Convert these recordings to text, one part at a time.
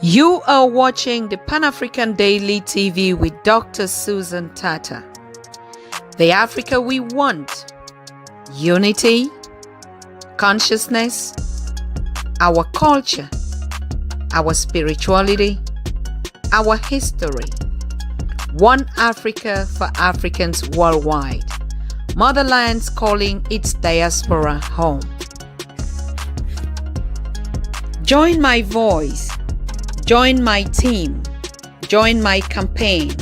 You are watching the Pan-African Daily TV with Dr. Susan Tatah. The Africa we want: unity, consciousness, our culture, our spirituality, our history. One Africa for Africans worldwide. Motherland's calling its diaspora home. Join my voice. Join my team. Join my campaign.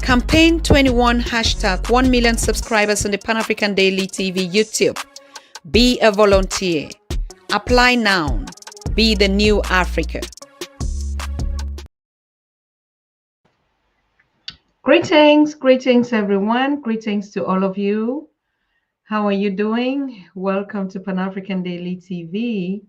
Campaign 21 hashtag 1 million subscribers on the Pan-African Daily TV YouTube. Be a volunteer. Apply now. Be the new Africa. Greetings everyone. Greetings to all of you. How are you doing? Welcome to Pan-African Daily TV.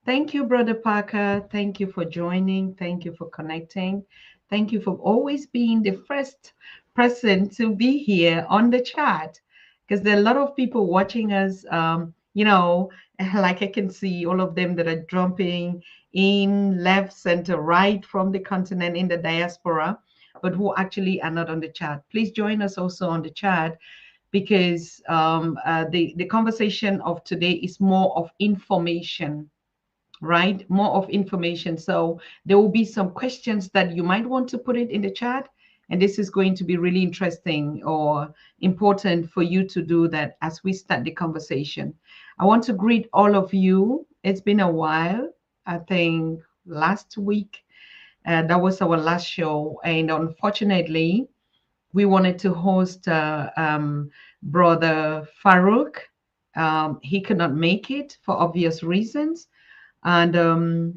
Thank you, Brother Parker. Thank you for joining. Thank you for connecting. Thank you for always being the first person to be here on the chat, because there are a lot of people watching us. Like I can see all of them that are jumping in left, center, right from the continent in the diaspora, but who actually are not on the chat. Please join us also on the chat, because the conversation of today is more of information, right? More of information. So there will be some questions that you might want to put it in the chat, and this is going to be really interesting or important for you to do that as we start the conversation. I want to greet all of you. It's been a while. I think last week that was our last show, and unfortunately we wanted to host Brother Farouk. He could not make it for obvious reasons, and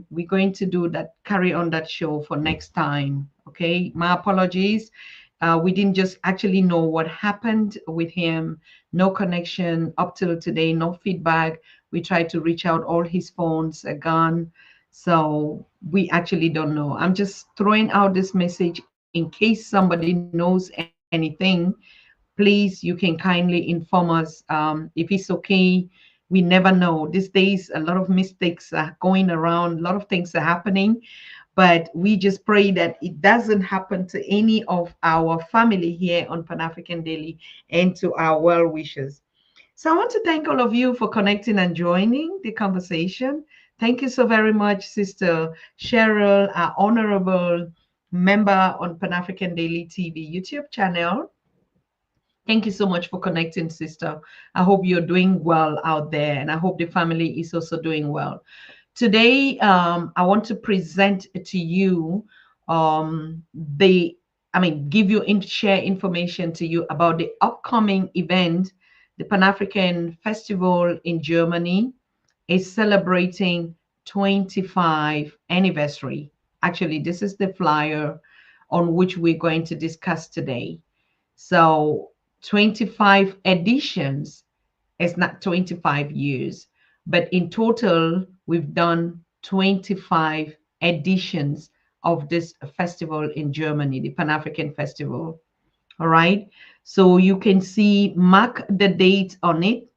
we're going to do that, carry on that show for next time. Okay, my apologies. We didn't just actually know what happened with him. No connection up till today, no feedback. We tried to reach out, all his phones are gone, so we actually don't know. I'm just throwing out this message in case somebody knows anything. Please, you can kindly inform us if it's okay. We never know. These days, a lot of mistakes are going around, a lot of things are happening, but we just pray that it doesn't happen to any of our family here on Pan-African Daily and to our well wishers. So I want to thank all of you for connecting and joining the conversation. Thank you so very much, Sister Cheryl, our honorable member on Pan-African Daily TV YouTube channel. Thank you so much for connecting, sister. I hope you're doing well out there, and I hope the family is also doing well. Today, I want to present to you share information to you about the upcoming event. The Pan-African Festival in Germany is celebrating 25 anniversary. Actually, this is the flyer on which we're going to discuss today. So 25 editions is not 25 years, but in total, we've done 25 editions of this festival in Germany, the Pan-African Festival. All right. So you can see, mark the date on it.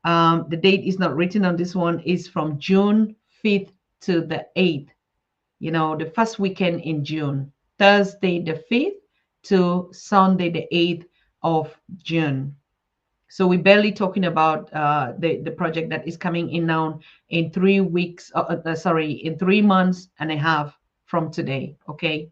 The date is not written on this one. Is from June 5th to the 8th. The first weekend in June, Thursday the 5th to Sunday the 8th of June. So we're barely talking about the project that is coming in now in 3 weeks, in 3 months and a half from today. Okay.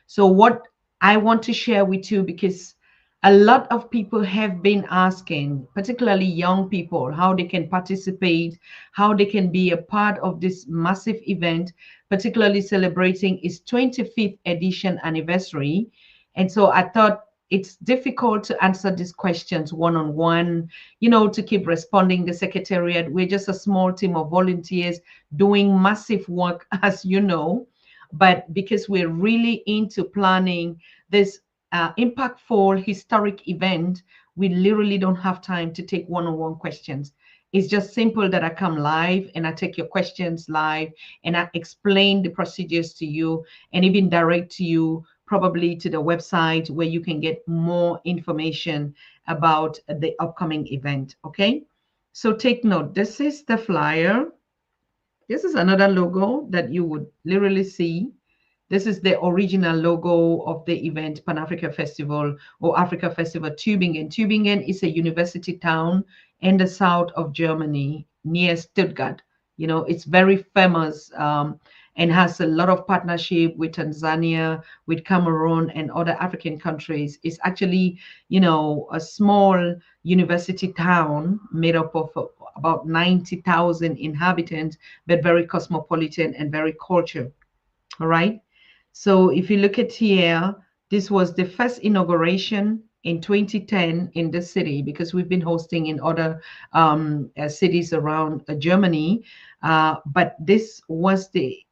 So what I want to share with you, because a lot of people have been asking, particularly young people, how they can participate, how they can be a part of this massive event, particularly celebrating its 25th edition anniversary. And so I thought it's difficult to answer these questions one-on-one, to keep responding the secretariat. We're just a small team of volunteers doing massive work, as you know, but because we're really into planning this impactful historic event, we literally don't have time to take one-on-one questions. It's just simple that I come live and I take your questions live and I explain the procedures to you and even direct to you probably to the website where you can get more information about the upcoming event. Okay, so take note. This is the flyer. This is another logo that you would literally see This is the original logo of the event, Pan Africa Festival or Africa Festival Tübingen. Tübingen is a university town in the south of Germany near Stuttgart. You know, it's very famous, and has a lot of partnership with Tanzania, with Cameroon, and other African countries. It's actually, you know, a small university town made up of about 90,000 inhabitants, but very cosmopolitan and very cultured. All right. So if you look at here, this was the first inauguration in 2010 in the city, because we've been hosting in other cities around Germany. But this was the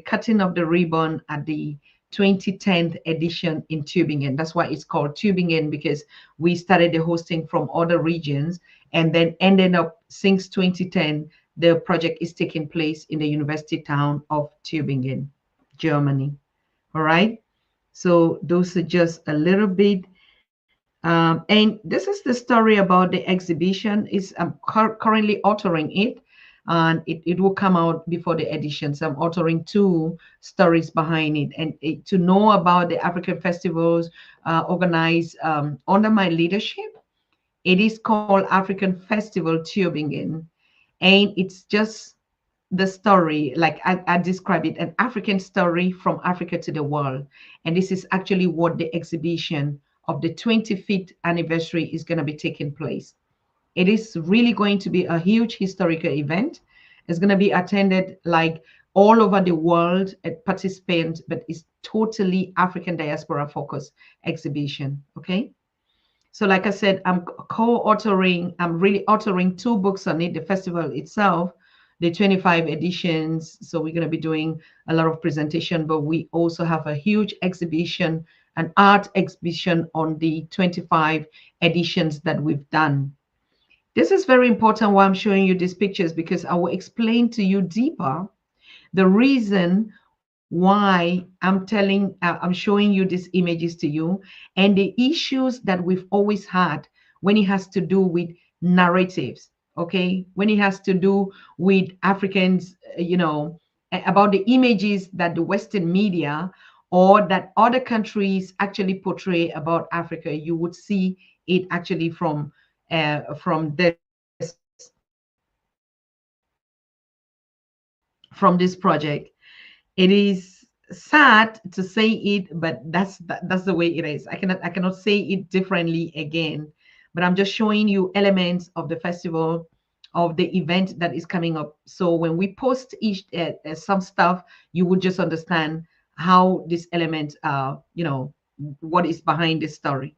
cutting of the ribbon at the 2010th edition in Tübingen. That's why it's called Tübingen, because we started the hosting from other regions and then ended up, since 2010, the project is taking place in the university town of Tübingen, Germany. All right. So those are just a little bit. And this is the story about the exhibition. Is I'm currently authoring it, and it will come out before the edition. So I'm authoring two stories behind it. And to know about the African festivals organized under my leadership, it is called African Festival Tübingen, and it's just the story, like I describe it, an African story from Africa to the world. And this is actually what the exhibition of the 25th anniversary is going to be taking place. It is really going to be a huge historical event. It's going to be attended like all over the world at participants, but it's totally African diaspora focused exhibition. Okay. So like I said, I'm co-authoring, I'm really authoring two books on it, the festival itself, the 25 editions. So we're going to be doing a lot of presentation, but we also have a huge exhibition, an art exhibition on the 25 editions that we've done. This is very important why I'm showing you these pictures, because I will explain to you deeper the reason why I'm showing you these images to you, and the issues that we've always had when it has to do with narratives. Okay, when it has to do with Africans, about the images that the Western media or that other countries actually portray about Africa. You would see it actually from this project. It is sad to say it, but that's the way it is. I cannot say it differently again. But I'm just showing you elements of the festival, of the event that is coming up. So when we post each some stuff, you would just understand how these elements are, what is behind this story.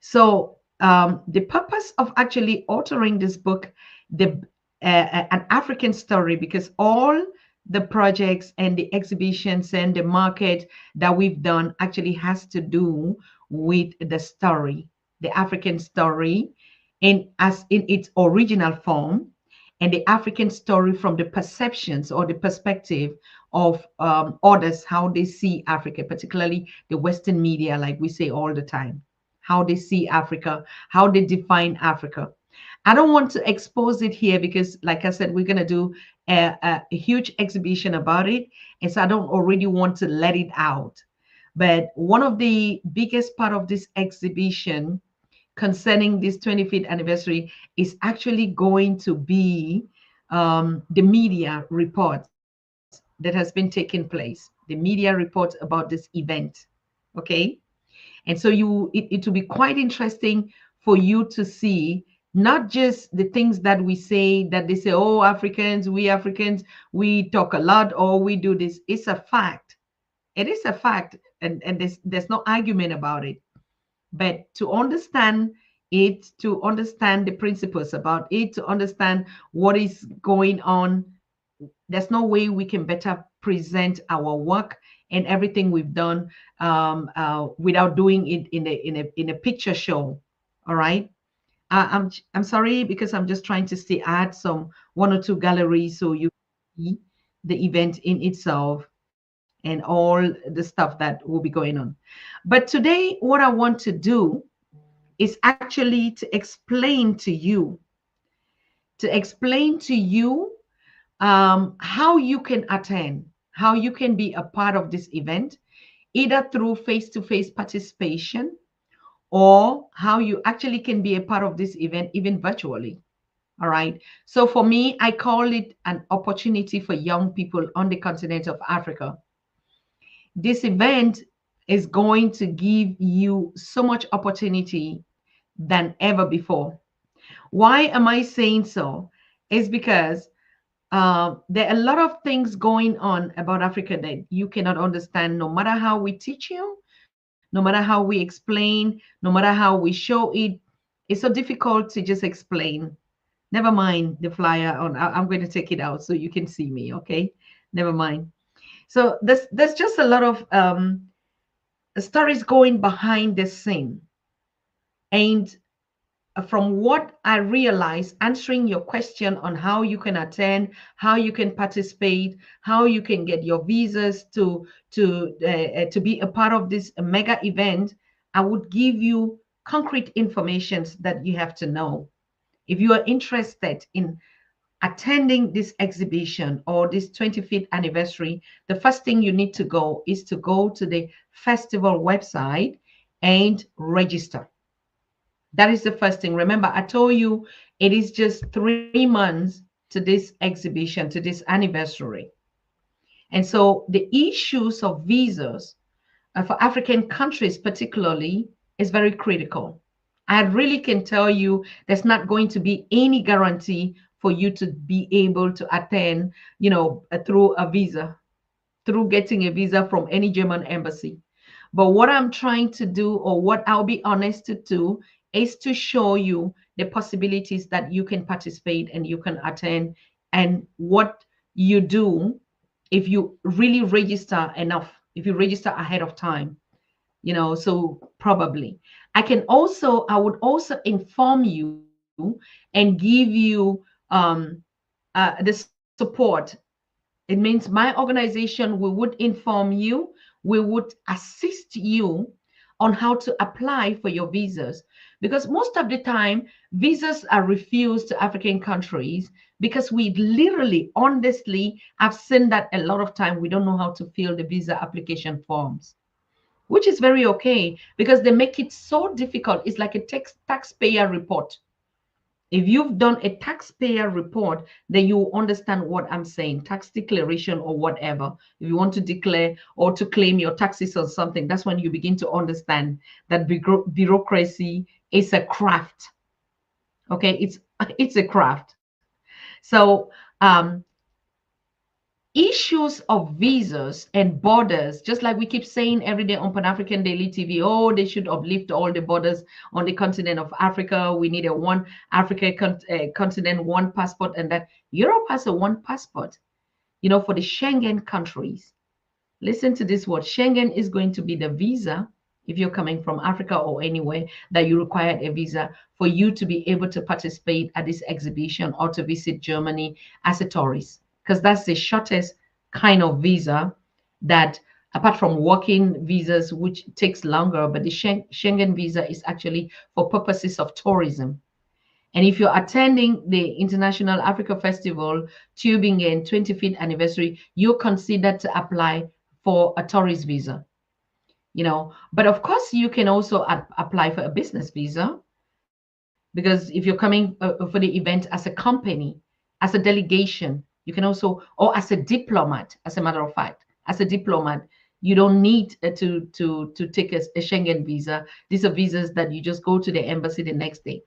So the purpose of actually authoring this book, the an African story, because all the projects and the exhibitions and the market that we've done actually has to do with the story, the African story, in its original form, and the African story from the perceptions or the perspective of others, how they see Africa, particularly the Western media, like we say all the time, how they see Africa, how they define Africa. I don't want to expose it here because, like I said, we're going to do a huge exhibition about it. And so I don't already want to let it out. But one of the biggest part of this exhibition concerning this 25th anniversary is actually going to be the media reports that has been taking place, the media reports about this event. Okay. And so it will be quite interesting for you to see not just the things that we say, that they say, oh, Africans, we talk a lot or we do this. It's a fact. It is a fact. And there's no argument about it. But to understand it, to understand the principles about it, to understand what is going on, there's no way we can better present our work and everything we've done without doing it in a picture show. All right. I'm sorry because I'm just trying to stay add some one or two galleries so you can see the event in itself and all the stuff that will be going on. But today, what I want to do is actually to explain to you how you can attend, how you can be a part of this event, either through face-to-face participation or how you actually can be a part of this event even virtually. All right. So for me, I call it an opportunity for young people on the continent of Africa. This event is going to give you so much opportunity than ever before. Why am I saying so? It's because there are a lot of things going on about Africa that you cannot understand, no matter how we teach you, no matter how we explain, no matter how we show it. It's so difficult to just explain. Never mind the flyer on. I'm going to take it out so you can see me. Okay, never mind. So there's just a lot of stories going behind the scene, and from what I realized, answering your question on how you can attend, how you can participate, how you can get your visas to be a part of this mega event, I would give you concrete information that you have to know. If you are interested in attending this exhibition or this 25th anniversary, the first thing you need to go is to go to the festival website and register. That is the first thing. Remember, I told you it is just 3 months to this exhibition, to this anniversary. And so the issues of visas for African countries, particularly, is very critical. I really can tell you there's not going to be any guarantee for you to be able to attend, through a visa, through getting a visa from any German embassy. But what I'm trying to do, or what I'll be honest to do, is to show you the possibilities that you can participate and you can attend, and what you do if you really register enough, if you register ahead of time. So probably I would also inform you and give you the support. It means my organization, we would inform you, we would assist you on how to apply for your visas. Because most of the time, visas are refused to African countries because we literally, honestly, I've seen that a lot of time we don't know how to fill the visa application forms, which is very okay because they make it so difficult. It's like a taxpayer report. If you've done a taxpayer report, then you understand what I'm saying, tax declaration or whatever. If you want to declare or to claim your taxes on something, that's when you begin to understand that bureaucracy is a craft. Okay, it's a craft. So issues of visas and borders, just like we keep saying every day on Pan-African Daily TV, oh, they should uplift all the borders on the continent of Africa. We need a one Africa continent, one passport, and that Europe has a one passport, for the Schengen countries. Listen to this word. Schengen is going to be the visa if you're coming from Africa or anywhere that you require a visa for you to be able to participate at this exhibition or to visit Germany as a tourist, because that's the shortest kind of visa that, apart from working visas, which takes longer, but the Schengen visa is actually for purposes of tourism. And if you're attending the International Africa Festival, Tübingen 25th anniversary, you're considered to apply for a tourist visa. But of course, you can also apply for a business visa, because if you're coming for the event as a company, as a delegation, you can also, or as a diplomat, as a matter of fact, as a diplomat, you don't need to take a Schengen visa. These are visas that you just go to the embassy the next day.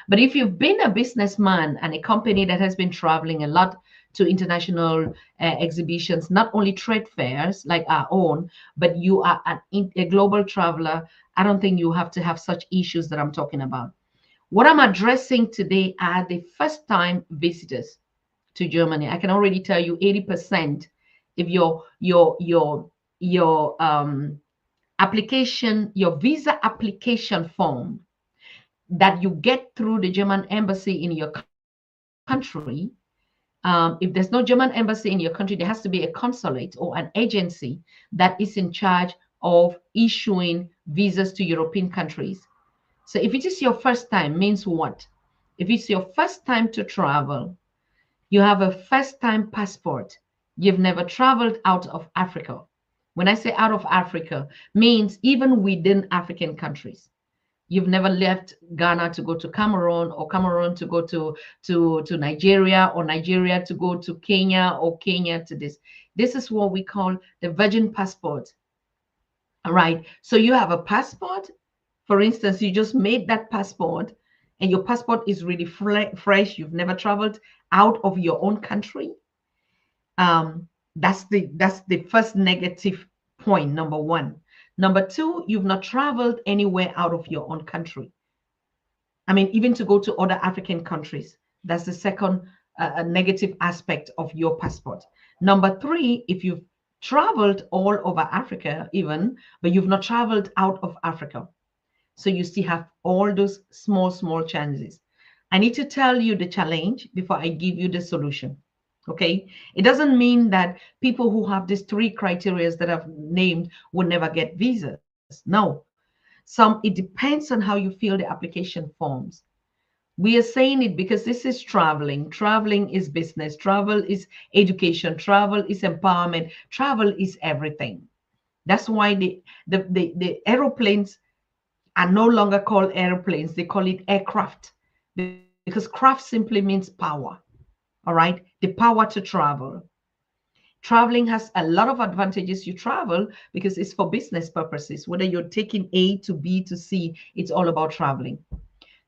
But if you've been a businessman and a company that has been traveling a lot to international exhibitions, not only trade fairs like our own, but you are a global traveler, I don't think you have to have such issues that I'm talking about. What I'm addressing today are the first time visitors to Germany. I can already tell you 80% if your application, your visa application form that you get through the German embassy in your country. If there's no German embassy in your country, there has to be a consulate or an agency that is in charge of issuing visas to European countries. So if it is your first time, means what? If it's your first time to travel, you have a first time passport, You've never traveled out of Africa. When I say out of Africa, means even within African countries. You've never left Ghana to go to Cameroon, or Cameroon to go to Nigeria, or Nigeria to go to Kenya, or Kenya to this. This is what we call the virgin passport. All right. So you have a passport. For instance, you just made that passport, and your passport is really fresh. You've never traveled out of your own country. That's the first negative point, number one. Number two, you've not traveled anywhere out of your own country. I mean, even to go to other African countries. That's the second negative aspect of your passport. Number three, if you've traveled all over Africa, even, but you've not traveled out of Africa. So you still have all those small chances. I need to tell you the challenge before I give you the solution. Okay. It doesn't mean that people who have these three criteria that I've named will never get visas. No. It depends on how you fill the application forms. We are saying it because this is traveling. Traveling is business. Travel is education. Travel is empowerment. Travel is everything. That's why the aeroplanes are no longer called airplanes. They call it aircraft, because craft simply means power. All right. The power to travel. Traveling has a lot of advantages. You travel because it's for business purposes. Whether you're taking A to B to C, it's all about traveling.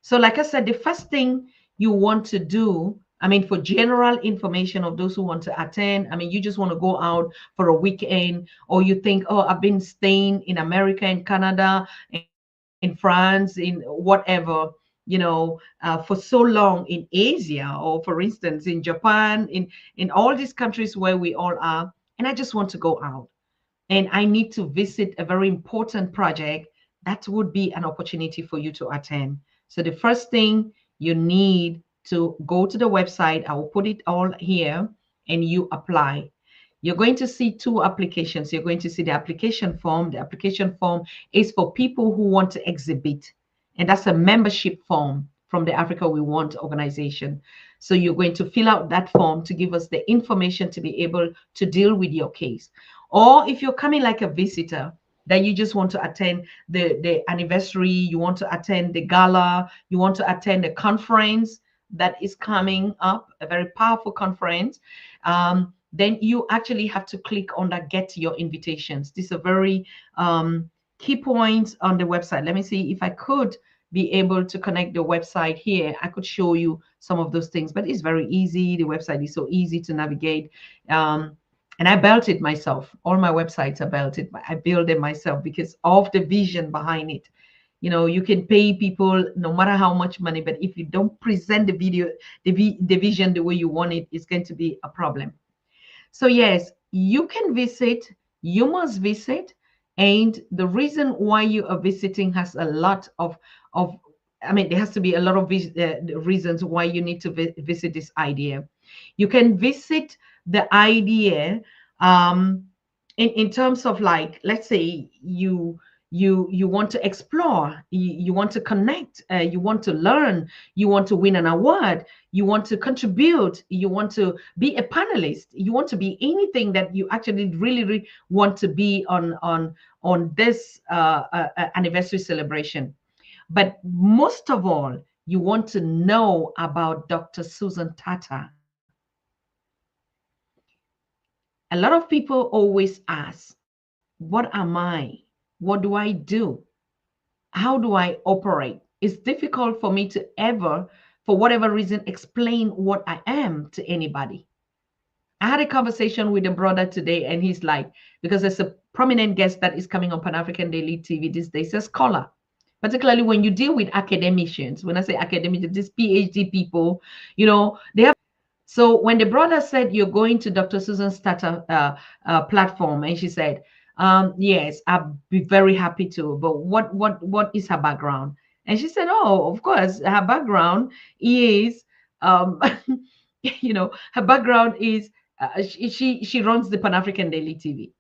So, like I said, the first thing you want to do, I mean, for general information of those who want to attend, I mean, you just want to go out for a weekend, or you think, oh, I've been staying in America, in Canada, in France, in whatever, for so long in Asia, or for instance, in Japan, in all these countries where we all are, and I just want to go out and I need to visit a very important project, that would be an opportunity for you to attend. So the first thing, you need to go to the website. I will put it all here, and you apply. You're going to see two applications. You're going to see the application form. The application form is for people who want to exhibit, and that's a membership form from the Africa We Want organization. So you're going to fill out that form to give us the information to be able to deal with your case. Or if you're coming like a visitor, that you just want to attend the anniversary, you want to attend the gala, you want to attend the conference that is coming up, a very powerful conference, then you actually have to click on that get your invitations. These are very key points on the website. Let me see if I could be able to connect the website here. I could show you some of those things, but it's very easy. The website is so easy to navigate. And I built it myself. All my websites are built it. I build them myself because of the vision behind it. You can pay people no matter how much money, but if you don't present the video, the vision the way you want it, it's going to be a problem. So yes, you can visit, you must visit. And the reason why you are visiting has a lot of I mean, there has to be a lot of reasons why you need to visit this idea. You can visit the idea in terms of, like, let's say you want to explore, you want to connect, you want to learn, you want to win an award, you want to contribute, you want to be a panelist, you want to be anything that you actually really want to be on this anniversary celebration. But most of all, you want to know about Dr. Susan Tatah. A lot of people always ask, what am I? What do I do? How do I operate? It's difficult for me to ever, for whatever reason, explain what I am to anybody. I had a conversation with a brother today, and he's like, because there's a prominent guest that is coming on Pan-African Daily TV these days, a scholar. Particularly when you deal with academicians. When I say academic, these PhD people, they have. So when the brother said, you're going to Dr. Susan Tatah platform, and she said, yes, I'd be very happy to, but what is her background? And she said, oh, of course, her background is, her background is, she runs the Pan-African Daily TV.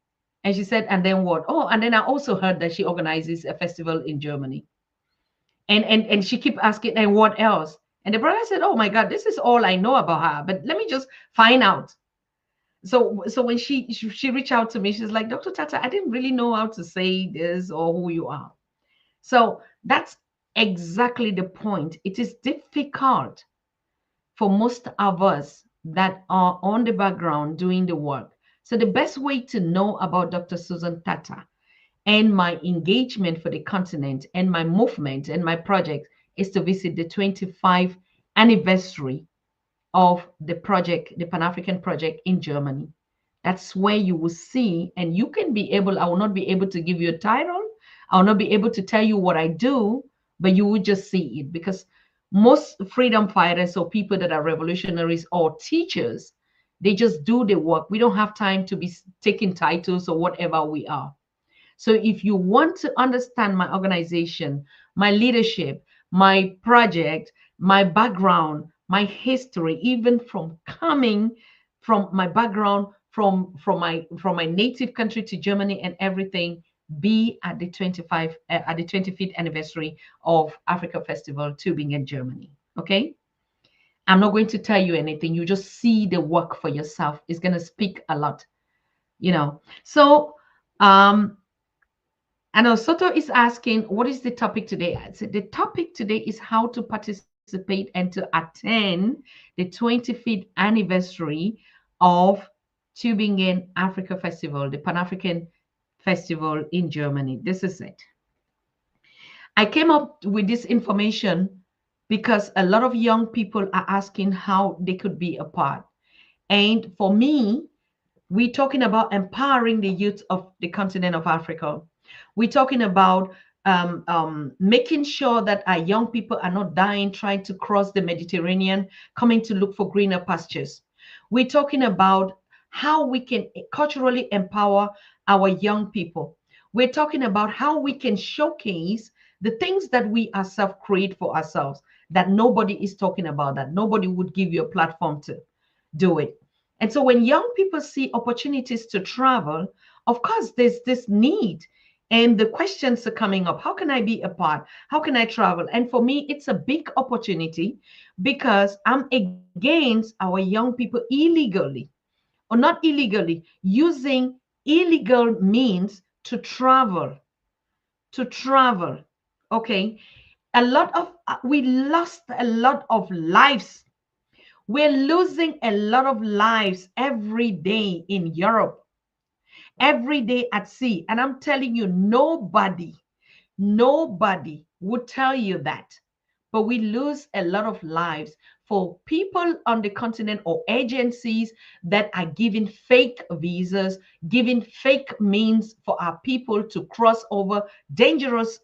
And she said, and then what? Oh, and then I also heard that she organizes a festival in Germany. And she kept asking, and what else? And the brother said, oh my God, this is all I know about her, but let me just find out. So when she reached out to me, she's like, Dr. Tata, I didn't really know how to say this or who you are. So that's exactly the point. It is difficult for most of us that are on the background doing the work. So the best way to know about Dr. Susan Tatah and my engagement for the continent and my movement and my project is to visit the 25th anniversary of the project, the Pan African project in Germany. That's where you will see, and you can be able, I will not be able to give you a title, I will not be able to tell you what I do, but you will just see it because most freedom fighters or people that are revolutionaries or teachers, they just do the work. We don't have time to be taking titles or whatever we are. So if you want to understand my organization, my leadership, my project, my background, my history, even from coming from my background from my native country to Germany and everything, be at the 25th anniversary of AfrikaFestival Tübingen, Germany. Okay? I'm not going to tell you anything. You just see the work for yourself. It's going to speak a lot, you know. So and Soto is asking, what is the topic today? I said, the topic today is how to participate and to attend the 25th anniversary of Tübingen Africa Festival, the Pan-African Festival in Germany. This is it. I came up with this information because a lot of young people are asking how they could be a part. And for me, we're talking about empowering the youth of the continent of Africa. We're talking about making sure that our young people are not dying trying to cross the Mediterranean, coming to look for greener pastures. We're talking about how we can culturally empower our young people. We're talking about how we can showcase the things that we ourselves create for ourselves, that nobody is talking about, that nobody would give you a platform to do it. And so when young people see opportunities to travel, of course, there's this need. And the questions are coming up. How can I be a part? How can I travel? And for me, it's a big opportunity because I'm against our young people illegally or not illegally using illegal means to travel, to travel. Okay. A lot of, we lost a lot of lives. We're losing a lot of lives every day in Europe, every day at sea. And I'm telling you, nobody would tell you that. But we lose a lot of lives for people on the continent or agencies that are giving fake visas, giving fake means for our people to cross over dangerous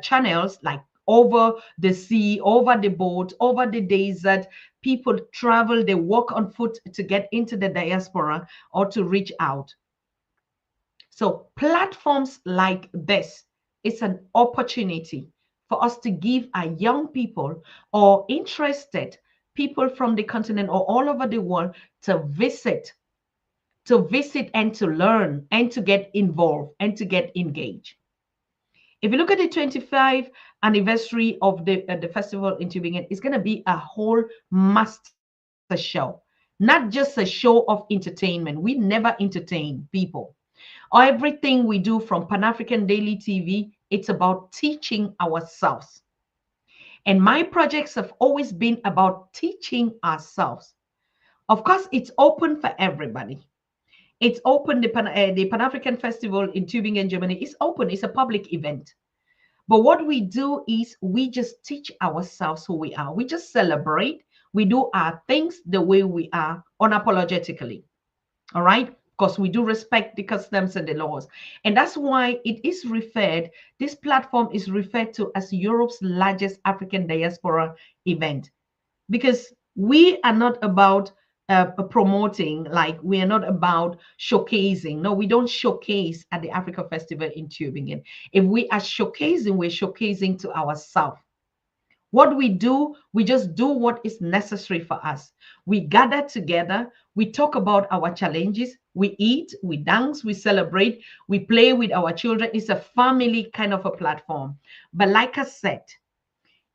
channels like over the sea, over the boat, over the desert. People travel, they walk on foot to get into the diaspora or to reach out. So platforms like this is an opportunity for us to give our young people or interested people from the continent or all over the world to visit and to learn and to get involved and to get engaged. If you look at the 25th anniversary of the festival in Tübingen, it's going to be a whole master show, not just a show of entertainment. We never entertain people. Everything we do from Pan-African Daily TV, it's about teaching ourselves. And my projects have always been about teaching ourselves. Of course, it's open for everybody. It's open. The Pan-African Festival in Tübingen, Germany is open. It's a public event. But what we do is we just teach ourselves who we are. We just celebrate. We do our things the way we are unapologetically. All right? Because we do respect the customs and the laws. And that's why this platform is referred to as Europe's largest African diaspora event. Because we are not about promoting, like we are not about showcasing. No, we don't showcase at the Africa Festival in Tübingen. If we are showcasing, we're showcasing to ourselves. What we do, we just do what is necessary for us. We gather together, we talk about our challenges, we eat, we dance, we celebrate, we play with our children. It's a family kind of a platform. But like I said,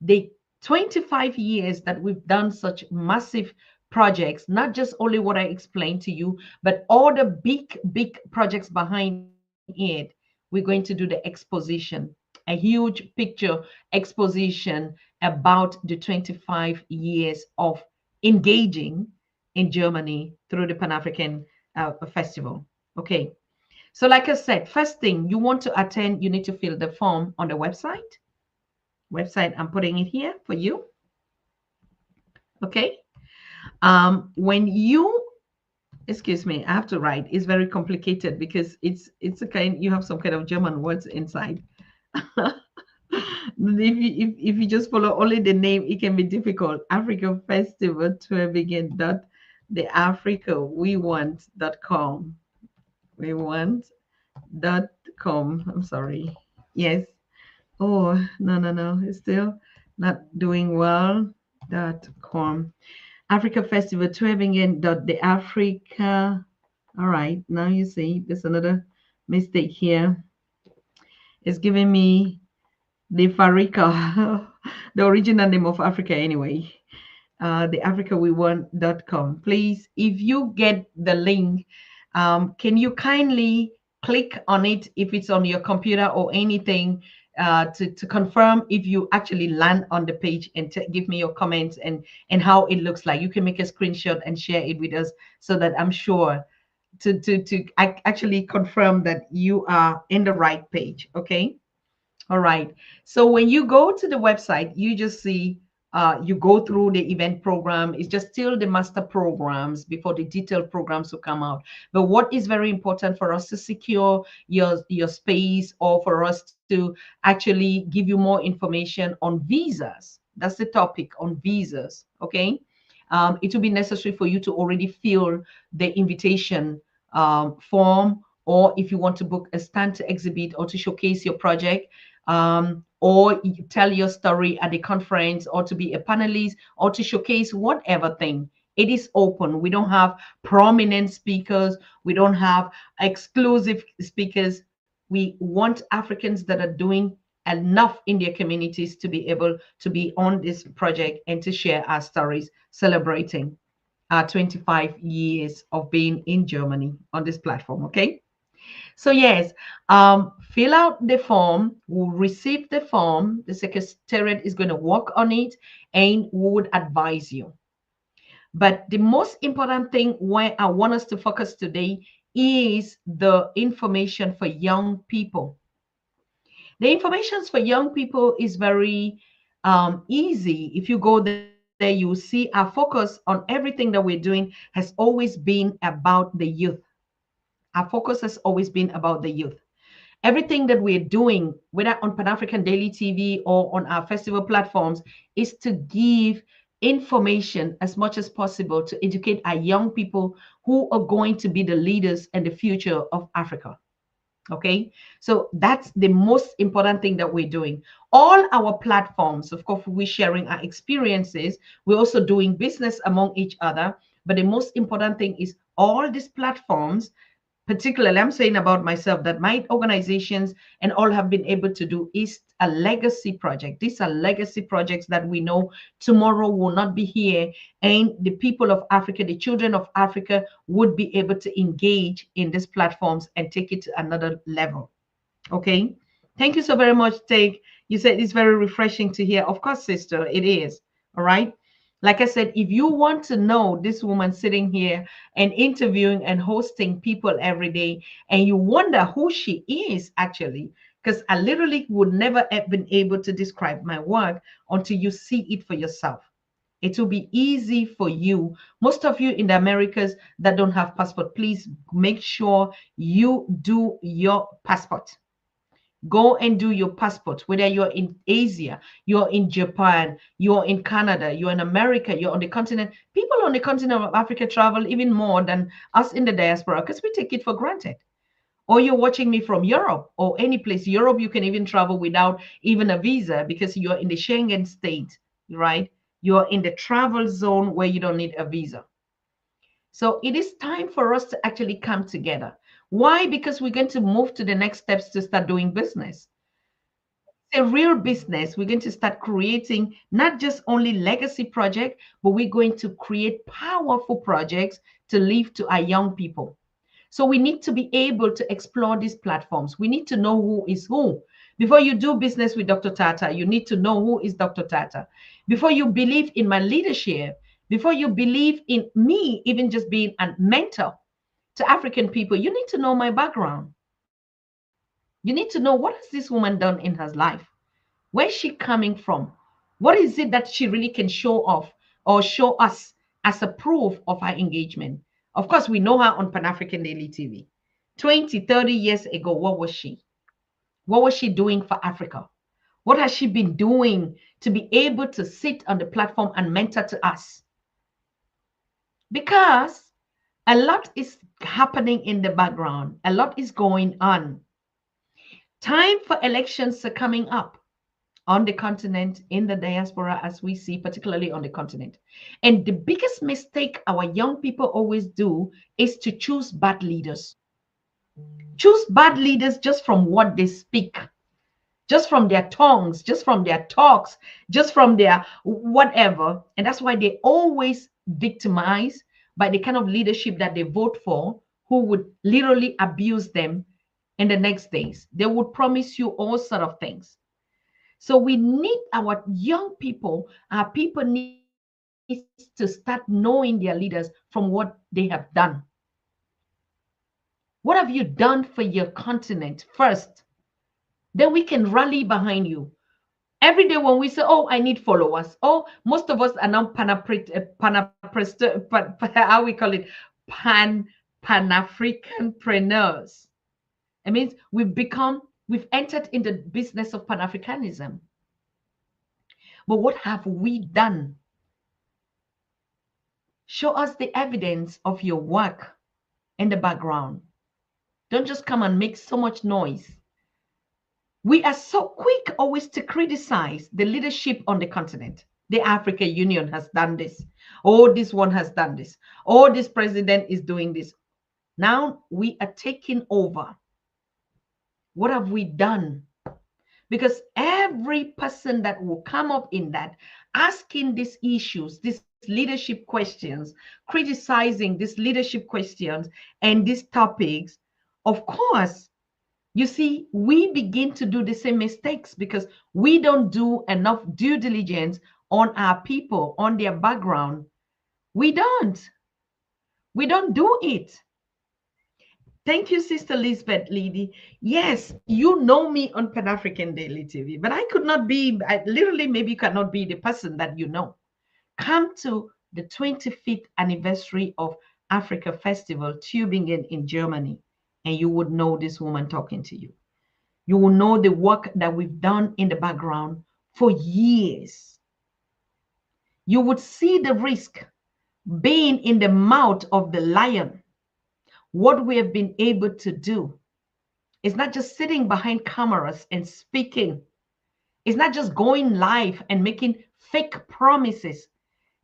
the 25 years that we've done such massive projects, not just only what I explained to you, but all the big projects behind it. We're going to do the exposition, a huge picture exposition about the 25 years of engaging in Germany through the Pan African Festival. Okay. So, like I said, first thing you want to attend, you need to fill the form on the website. I'm putting it here for you. Okay. When you excuse me, I have to write. It's very complicated because it's a kind, you have some kind of German words inside. If you just follow only the name, it can be difficult. Africa Festival Tübingen dot the Africa we want.com. We want.com. I'm sorry. Yes. Oh, no. It's still not doing well. .com. Africa Festival Tübingen dot the Africa. All right. Now you see there's another mistake here. It's giving me the Farika, the original name of Africa anyway. The AfrikaWeWant.com. Please, if you get the link, can you kindly click on it if it's on your computer or anything to confirm if you actually land on the page and give me your comments and how it looks like. You can make a screenshot and share it with us so that I'm sure to actually confirm that you are in the right page. Okay. All right. So when you go to the website, you just see, you go through the event program. It's just still the master programs before the detailed programs will come out. But what is very important for us to secure your space, or for us to actually give you more information on visas. That's the topic, on visas. Okay. It will be necessary for you to already fill the invitation form, or if you want to book a stand to exhibit or to showcase your project, or you tell your story at the conference, or to be a panelist, or to showcase whatever thing. It is open. We don't have prominent speakers. We don't have exclusive speakers. We want Africans that are doing enough in their communities to be able to be on this project and to share our stories, celebrating our 25 years of being in Germany on this platform. Okay. So yes, fill out the form. We'll receive the form. The secretariat is going to work on it, and we would advise you. But the most important thing where I want us to focus today is the information for young people. The information for young people is very easy. If you go there, you will see our focus on everything that we're doing has always been about the youth. Our focus has always been about the youth. Everything that we're doing, whether on Pan African Daily TV or on our festival platforms, is to give information as much as possible to educate our young people who are going to be the leaders and the future of Africa. Okay, so that's the most important thing that we're doing. All our platforms, of course, we're sharing our experiences. We're also doing business among each other. But the most important thing is all these platforms, particularly I'm saying about myself, that my organizations and all have been able to do is a legacy project. These are legacy projects that we know tomorrow will not be here, and the people of Africa, the children of Africa, would be able to engage in these platforms and take it to another level. Okay, thank you so very much, Take. You said it's very refreshing to hear. Of course, sister, it is. All right. Like I said, if you want to know this woman sitting here and interviewing and hosting people every day, and you wonder who she is actually, because I literally would never have been able to describe my work until you see it for yourself. It will be easy for you. Most of you in the Americas that don't have passport, please make sure you do your passport. Go and do your passport, whether you're in Asia, you're in Japan, you're in Canada, you're in America, you're on the continent. People on the continent of Africa travel even more than us in the diaspora because we take it for granted. Or you're watching me from Europe or any place. Europe, you can even travel without even a visa because you're in the Schengen state, right? You're in the travel zone where you don't need a visa. So it is time for us to actually come together. Why? Because we're going to move to the next steps to start doing business. It's a real business. We're going to start creating not just only legacy project, but we're going to create powerful projects to leave to our young people. So we need to be able to explore these platforms. We need to know who is who. Before you do business with Dr. Tatah, you need to know who is Dr. Tatah. Before you believe in my leadership, before you believe in me, even just being a mentor to African people, you need to know my background. You need to know, what has this woman done in her life? Where's she coming from? What is it that she really can show off or show us as a proof of her engagement? Of course, we know her on Pan African Daily TV. 20, 30 years ago, what was she? What was she doing for Africa? What has she been doing to be able to sit on the platform and mentor to us? Because a lot is happening in the background, a lot is going on. Time for elections are coming up on the continent, in the diaspora, as we see, particularly on the continent. And the biggest mistake our young people always do is to choose bad leaders. Choose bad leaders just from what they speak, just from their tongues, just from their talks, just from their whatever. And that's why they always victimize by the kind of leadership that they vote for, who would literally abuse them in the next days. They would promise you all sort of things. So we need our young people, our people need to start knowing their leaders from what they have done. What have you done for your continent first? Then we can rally behind you. Every day when we say, oh, I need followers. Oh, most of us are now how we call it, Pan-Africanpreneurs. It means we've entered in the business of Pan-Africanism. But what have we done? Show us the evidence of your work in the background. Don't just come and make so much noise. We are so quick always to criticize the leadership on the continent. The African Union has done this. Oh, this one has done this. Oh, this president is doing this. Now we are taking over. What have we done? Because every person that will come up in that, asking these issues, these leadership questions, criticizing these leadership questions and these topics, of course, you see, we begin to do the same mistakes because we don't do enough due diligence on our people, on their background. We don't do it. Thank you, Sister Lisbeth Leedy. Yes, you know me on Pan African Daily TV, but I literally maybe cannot be the person that you know. Come to the 25th anniversary of AfrikaFestival, Tübingen in Germany, and you would know this woman talking to you. You will know the work that we've done in the background for years. You would see the risk being in the mouth of the lion. What we have been able to do is not just sitting behind cameras and speaking. It's not just going live and making fake promises.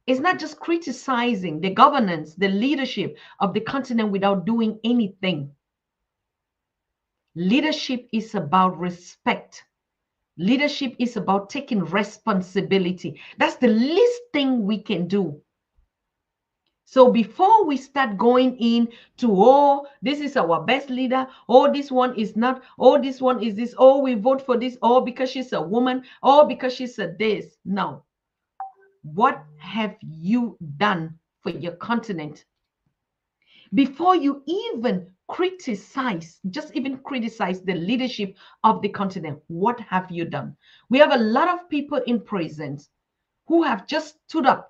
It's not just criticizing the governance, the leadership of the continent without doing anything. Leadership is about respect. Leadership is about taking responsibility. That's the least thing we can do. So before we start going in to, oh, this is our best leader, oh, this one is not, oh, this one is this, oh, we vote for this, oh, because she's a woman, oh, because she's a this. No. What have you done for your continent? Before you even criticize, just even criticize the leadership of the continent, what have you done? We have a lot of people in prisons who have just stood up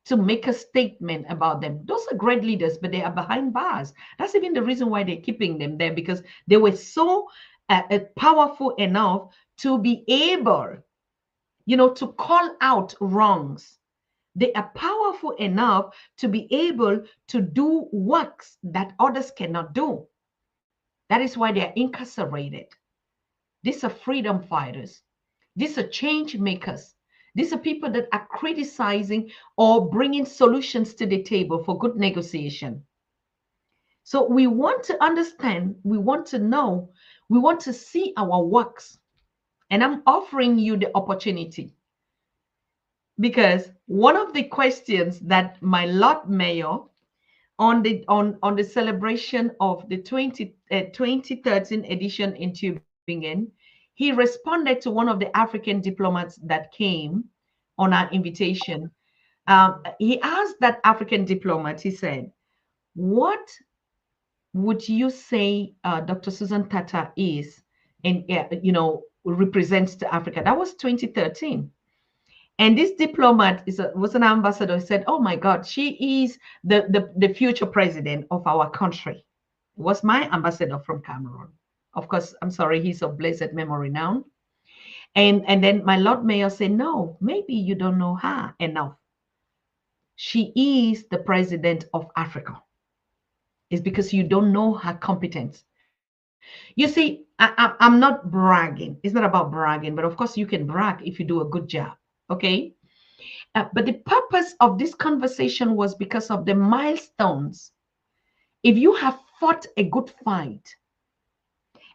to make a statement about them. Those are great leaders, but they are behind bars. That's even the reason why they're keeping them there, because they were so powerful enough to be able, to call out wrongs. They are powerful enough to be able to do works that others cannot do. That is why they are incarcerated. These are freedom fighters. These are change makers. These are people that are criticizing or bringing solutions to the table for good negotiation. So we want to understand, we want to know, we want to see our works And I'm offering you the opportunity, because one of the questions that my Lord Mayor on the celebration of the 2013 edition in Tübingen, he responded to one of the African diplomats that came on our invitation. He asked that African diplomat, he said, what would you say Dr. Susan Tatah is and represents to Africa? That was 2013. And this diplomat was an ambassador. He said, oh my God, she is the future president of our country. It was my ambassador from Cameroon. Of course, I'm sorry, he's of blessed memory now. And then my Lord Mayor said, no, maybe you don't know her enough. She is the president of Africa. It's because you don't know her competence. You see, I'm not bragging. It's not about bragging, but of course you can brag if you do a good job. Okay. But the purpose of this conversation was because of the milestones. If you have fought a good fight,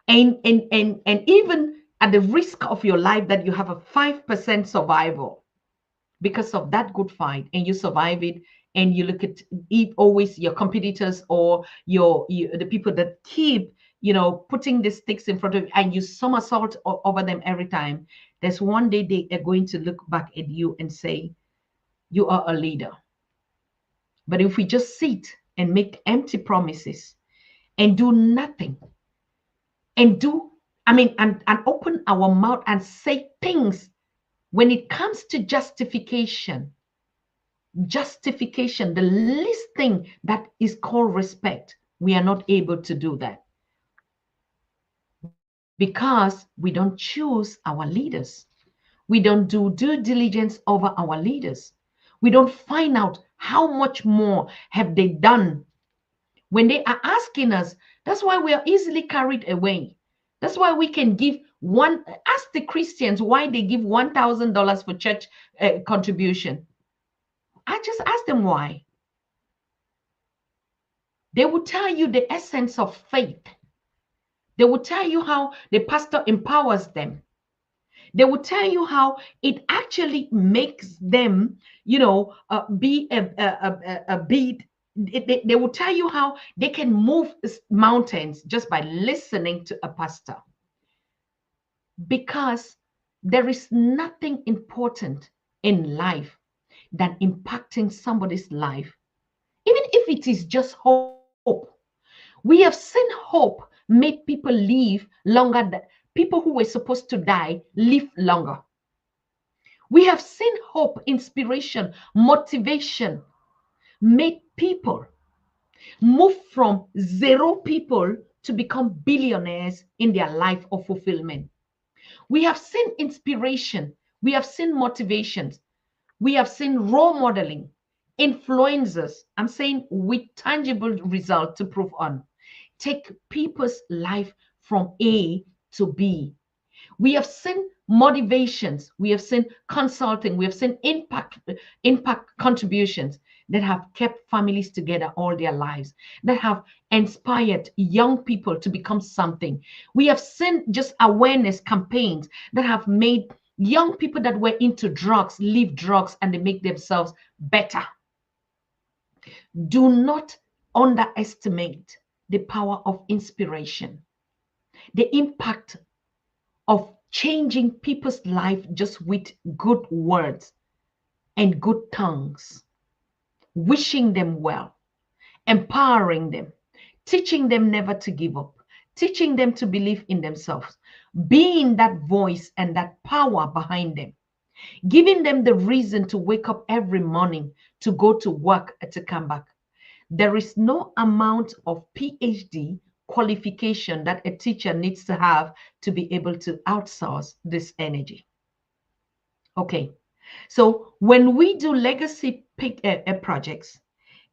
and even at the risk of your life that you have a 5% survival because of that good fight, and you survive it, and you look at it, always your competitors or the people that keep putting the sticks in front of you, and you somersault over them every time, there's one day they are going to look back at you and say, you are a leader. But if we just sit and make empty promises and do nothing, and open our mouth and say things, when it comes to justification, the least thing that is called respect, we are not able to do that because we don't choose our leaders. We don't do due diligence over our leaders. We don't find out how much more have they done when they are asking us. That's why we are easily carried away. That's why we can give ask the Christians why they give $1,000 for church contribution. I just ask them why. They will tell you the essence of faith. They will tell you how the pastor empowers them. They will tell you how it actually makes them, be a beat. They will tell you how they can move mountains just by listening to a pastor. Because there is nothing important in life than impacting somebody's life, even if it is just hope. We have seen hope make people live longer, than people who were supposed to die live longer. We have seen hope, inspiration, motivation make people move from 0 people to become billionaires in their life of fulfillment. We have seen inspiration, we have seen motivations, we have seen role modeling, influencers, I'm saying with tangible result to prove on, take people's life from A to B. We have seen motivations, we have seen consulting, we have seen impact contributions that have kept families together all their lives, that have inspired young people to become something. We have seen just awareness campaigns that have made young people that were into drugs leave drugs and they make themselves better. Do not underestimate the power of inspiration, the impact of changing people's life just with good words and good tongues, wishing them well, empowering them, teaching them never to give up, teaching them to believe in themselves, being that voice and that power behind them, giving them the reason to wake up every morning, to go to work, to come back. There is no amount of PhD qualification that a teacher needs to have to be able to outsource this energy. Okay, so when we do legacy projects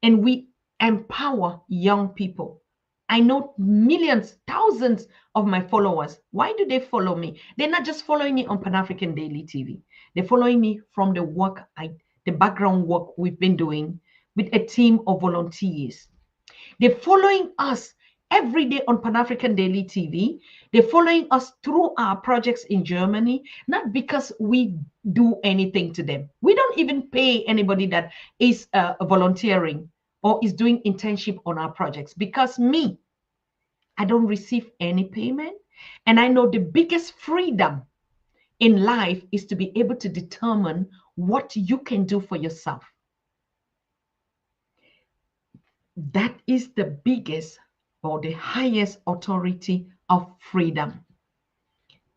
and we empower young people, I know millions, thousands of my followers. Why do they follow me? They're not just following me on Pan-African Daily TV. They're following me from the work, the background work we've been doing with a team of volunteers. They're following us every day on Pan-African Daily TV. They're following us through our projects in Germany, not because we do anything to them. We don't even pay anybody that is volunteering or is doing internship on our projects, because I don't receive any payment. And I know the biggest freedom in life is to be able to determine what you can do for yourself. That is the biggest or the highest authority of freedom.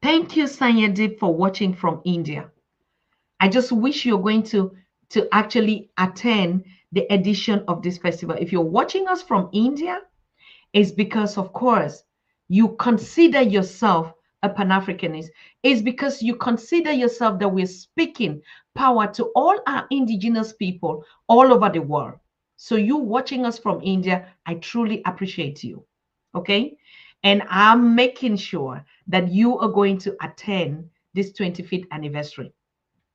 Thank you, Sanyadip, for watching from India. I just wish you're going to actually attend the edition of this festival. If you're watching us from India, it's because, of course, you consider yourself a Pan-Africanist. It's because you consider yourself that we're speaking power to all our indigenous people all over the world. So you watching us from India, I truly appreciate you. Okay? And I'm making sure that you are going to attend this 25th anniversary.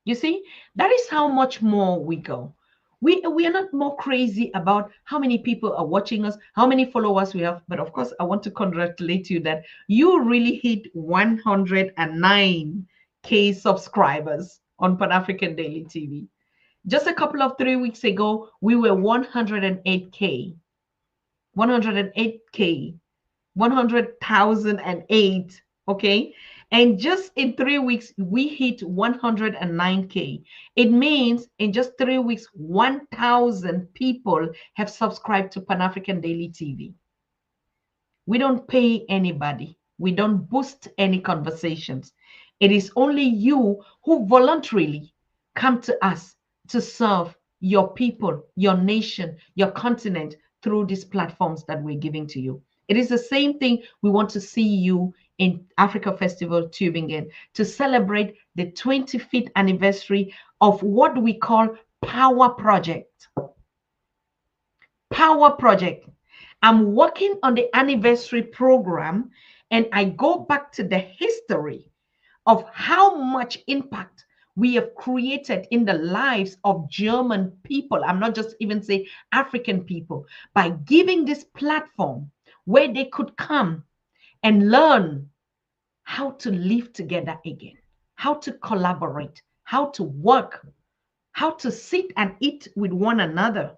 You see, that is how much more we go. We are not more crazy about how many people are watching us, how many followers we have. But of course, I want to congratulate you that you really hit 109K subscribers on Pan African Daily TV. Just a couple of 3 weeks ago, we were 108K, 108K, 100,008. Okay. And just in 3 weeks, we hit 109K. It means in just 3 weeks, 1,000 people have subscribed to Pan African Daily TV. We don't pay anybody. We don't boost any conversations. It is only you who voluntarily come to us to serve your people, your nation, your continent through these platforms that we're giving to you. It is the same thing we want to see you in AfrikaFestival Tübingen to celebrate the 25th anniversary of what we call Power Project. Power Project. I'm working on the anniversary program, and I go back to the history of how much impact we have created in the lives of German people. I'm not just even saying African people, by giving this platform where they could come and learn how to live together again, how to collaborate, how to work, how to sit and eat with one another,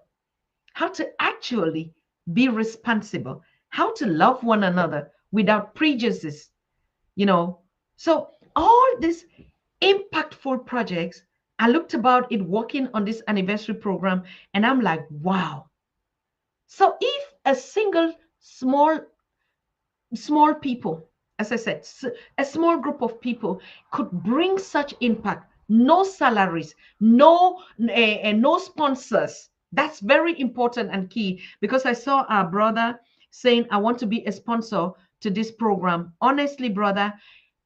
how to actually be responsible, how to love one another without prejudices, So all these impactful projects, I looked about it working on this anniversary program, and I'm like, wow. So if a single small people, as I said, a small group of people could bring such impact, no salaries, no sponsors. That's very important and key, because I saw our brother saying, I want to be a sponsor to this program. Honestly, brother,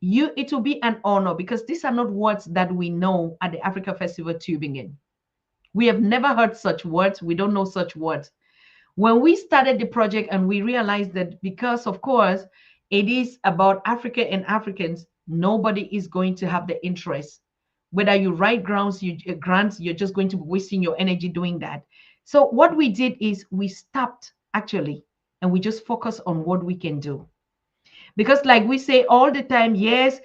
it will be an honor, because these are not words that we know at the AfrikaFestival Tübingen. We have never heard such words. We don't know such words. When we started the project and we realized that, because of course it is about Africa and Africans, nobody is going to have the interest. Whether you write grants, you're just going to be wasting your energy doing that. So what we did is we stopped actually, and we just focus on what we can do. Because like we say all the time, yes,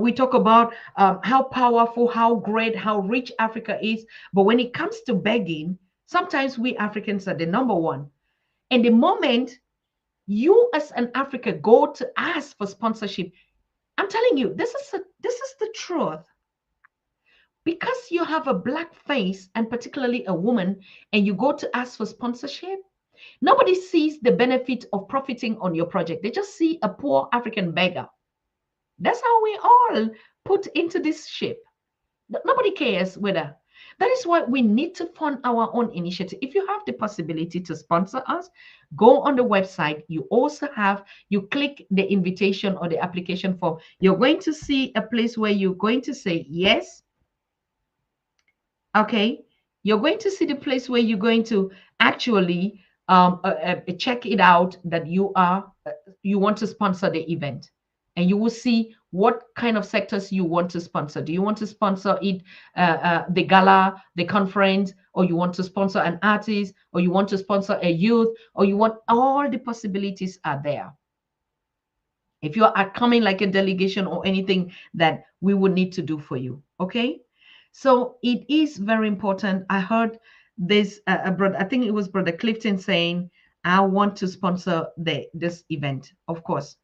we talk about how powerful, how great, how rich Africa is. But when it comes to begging, sometimes we Africans are the number one. And the moment you as an Africa go to ask for sponsorship, I'm telling you, this is the truth. Because you have a black face, and particularly a woman, and you go to ask for sponsorship, nobody sees the benefit of profiting on your project. They just see a poor African beggar. That's how we all put into this ship. Nobody cares whether. That is why we need to fund our own initiative. If you have the possibility to sponsor us, go on the website. You also have, you click the invitation or the application form. You're going to see a place where you're going to say yes. Okay. You're going to see the place where you're going to actually check it out that you want to sponsor the event. and you will see what kind of sectors you want to sponsor. Do you want to sponsor it, the gala, the conference, or you want to sponsor an artist, or you want to sponsor a youth, or you want, all the possibilities are there. If you are coming like a delegation or anything that we would need to do for you, okay? So it is very important. I heard this, brother, I think it was Brother Clifton saying, I want to sponsor this event. Of course,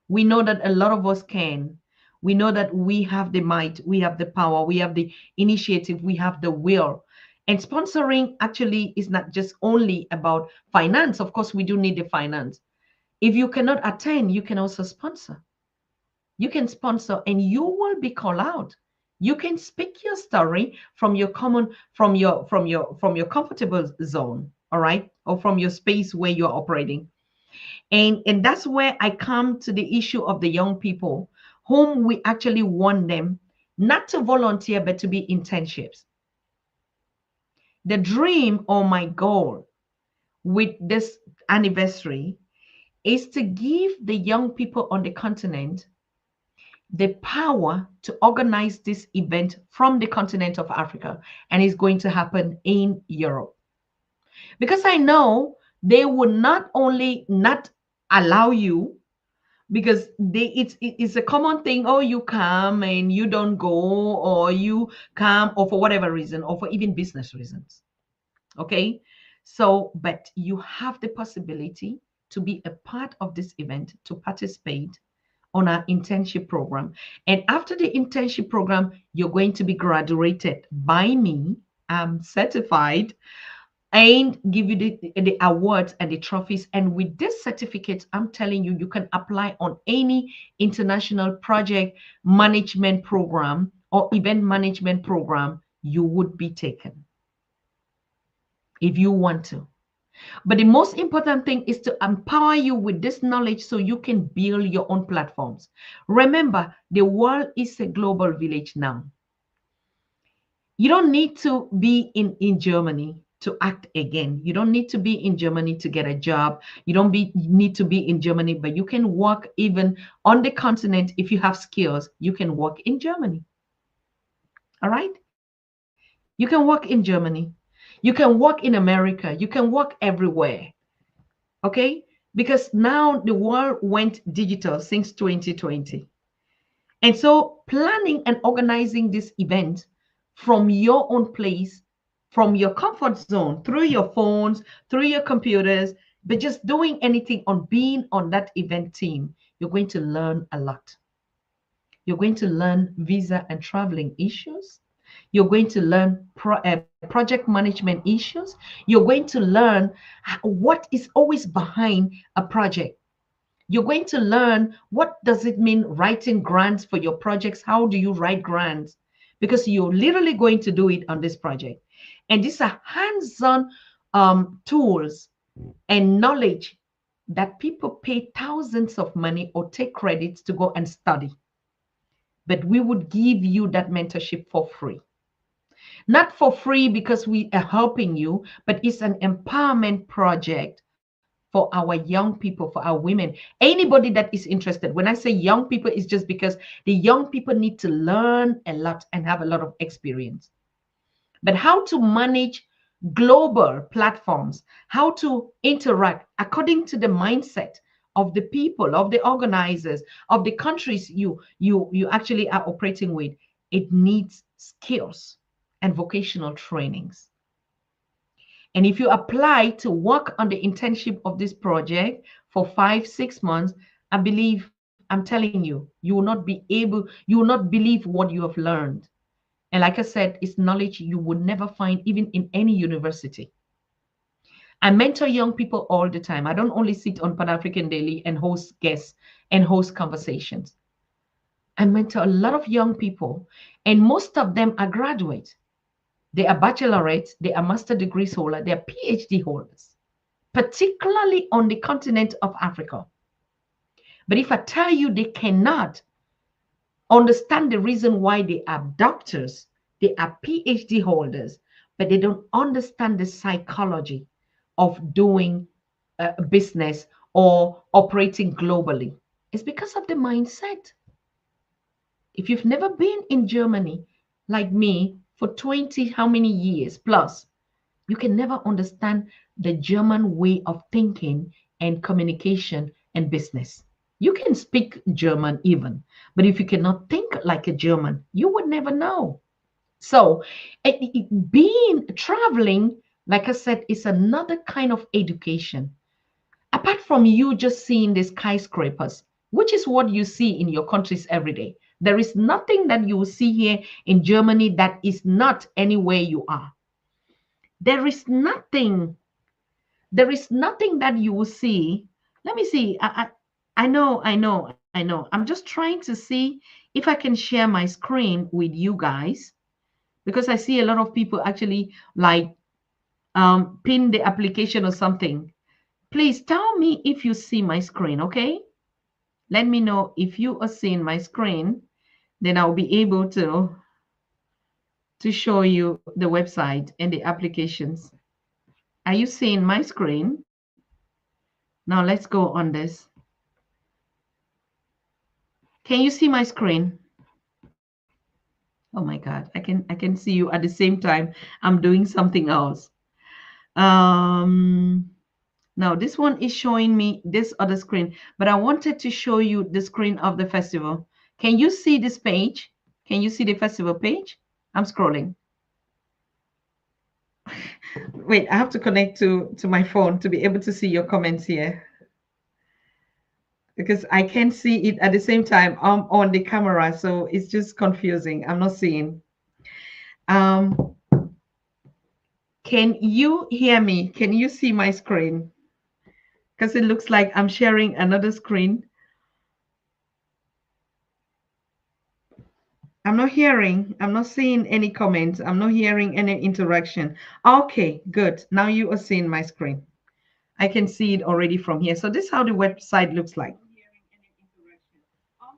we know that a lot of us can. We know that we have the might, we have the power, we have the initiative, we have the will. And sponsoring actually is not just only about finance. Of course, we do need the finance. If you cannot attend, you can also sponsor. You can sponsor and you will be called out. You can speak your story from your from your comfortable zone, all right? Or from your space where you're operating. And that's where I come to the issue of the young people whom we actually want them not to volunteer but to be internships. The dream or my goal with this anniversary is to give the young people on the continent the power to organize this event from the continent of Africa, and it's going to happen in Europe. Because I know they will not only not allow you, because it's a common thing, oh, you come and you don't go, or you come, or for whatever reason, or for even business reasons. Okay, so but you have the possibility to be a part of this event, to participate on our internship program. And after the internship program, you're going to be graduated by me. I'm certified, and give you the awards and the trophies. And with this certificate, I'm telling you, you can apply on any international project management program or event management program you would be taken if you want to. But the most important thing is to empower you with this knowledge so you can build your own platforms. Remember, the world is a global village now. You don't need to be in Germany to act again. You don't need to be in Germany to get a job. You don't need to be in Germany, but you can work even on the continent. If you have skills, you can work in Germany. All right? You can work in Germany. You can work in America. You can work everywhere. Okay? Because now the world went digital since 2020. And so planning and organizing this event from your own place, from your comfort zone, through your phones, through your computers, but just doing anything on being on that event team, you're going to learn a lot. You're going to learn visa and traveling issues. You're going to learn project management issues. You're going to learn what is always behind a project. You're going to learn what does it mean writing grants for your projects. How do you write grants? Because you're literally going to do it on this project. And these are hands-on tools and knowledge that people pay thousands of money or take credits to go and study. But we would give you that mentorship for free. Not for free because we are helping you, but it's an empowerment project for our young people, for our women, anybody that is interested. When I say young people, it's just because the young people need to learn a lot and have a lot of experience. But how to manage global platforms, how to interact according to the mindset of the people, of the organizers, of the countries you actually are operating with, it needs skills and vocational trainings. And if you apply to work on the internship of this project for 5-6 months, I believe, I'm telling you, you will not be able, you will not believe what you have learned. And like I said, it's knowledge you would never find even in any university. I mentor young people all the time. I don't only sit on Pan African Daily and host guests and host conversations. I mentor a lot of young people, and most of them are graduates. They are baccalaureates, they are master degrees holders, they are PhD holders, particularly on the continent of Africa. But if I tell you they cannot understand the reason why they are doctors, they are PhD holders, but they don't understand the psychology of doing business or operating globally. It's because of the mindset. If you've never been in Germany, like me, for 20 how many years plus, you can never understand the German way of thinking and communication and business. You can speak German even, but if you cannot think like a German, you would never know. So, being traveling, like I said, is another kind of education. Apart from you just seeing the skyscrapers, which is what you see in your countries every day, there is nothing that you will see here in Germany that is not anywhere you are. There is nothing. There is nothing that you will see. Let me see. I know. I'm just trying to see if I can share my screen with you guys because I see a lot of people actually like pin the application or something. Please tell me if you see my screen, okay? Let me know if you are seeing my screen, then I'll be able to show you the website and the applications. Are you seeing my screen? Now let's go on this. Can you see my screen? Oh my God, I can see you at the same time. I'm doing something else. Um, Now this one is showing me this other screen, but I wanted to show you the screen of the festival. Can you see this page? Can you see the festival page? I'm scrolling. Wait, I have to connect to my phone to be able to see your comments here because I can't see it at the same time. I'm on the camera, so it's just confusing. I'm not seeing. Um, can you hear me? Can you see my screen? Because it looks like I'm sharing another screen. I'm not seeing any comments. I'm not hearing any interaction. Okay, good. Now you are seeing my screen. I can see it already from here. So this is how the website looks like.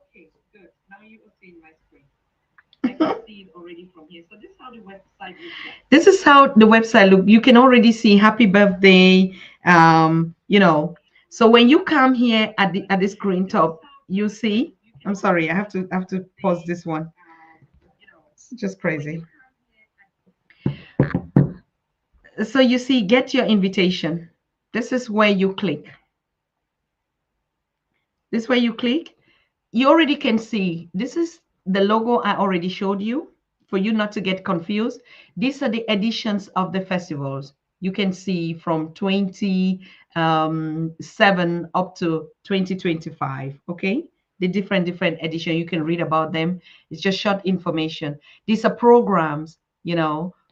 Okay, good. Now you are seeing my screen. I can see it already from here. So this is how the website looks like. This is how the website look. You can already see happy birthday. You know. So when you come here at the screen top, you see. I'm sorry, I have to pause this one. It's just crazy. So you see, get your invitation. This is where you click. This is where you click. You already can see this is the logo I already showed you for you not to get confused. These are the editions of the festivals. You can see from 27 up to 2025. Okay, the different edition. You can read about them. It's just short information. These are programs,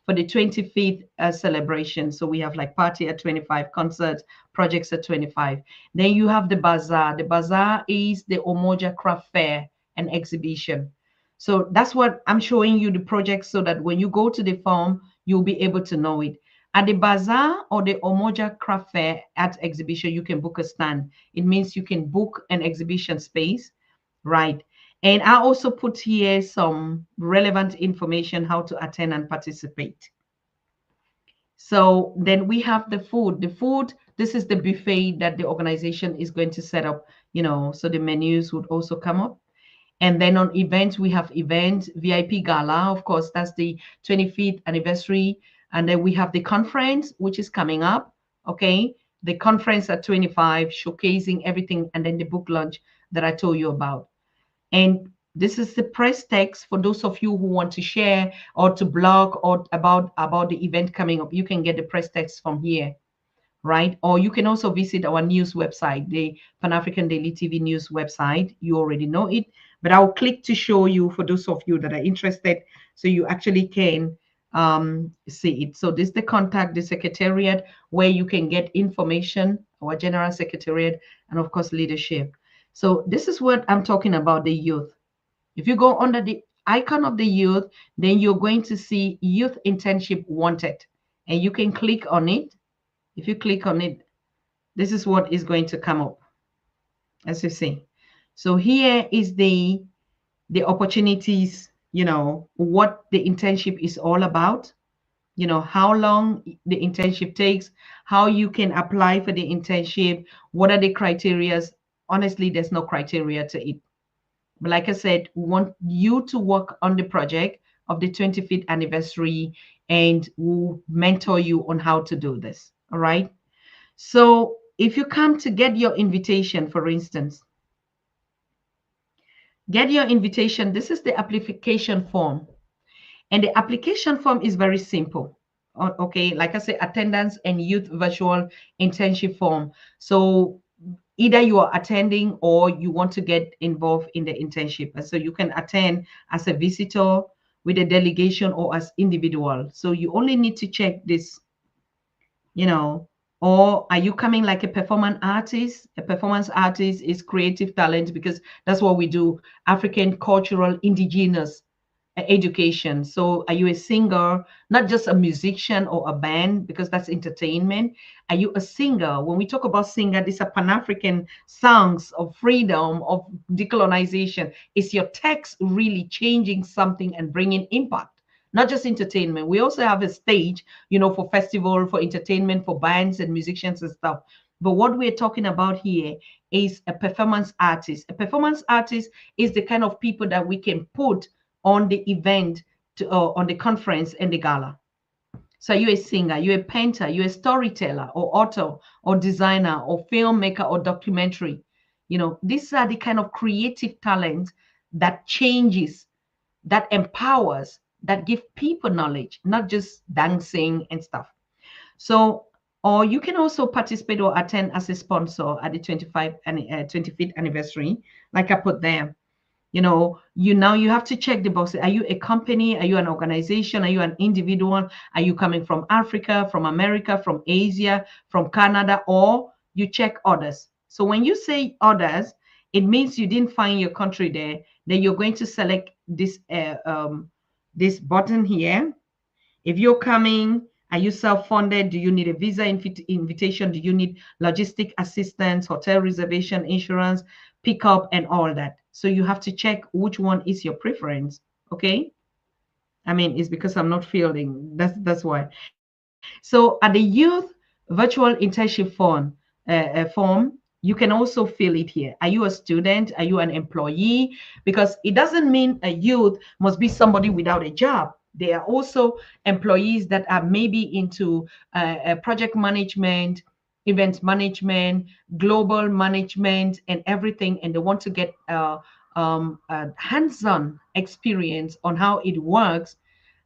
for the 25th celebration. So we have like party at 25, concerts, projects at 25. Then you have the bazaar. The bazaar is the Omoja craft fair and exhibition. So that's what I'm showing you the project so that when you go to the farm, you'll be able to know it. At the bazaar or the Omoja craft fair at exhibition, you can book a stand. It means you can book an exhibition space, right? And I also put here some relevant information how to attend and participate. So then we have the food. The food, this is the buffet that the organization is going to set up, so the menus would also come up. And then on events, we have event, VIP gala, of course, that's the 25th anniversary. And then we have the conference, which is coming up, okay? The conference at 25, showcasing everything, and then the book launch that I told you about. And this is the press text for those of you who want to share or to blog or about the event coming up. You can get the press text from here, right? Or you can also visit our news website, the Pan African Daily TV news website. You already know it, but I'll click to show you for those of you that are interested, so you actually can see it. So this is the contact, the secretariat, where you can get information, our general secretariat, and of course leadership. So this is what I'm talking about, the youth. If you go under the icon of the youth, then you're going to see youth internship wanted, and you can click on it. If you click on it, this is what is going to come up, as you see. So here is the opportunities, what the internship is all about, how long the internship takes, how you can apply for the internship, what are the criterias, honestly, there's no criteria to it. But like I said, we want you to work on the project of the 25th anniversary, and we'll mentor you on how to do this. All right. So if you come to get your invitation, for instance, get your invitation, this is the application form. And the application form is very simple. Okay, like I say, attendance and youth virtual internship form. So either you are attending or you want to get involved in the internship. And so you can attend as a visitor, with a delegation, or as individual. So you only need to check this, you know, or are you coming like a performance artist? A performance artist is creative talent, because that's what we do, African cultural indigenous education. So are you a singer, not just a musician or a band, because that's entertainment? Are you a singer? When we talk about singer, these are Pan-African songs of freedom, of decolonization. Is your text really changing something and bringing impact? Not just entertainment. We also have a stage, for festival, for entertainment, for bands and musicians and stuff. But what we're talking about here is a performance artist. A performance artist is the kind of people that we can put on the event, on the conference and the gala. So you're a singer, you're a painter, you're a storyteller or author or designer or filmmaker or documentary. These are the kind of creative talent that changes, that empowers, that give people knowledge, not just dancing and stuff. So, or you can also participate or attend as a sponsor at the 25th anniversary, like I put there. You have to check the boxes. Are you a company? Are you an organization? Are you an individual? Are you coming from Africa, from America, from Asia, from Canada, or you check others? So when you say others, it means you didn't find your country there. Then you're going to select this button here. If you're coming, are you self-funded? Do you need a visa invitation? Do you need logistic assistance, hotel reservation, insurance, pickup, and all that? So you have to check which one is your preference. Okay. I mean, it's because I'm not feeling. That's why. So at the youth virtual internship form, you can also fill it here. Are you a student? Are you an employee? Because it doesn't mean a youth must be somebody without a job. There are also employees that are maybe into project management, event management, global management, and everything, and they want to get hands-on experience on how it works.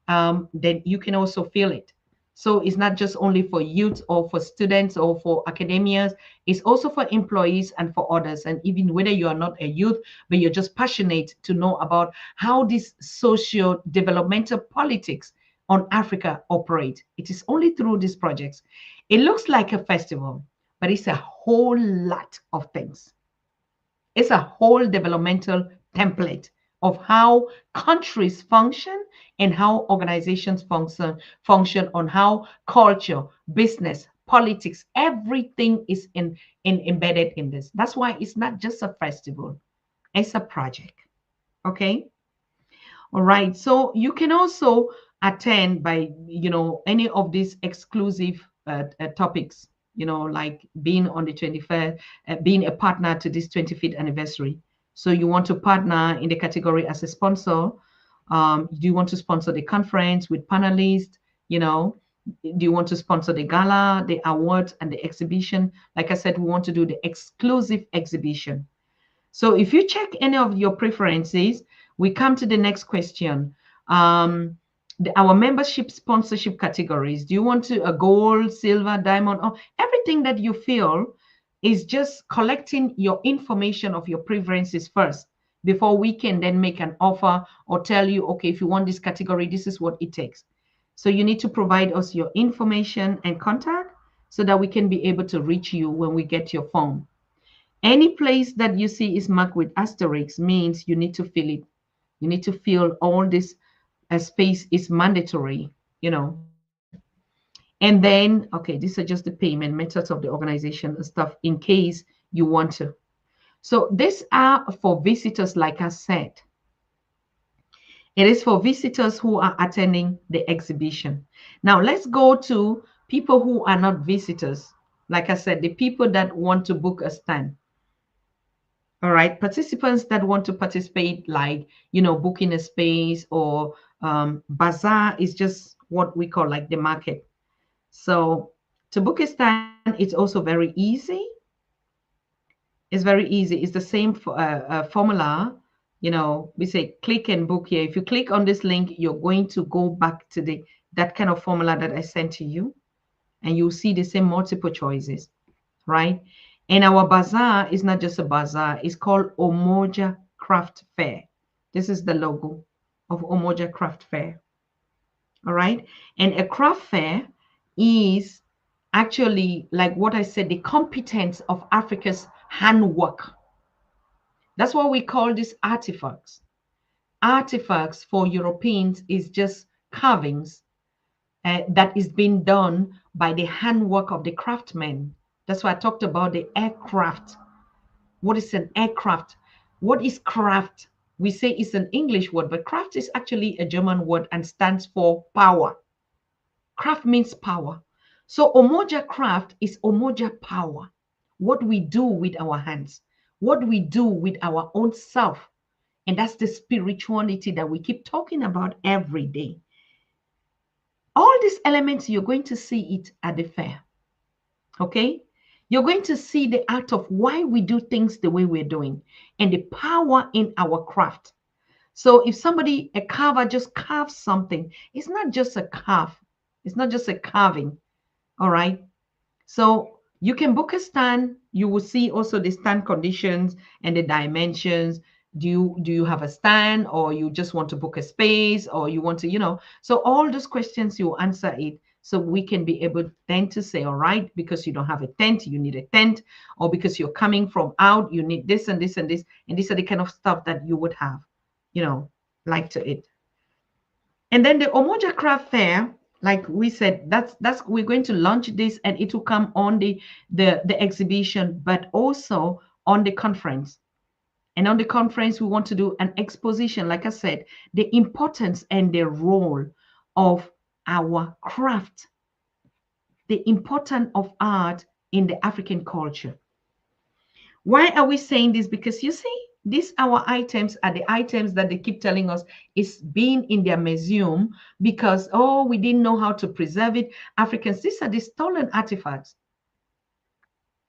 Then you can also feel it. So it's not just only for youth or for students or for academias, it's also for employees and for others. And even whether you are not a youth, but you're just passionate to know about how this socio-developmental politics on Africa operate. It is only through these projects. It looks like a festival, but it's a whole lot of things. It's a whole developmental template of how countries function and how organizations function on how culture, business, politics, everything is embedded in this. That's why it's not just a festival, it's a project. Okay. All right. So you can also attend by, any of these exclusive topics, like being on the 21st, being a partner to this 25th anniversary. So you want to partner in the category as a sponsor. Do you want to sponsor the conference with panelists? Do you want to sponsor the gala, the awards, and the exhibition? Like I said, we want to do the exclusive exhibition. So if you check any of your preferences, we come to the next question. Our membership sponsorship categories. Do you want to a gold, silver, diamond, or everything that you feel is just collecting your information of your preferences first before we can then make an offer or tell you, okay, if you want this category, this is what it takes. So you need to provide us your information and contact so that we can be able to reach you when we get your form. Any place that you see is marked with asterisks means you need to fill it. You need to fill all this space is mandatory. And then, okay, these are just the payment methods of the organization and stuff in case you want to. So these are for visitors, like I said. It is for visitors who are attending the exhibition. Now let's go to people who are not visitors. Like I said, the people that want to book a stand. All right, participants that want to participate, like, booking a space or bazaar is just what we call like the market. So to book a stand, it's also very easy. It's very easy. It's the same formula. We say click and book here. If you click on this link, you're going to go back to that kind of formula that I sent to you, and you'll see the same multiple choices, right? And our bazaar is not just a bazaar. It's called Omoja Craft Fair. This is the logo of Omoja Craft Fair. All right. And a craft fair is actually, like what I said, the competence of Africa's handwork. That's what we call these artifacts. Artifacts for Europeans is just carvings that is being done by the handwork of the craftsmen. That's why I talked about the aircraft. What is an aircraft? What is craft? We say it's an English word, but craft is actually a German word and stands for power. Craft means power. So Omoja craft is Omoja power. What we do with our hands, what we do with our own self. And that's the spirituality that we keep talking about every day. All these elements, you're going to see it at the fair. Okay? You're going to see the act of why we do things the way we're doing and the power in our craft. So if somebody, a carver, just carves something, it's not just a carve. It's not just a carving. All right. So you can book a stand. You will see also the stand conditions and the dimensions. Do you have a stand, or you just want to book a space, or you want to. So all those questions, you answer it, so we can be able then to say, all right, because you don't have a tent, you need a tent, or because you're coming from out, you need this and this and this, and these are the kind of stuff that you would have, like to it. And then the Omoja Craft Fair, like we said, that's we're going to launch this, and it will come on the exhibition, but also on the conference. And on the conference, we want to do an exposition, like I said, the importance and the role of our craft, the importance of art in the African culture. Why are we saying this? Because you see, these our items are the items that they keep telling us is being in their museum because, oh, we didn't know how to preserve it. Africans, these are the stolen artifacts.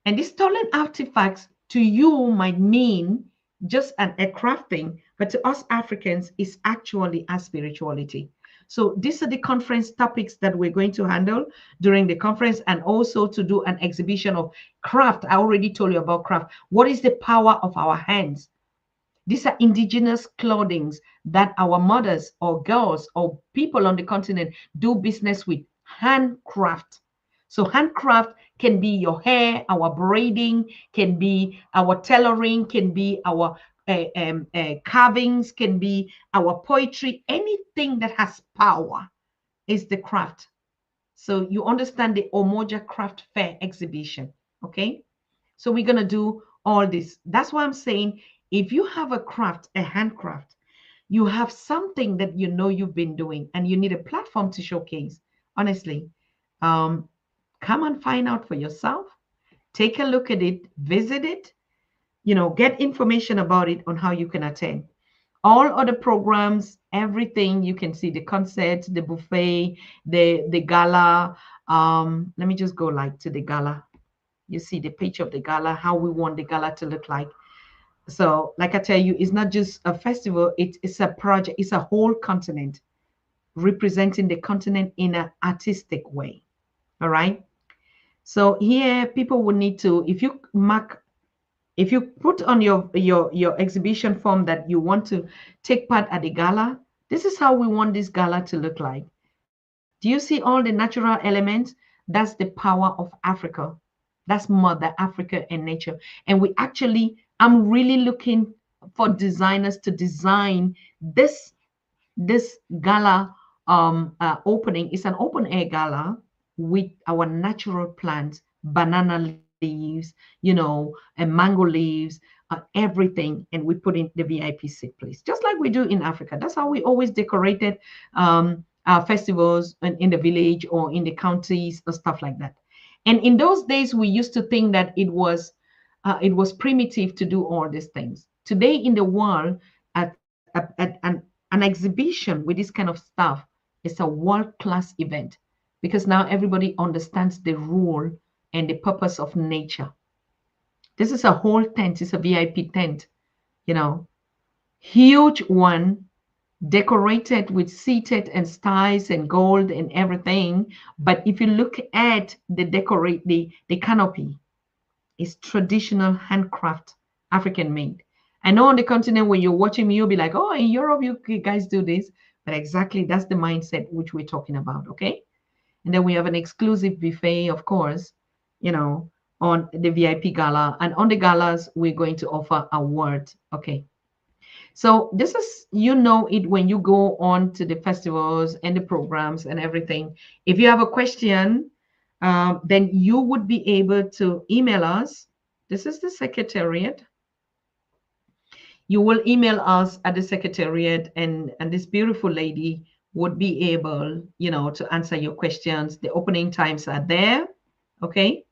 And these stolen artifacts to you might mean just a crafting, but to us Africans, is actually a spirituality. So these are the conference topics that we're going to handle during the conference, and also to do an exhibition of craft. I already told you about craft. What is the power of our hands? These are indigenous clothings that our mothers or girls or people on the continent do business with. Handcraft. So handcraft can be your hair, our braiding, can be our tailoring, can be our carvings, can be our poetry. Anything that has power is the craft. So you understand the Omoja Craft Fair exhibition, okay? So we're going to do all this. That's why I'm saying, if you have a craft, a handcraft, you have something that you've been doing, and you need a platform to showcase. Honestly, come and find out for yourself. Take a look at it, visit it, get information about it on how you can attend. All other programs, everything, you can see the concert, the buffet, the gala. Let me just go like to the gala. You see the picture of the gala, how we want the gala to look like. So like I tell you, it's not just a festival, it's a project, it's a whole continent representing the continent in an artistic way. All right. So here people will need to, if you put on your exhibition form that you want to take part at the gala, this is how we want this gala to look like. Do you see all the natural elements? That's the power of Africa. That's Mother Africa and nature. And I'm really looking for designers to design this gala opening. It's an open air gala with our natural plants, banana leaves, and mango leaves, everything, and we put in the VIP seat, please, just like we do in Africa. That's how we always decorated our festivals in the village or in the counties or stuff like that. And in those days, we used to think that it was it was primitive to do all these things. Today in the world, at an exhibition with this kind of stuff is a world-class event because now everybody understands the role and the purpose of nature. This is a whole tent, it's a VIP tent, you know, huge one, decorated with seated and stars and gold and everything. But if you look at the canopy, it's traditional handcraft, African made. I know on the continent when you're watching me, you'll be like, oh, in Europe, you guys do this. But exactly that's the mindset which we're talking about, okay? And then we have an exclusive buffet, of course, you know, on the VIP gala. And on the galas, we're going to offer awards, okay? So this is, you know it when you go on to the festivals and the programs and everything. If you have a question, then you would be able to email us. This is the secretariat. You will email us at the secretariat, and this beautiful lady would be able, you know, to answer your questions. The opening times are there, okay?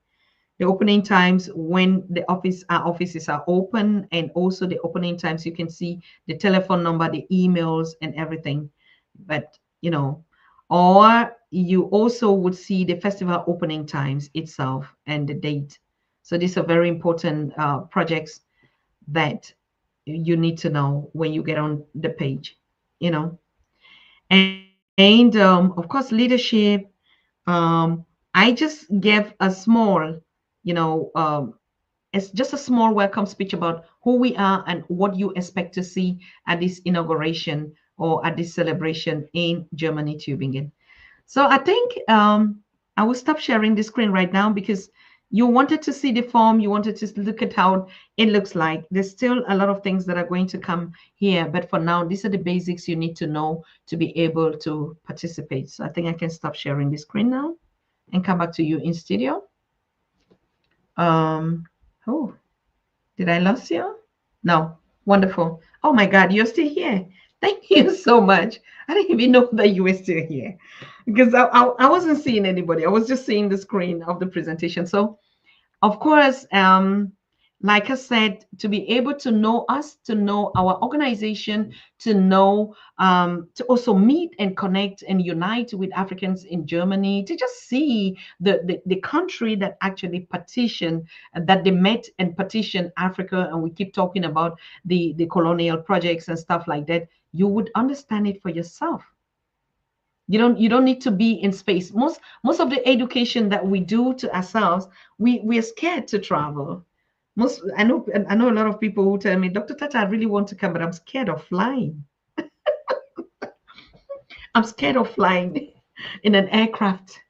The opening times when our offices are open, and also the opening times you can see the telephone number, the emails, and everything. But you know, or you also would see the festival opening times itself and the date. So these are very important projects that you need to know when you get on the page, you know. And of course, leadership. I just gave a small, you know, it's just a small welcome speech about who we are and what you expect to see at this inauguration or at this celebration in Germany, Tübingen. So I think I will stop sharing the screen right now because you wanted to see the form, you wanted to look at how it looks like. There's still a lot of things that are going to come here, but for now, these are the basics you need to know to be able to participate. So I think I can stop sharing the screen now and come back to you in studio. Oh, did I lose you? No. Wonderful. Oh my God, you're still here. Thank you so much. I didn't even know that you were still here because I wasn't seeing anybody. I was just seeing the screen of the presentation. So of course, like I said, to be able to know us, to know our organization, to know, to also meet and connect and unite with Africans in Germany, to just see the country that actually petitioned, that they met and petitioned Africa, and we keep talking about the colonial projects and stuff like that, you would understand it for yourself. You don't need to be in space. Most of the education that we do to ourselves, we're scared to travel. I know a lot of people who tell me, Dr. Tatah, I really want to come, but I'm scared of flying. I'm scared of flying in an aircraft.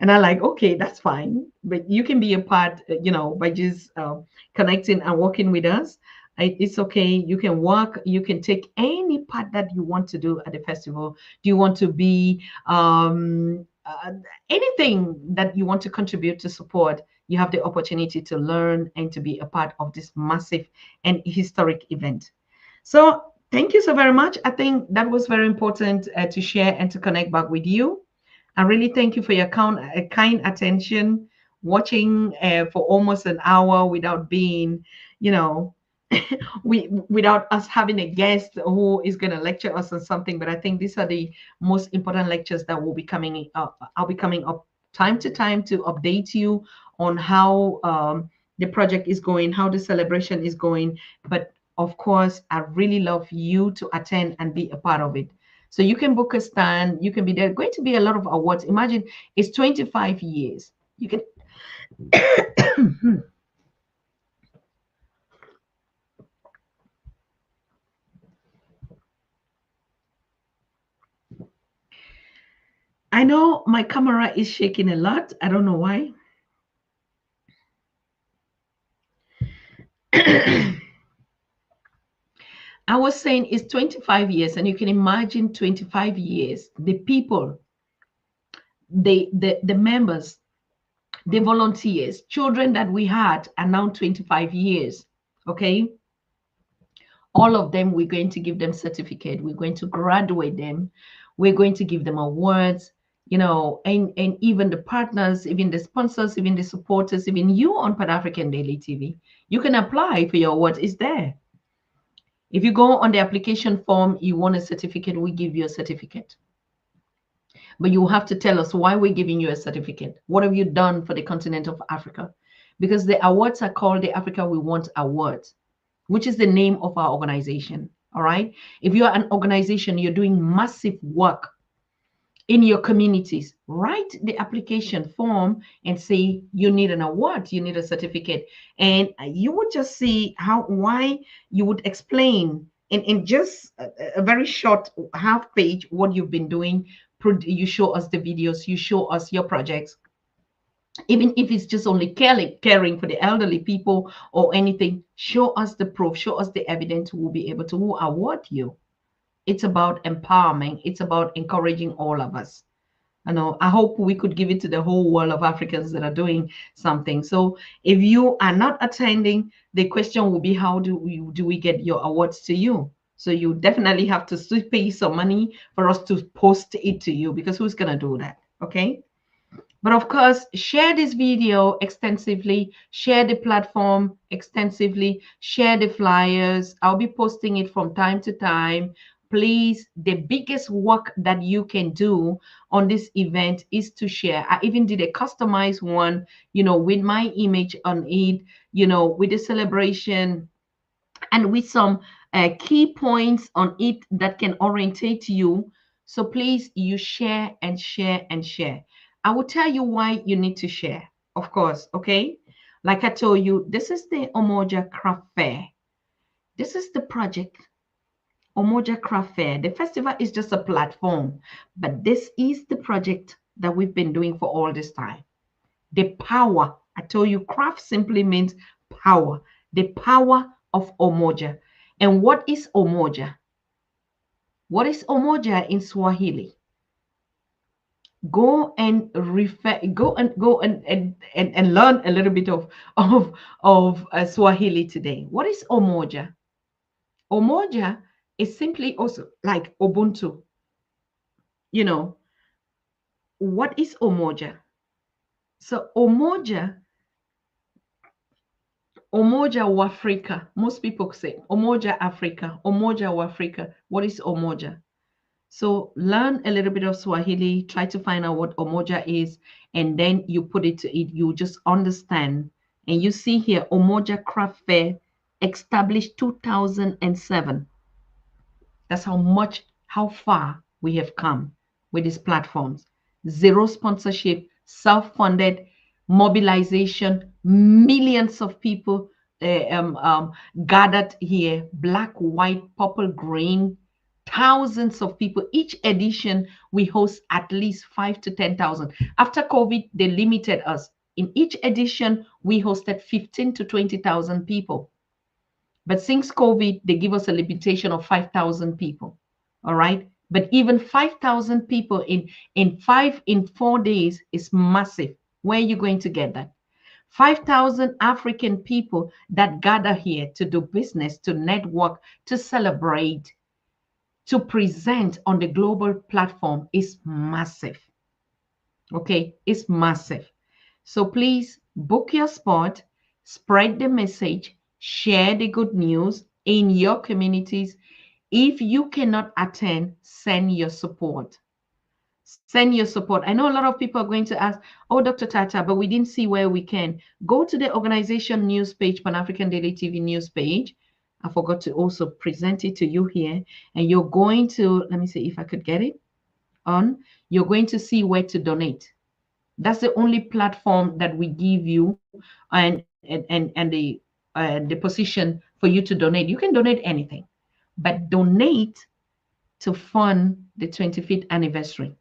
And I like, okay, that's fine. But you can be a part, by just connecting and working with us. It's okay. You can work. You can take any part that you want to do at the festival. Do you want to be anything that you want to contribute to support? You have the opportunity to learn and to be a part of this massive and historic event. So thank you so very much. I think that was very important to share and to connect back with you. I really thank you for your kind attention, watching for almost an hour without being, without us having a guest who is going to lecture us on something. But I think these are the most important lectures that will be coming up. I'll be coming up time to time to update you on how the project is going, how the celebration is going. But of course, I really love you to attend and be a part of it. So you can book a stand. You can be there. Going to be a lot of awards. Imagine it's 25 years. You can. I know my camera is shaking a lot. I don't know why. I was saying it's 25 years, and you can imagine 25 years, the people, the members, the volunteers, children that we had are now 25 years. Okay. All of them, we're going to give them certificate. We're going to graduate them. We're going to give them awards. and even the partners, even the sponsors, even the supporters, even you on Pan African Daily TV, you can apply for your award. It's there. If you go on the application form, you want a certificate, we give you a certificate. But you have to tell us why we're giving you a certificate. What have you done for the continent of Africa? Because the awards are called the Africa We Want Awards, which is the name of our organization. All right. If you're an organization, you're doing massive work in your communities, write the application form and say you need an award, you need a certificate, and you would just see why you would explain in just a very short half page what you've been doing. You show us the videos, you show us your projects, even if it's just only caring for the elderly people or anything. Show us the proof, show us the evidence. We'll be able to award you. It's about empowerment, it's about encouraging all of us. I hope we could give it to the whole world of Africans that are doing something. So if you are not attending, the question will be, how do we get your awards to you? So you definitely have to pay some money for us to post it to you, because who's going to do that? Okay. But of course, share this video extensively, share the platform extensively, share the flyers. I'll be posting it from time to time. Please, the biggest work that you can do on this event is to share. I even did a customized one, with my image on it, with the celebration and with some key points on it that can orientate you. So please, you share and share and share. I will tell you why you need to share, of course, okay? Like I told you, this is the Umoja Craft Fair. This is the project, Umoja Craft Fair. The festival is just a platform, but this is the project that we've been doing for all this time. The power, I told you, craft simply means power. The power of Umoja. And what is Umoja? What is Umoja in Swahili? Go and learn a little bit of Swahili today. What is Umoja? Umoja is simply also like Ubuntu. What is Umoja? So Umoja wa Afrika. Most people say Umoja Africa, Umoja wa Afrika. What is Umoja? So learn a little bit of Swahili, try to find out what Umoja is, and then you put it to it. You just understand. And you see here, Umoja Craft Fair, established 2007. That's how far we have come with these platforms. Zero sponsorship, self-funded mobilization, millions of people gathered here, black, white, purple, green, thousands of people. Each edition, we host at least 5 to 10,000. After COVID, they limited us. In each edition, we hosted 15 to 20,000 people. But since COVID, they give us a limitation of 5,000 people. All right. But even 5,000 people in 4 days is massive. Where are you going to get that? 5,000 African people that gather here to do business, to network, to celebrate, to present on the global platform is massive. Okay, it's massive. So please book your spot, spread the message, share the good news in your communities. If you cannot attend, send your support. Send your support. I know a lot of people are going to ask, oh, Dr. Tatah, but we didn't see where we can. Go to the organization news page, Pan African Daily TV news page. I forgot to also present it to you here. And you're going to, let me see if I could get it on. You're going to see where to donate. That's the only platform that we give you and the position for you to donate. You can donate anything, but donate to fund the 25th anniversary.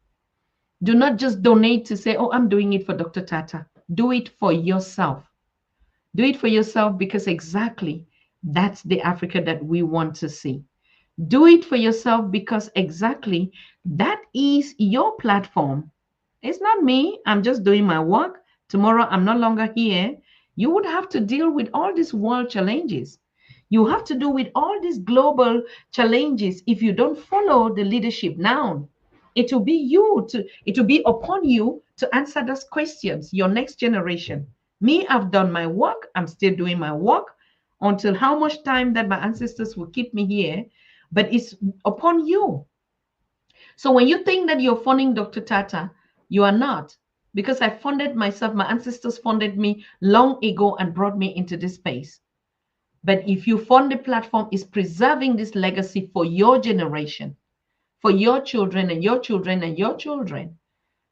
Do not just donate to say, oh, I'm doing it for Dr. Tatah. Do it for yourself. Do it for yourself, because exactly that's the Africa that we want to see. Do it for yourself because exactly that is your platform. It's not me. I'm just doing my work. Tomorrow, I'm no longer here. You would have to deal with all these world challenges. You have to do with all these global challenges if you don't follow the leadership now. It will be you to, it will be upon you to answer those questions, your next generation. Me, I've done my work. I'm still doing my work until how much time that my ancestors will keep me here. But it's upon you. So when you think that you're funding Dr. Tata, you are not. Because I funded myself, my ancestors funded me long ago and brought me into this space. But if you fund the platform, is preserving this legacy for your generation, for your children and your children and your children,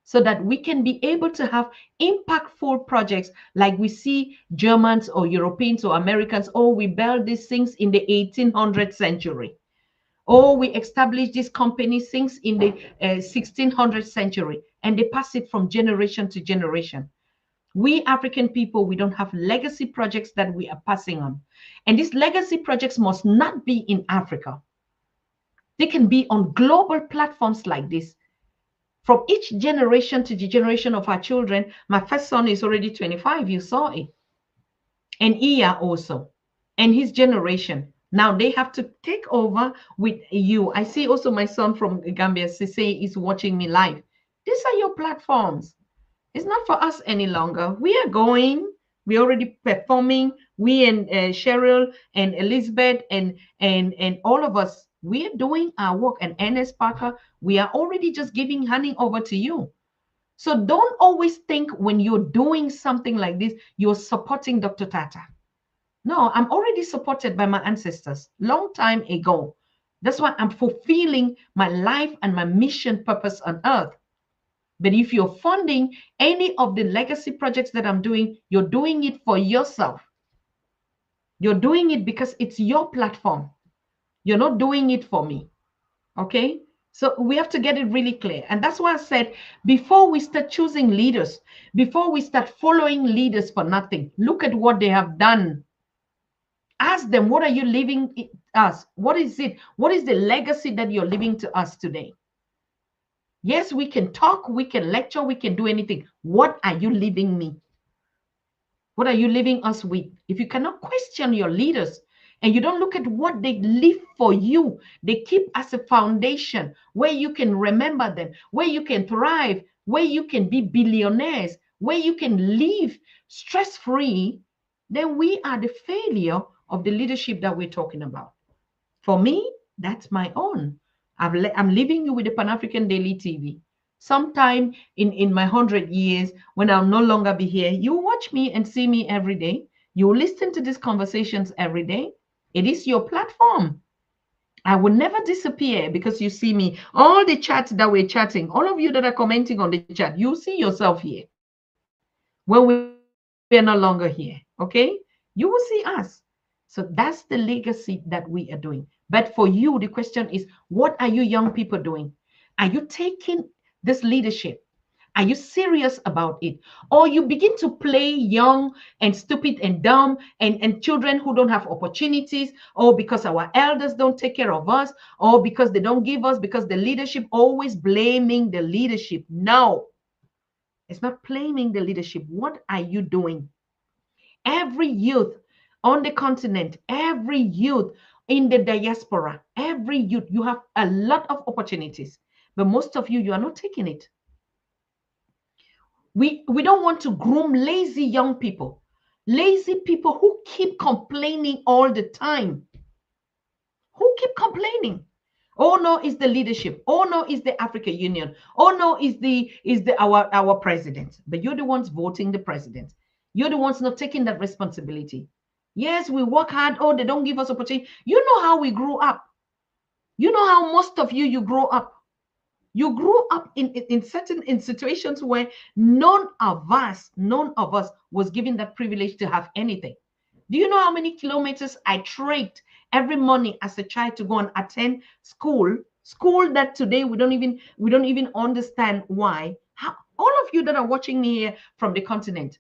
so that we can be able to have impactful projects like we see Germans or Europeans or Americans. Oh, we built these things in the 1800th century. Oh, we established this company things in the 1600th century, and they pass it from generation to generation. We African people, we don't have legacy projects that we are passing on. And these legacy projects must not be in Africa. They can be on global platforms like this. From each generation to the generation of our children, my first son is already 25, you saw it. And Iya also, and his generation. Now they have to take over with you. I see also my son from Gambia, Sise, is watching me live. These are your platforms. It's not for us any longer. We are going. We're already performing. We and Cheryl and Elizabeth and all of us, we are doing our work. And Ernest Parker, we are already just handing over to you. So don't always think when you're doing something like this, you're supporting Dr. Tata. No, I'm already supported by my ancestors long time ago. That's why I'm fulfilling my life and my mission purpose on earth. But if you're funding any of the legacy projects that I'm doing, you're doing it for yourself. You're doing it because it's your platform. You're not doing it for me. Okay? So we have to get it really clear. And that's why I said, before we start choosing leaders, before we start following leaders for nothing, look at what they have done. Ask them, what are you leaving us? What is it? What is the legacy that you're leaving to us today? Yes, we can talk, we can lecture, we can do anything. What are you leaving me? What are you leaving us with? If you cannot question your leaders and you don't look at what they leave for you, they keep as a foundation where you can remember them, where you can thrive, where you can be billionaires, where you can live stress-free, then we are the failure of the leadership that we're talking about. For me, that's my own. I'm leaving you with the Pan-African Daily TV. Sometime in my 100 years, when I'll no longer be here, you watch me and see me every day. You listen to these conversations every day. It is your platform. I will never disappear because you see me. All the chats that we're chatting, all of you that are commenting on the chat, you see yourself here. When we are no longer here, okay? You will see us. So that's the legacy that we are doing. But for you, the question is, what are you young people doing? Are you taking this leadership? Are you serious about it? Or you begin to play young and stupid and dumb and children who don't have opportunities, or because our elders don't take care of us, or because they don't give us, because the leadership, always blaming the leadership. No, it's not blaming the leadership. What are you doing? Every youth on the continent, every youth in the diaspora, every youth, you have a lot of opportunities, but most of you, you are not taking it. We don't want to groom lazy young people who keep complaining all the time. Who keep complaining? Oh no, it's the leadership. Oh no, it's the African Union. Oh no, it's our president. But you're the ones voting the president. You're the ones not taking that responsibility. Yes, we work hard. Oh, they don't give us opportunity. You know how we grew up. You know how most of you grew up. You grew up in certain situations where none of us was given that privilege to have anything. Do you know how many kilometers I trekked every morning as a child to go and attend school that today we don't even understand why? How, all of you that are watching me here from the continent,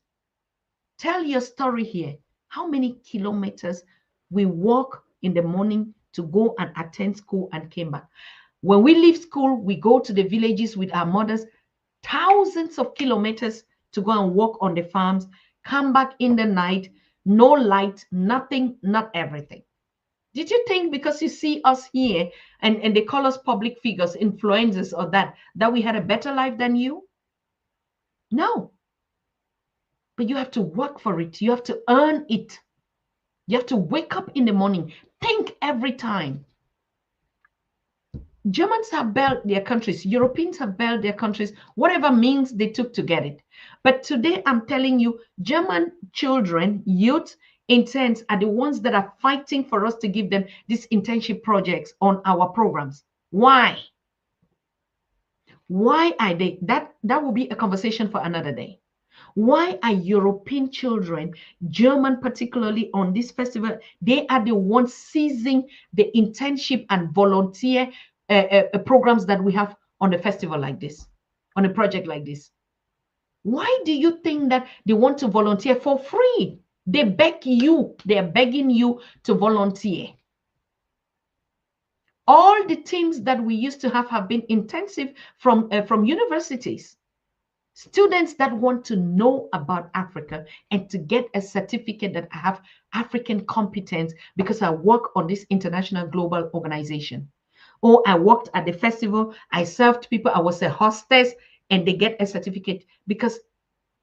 tell your story here. How many kilometers we walk in the morning to go and attend school and came back? When we leave school, we go to the villages with our mothers, thousands of kilometers to go and work on the farms, come back in the night, no light, nothing, not everything. Did you think because you see us here and they call us public figures, influencers, or that we had a better life than you? No. But you have to work for it. You have to earn it. You have to wake up in the morning, think every time. Germans have built their countries, Europeans have built their countries, whatever means they took to get it. But today I'm telling you, German children, youth, interns are the ones that are fighting for us to give them these internship projects on our programs. Why? Why are they? That will be a conversation for another day. Why are European children, German particularly, on this festival? They are the ones seizing the internship and volunteer programs that we have on a festival like this, on a project like this. Why do you think that they want to volunteer for free? They beg you, they're begging you to volunteer. All the teams that we used to have been intensive from universities. Students that want to know about Africa and to get a certificate that I have African competence because I work on this international global organization. Or I worked at the festival, I served people, I was a hostess, and they get a certificate. Because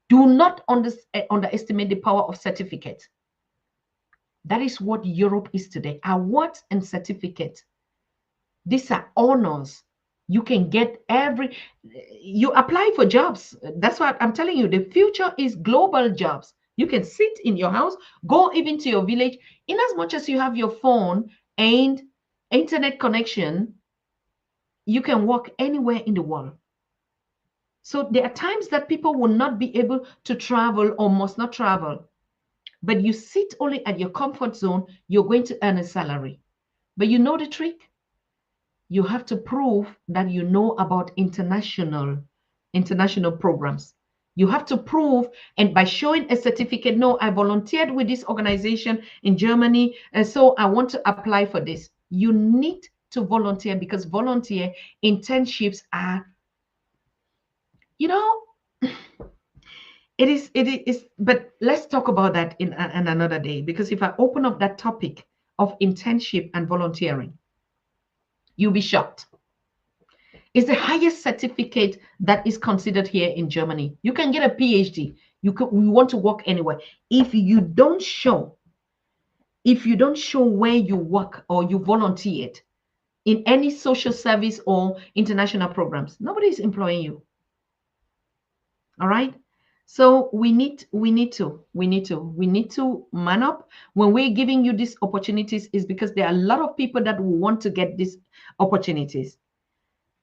do not underestimate the power of certificate. That is what Europe is today. Awards and certificates. These are honors. You can get you apply for jobs. That's what I'm telling you. The future is global jobs. You can sit in your house, go even to your village. In as much as you have your phone and internet connection, you can work anywhere in the world. So there are times that people will not be able to travel or must not travel. But you sit only at your comfort zone, you're going to earn a salary. But you know the trick? You have to prove that you know about international programs. You have to prove, and by showing a certificate, no, I volunteered with this organization in Germany, and so I want to apply for this. You need to volunteer because volunteer internships are, you know, it is, but let's talk about that in another day, because if I open up that topic of internship and volunteering, you'll be shocked. It's the highest certificate that is considered here in Germany. You can get a PhD. You want to work anywhere. If you don't show where you work or you volunteered in any social service or international programs, nobody is employing you. All right. So we need to man up. When we're giving you these opportunities, is because there are a lot of people that want to get these opportunities.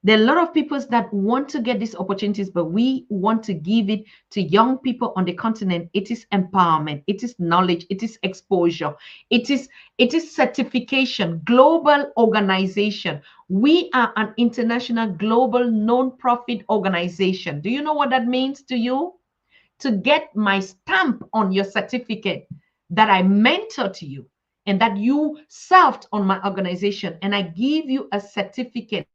There are a lot of people that want to get these opportunities, but we want to give it to young people on the continent. It is empowerment, it is knowledge, it is exposure, it is certification, global organization. We are an international global non-profit organization. Do you know what that means to you? To get my stamp on your certificate that I mentored you and that you served on my organization, and I give you a certificate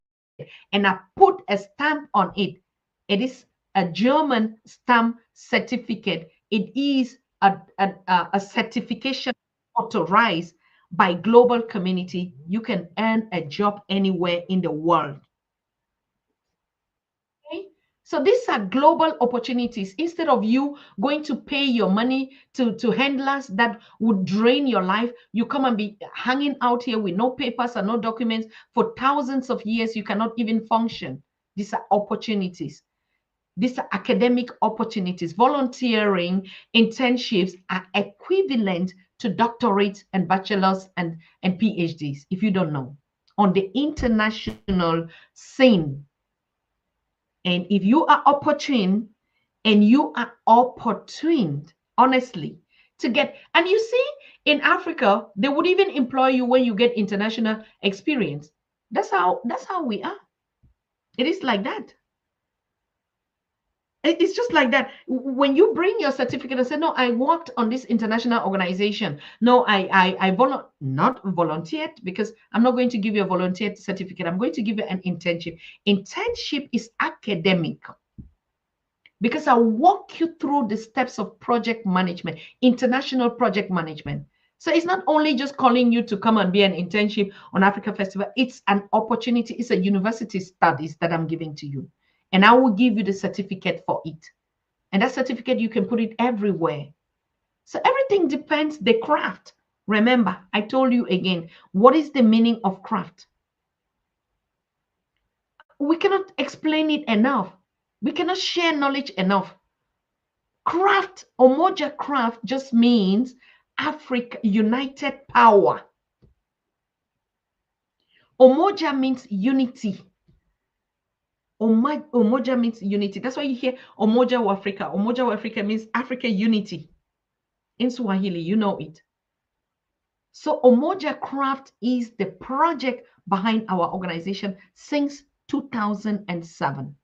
and I put a stamp on it. It is a German stamp certificate. It is a certification authorized by global community. You can earn a job anywhere in the world. Okay? So these are global opportunities. Instead of you going to pay your money to handlers that would drain your life, you come and be hanging out here with no papers and no documents for thousands of years. You cannot even function. These are opportunities. These are academic opportunities. Volunteering internships are equivalent to doctorates and bachelors and PhDs, if you don't know, on the international scene. And if you are opportune honestly, to get, and you see, in Africa, they would even employ you when you get international experience. That's how we are. It is like that. It's just like that. When you bring your certificate and say, no, I worked on this international organization. No, I not volunteered, because I'm not going to give you a volunteer certificate. I'm going to give you an internship. Internship is academic, because I walk you through the steps of project management, international project management. So it's not only just calling you to come and be an internship on Africa Festival, it's an opportunity, it's a university studies that I'm giving to you. And I will give you the certificate for it. And that certificate, you can put it everywhere. So everything depends the craft. Remember, I told you again, what is the meaning of craft? We cannot explain it enough. We cannot share knowledge enough. Craft, Omoja craft just means Africa, united power. Omoja means unity. Omoja means unity. That's why you hear Omoja wa Africa. Omoja wa Africa means Africa unity. In Swahili, you know it. So Omoja Craft is the project behind our organization since 2007.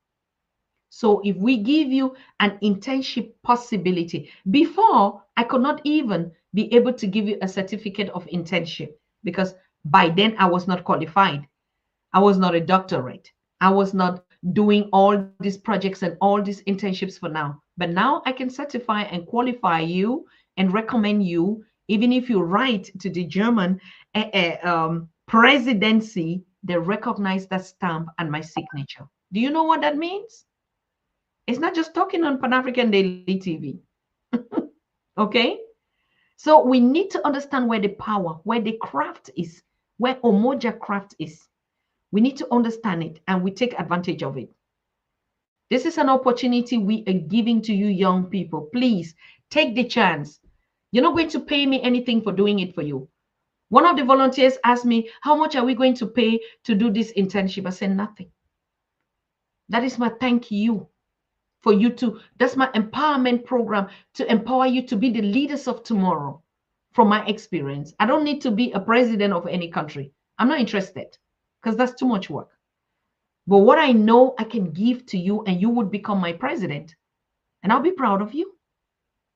So if we give you an internship possibility, before I could not even be able to give you a certificate of internship because by then I was not qualified. I was not a doctorate. I was not doing all these projects and all these internships for now. But now I can certify and qualify you and recommend you, even if you write to the German presidency, they recognize that stamp and my signature. Do you know what that means? It's not just talking on Pan-African Daily TV. Okay? So we need to understand where the power, where the craft is, where Omoja craft is. We need to understand it and we take advantage of it. This is an opportunity we are giving to you young people. Please take the chance. You're not going to pay me anything for doing it for you. One of the volunteers asked me, how much are we going to pay to do this internship? I said, nothing. That is my thank you for you to, that's my empowerment program to empower you to be the leaders of tomorrow. From my experience, I don't need to be a president of any country. I'm not interested because that's too much work. But what I know I can give to you and you would become my president. And I'll be proud of you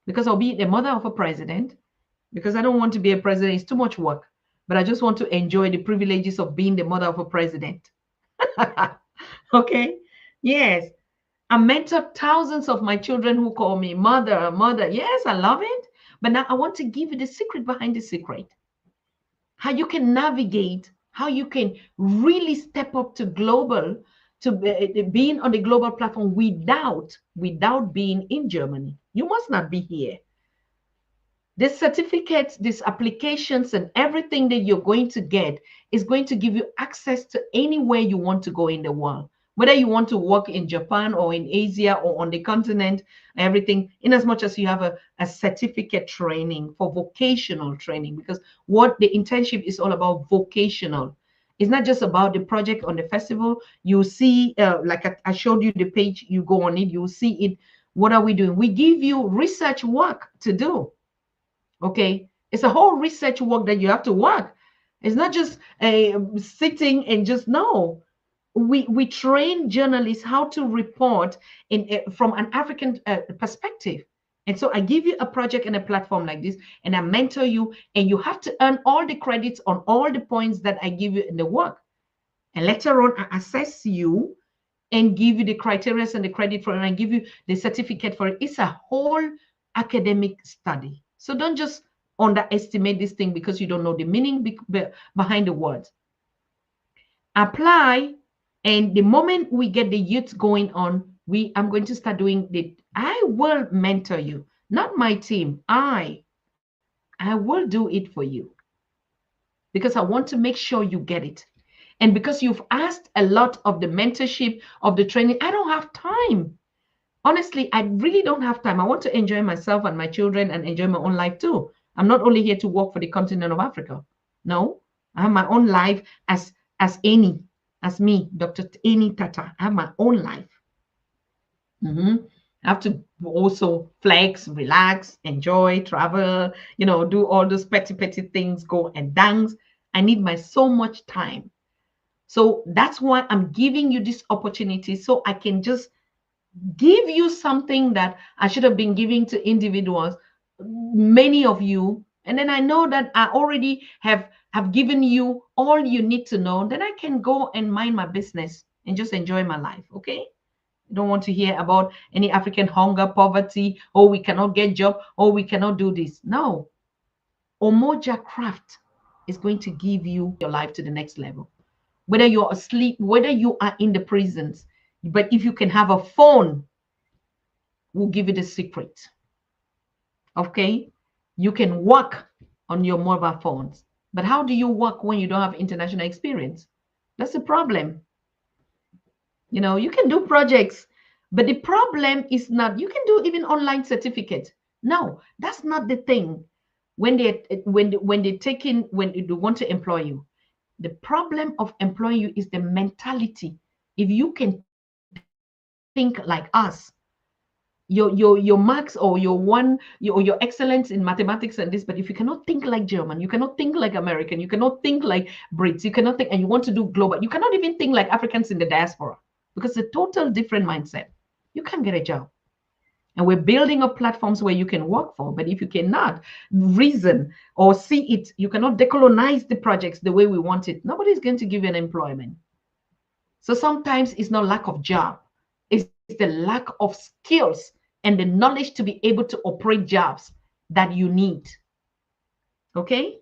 because I'll be the mother of a president because I don't want to be a president. It's too much work. But I just want to enjoy the privileges of being the mother of a president. Okay? Yes. I mentored thousands of my children who call me mother, mother. Yes, I love it. But now I want to give you the secret behind the secret. How you can navigate, how you can really step up to global, to being on the global platform without being in Germany. You must not be here. This certificates, these applications, and everything that you're going to get is going to give you access to anywhere you want to go in the world. Whether you want to work in Japan or in Asia or on the continent, everything, in as much as you have a certificate training for vocational training, because what the internship is all about, vocational. It's not just about the project on the festival. You see, like I showed you the page, you go on it, you see it. What are we doing? We give you research work to do. Okay, it's a whole research work that you have to work. It's not just sitting and just no. We train journalists how to report from an African perspective. And so I give you a project and a platform like this, and I mentor you, and you have to earn all the credits on all the points that I give you in the work. And later on, I assess you and give you the criteria and the credit for it, and I give you the certificate for it. It's a whole academic study. So don't just underestimate this thing because you don't know the meaning behind the words. Apply, and the moment we get the youth going on, I'm going to start doing I will mentor you, not my team. I will do it for you because I want to make sure you get it. And because you've asked a lot of the mentorship, of the training, I don't have time. Honestly, I really don't have time. I want to enjoy myself and my children and enjoy my own life too. I'm not only here to work for the continent of Africa. No, I have my own life as me, Dr. Tatah. I have my own life. I have to also flex, relax, enjoy, travel, do all those petty things, go and dance. I need so much time. So that's why I'm giving you this opportunity so I can just give you something that I should have been giving to individuals, many of you. And then I know that I already have given you all you need to know. Then I can go and mind my business and just enjoy my life. Okay? I don't want to hear about any African hunger, poverty, or we cannot get job, or we cannot do this. No. Omoja craft is going to give you your life to the next level. Whether you're asleep, whether you are in the prisons, but if you can have a phone, we'll give you the secret. Okay? You can work on your mobile phones. But how do you work when you don't have international experience? That's the problem. You know, you can do projects, but the problem is not, you can do even online certificates. No, that's not the thing. When they take in, when they want to employ you, the problem of employing you is the mentality. If you can think like us, your marks or your excellence in mathematics and this, but if you cannot think like German, you cannot think like American, you cannot think like Brits, you cannot think, and you want to do global, you cannot even think like Africans in the diaspora, because it's a total different mindset. You can't get a job. And we're building up platforms where you can work for, but if you cannot reason or see it, you cannot decolonize the projects the way we want it, nobody's going to give you an employment. So sometimes it's not lack of job, it's the lack of skills and the knowledge to be able to operate jobs that you need. Okay?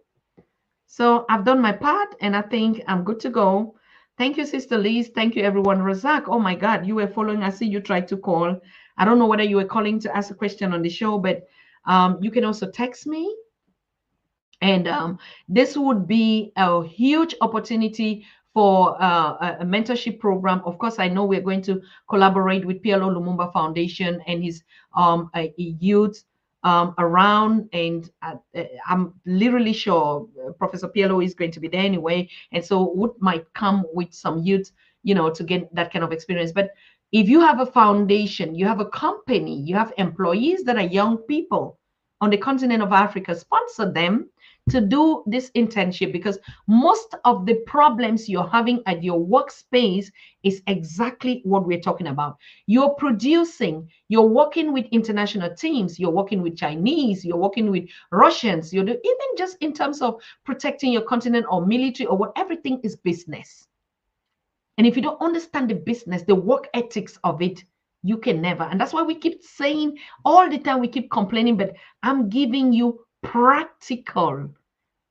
So I've done my part and I think I'm good to go. Thank you, Sister Liz. Thank you, everyone. Razak, oh my God, you were following. I see you tried to call. I don't know whether you were calling to ask a question on the show, but you can also text me. And this would be a huge opportunity for a mentorship program. Of course, I know we're going to collaborate with PLO Lumumba Foundation and his youth around. And I'm literally sure Professor PLO is going to be there anyway. And so would might come with some youth, you know, to get that kind of experience. But if you have a foundation, you have a company, you have employees that are young people on the continent of Africa, sponsor them to do this internship, because most of the problems you're having at your workspace is exactly what we're talking about. You're producing, you're working with international teams, you're working with Chinese, you're working with Russians, you're even just in terms of protecting your continent or military or what, everything is business. And if you don't understand the business, the work ethics of it, you can never. And that's why we keep saying all the time, we keep complaining, but I'm giving you practical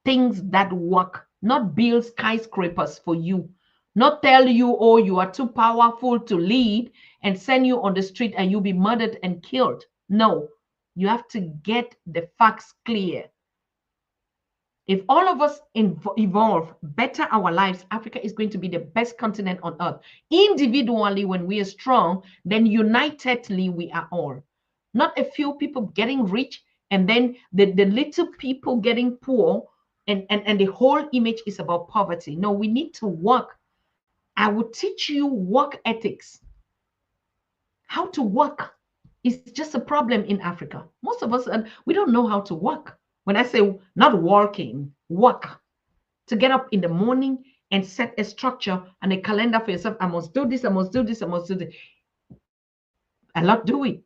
things that work, not build skyscrapers for you, not tell you, oh, you are too powerful to lead and send you on the street and you'll be murdered and killed. No, you have to get the facts clear. If all of us evolve, better our lives, Africa is going to be the best continent on earth. Individually, when we are strong, then unitedly we are all. Not a few people getting rich and then the little people getting poor, and the whole image is about poverty. No, we need to work. I will teach you work ethics. How to work is just a problem in Africa. Most of us, we don't know how to work. When I say not working, work. To get up in the morning and set a structure and a calendar for yourself. I must do this, I must do this, I must do this. A lot do it.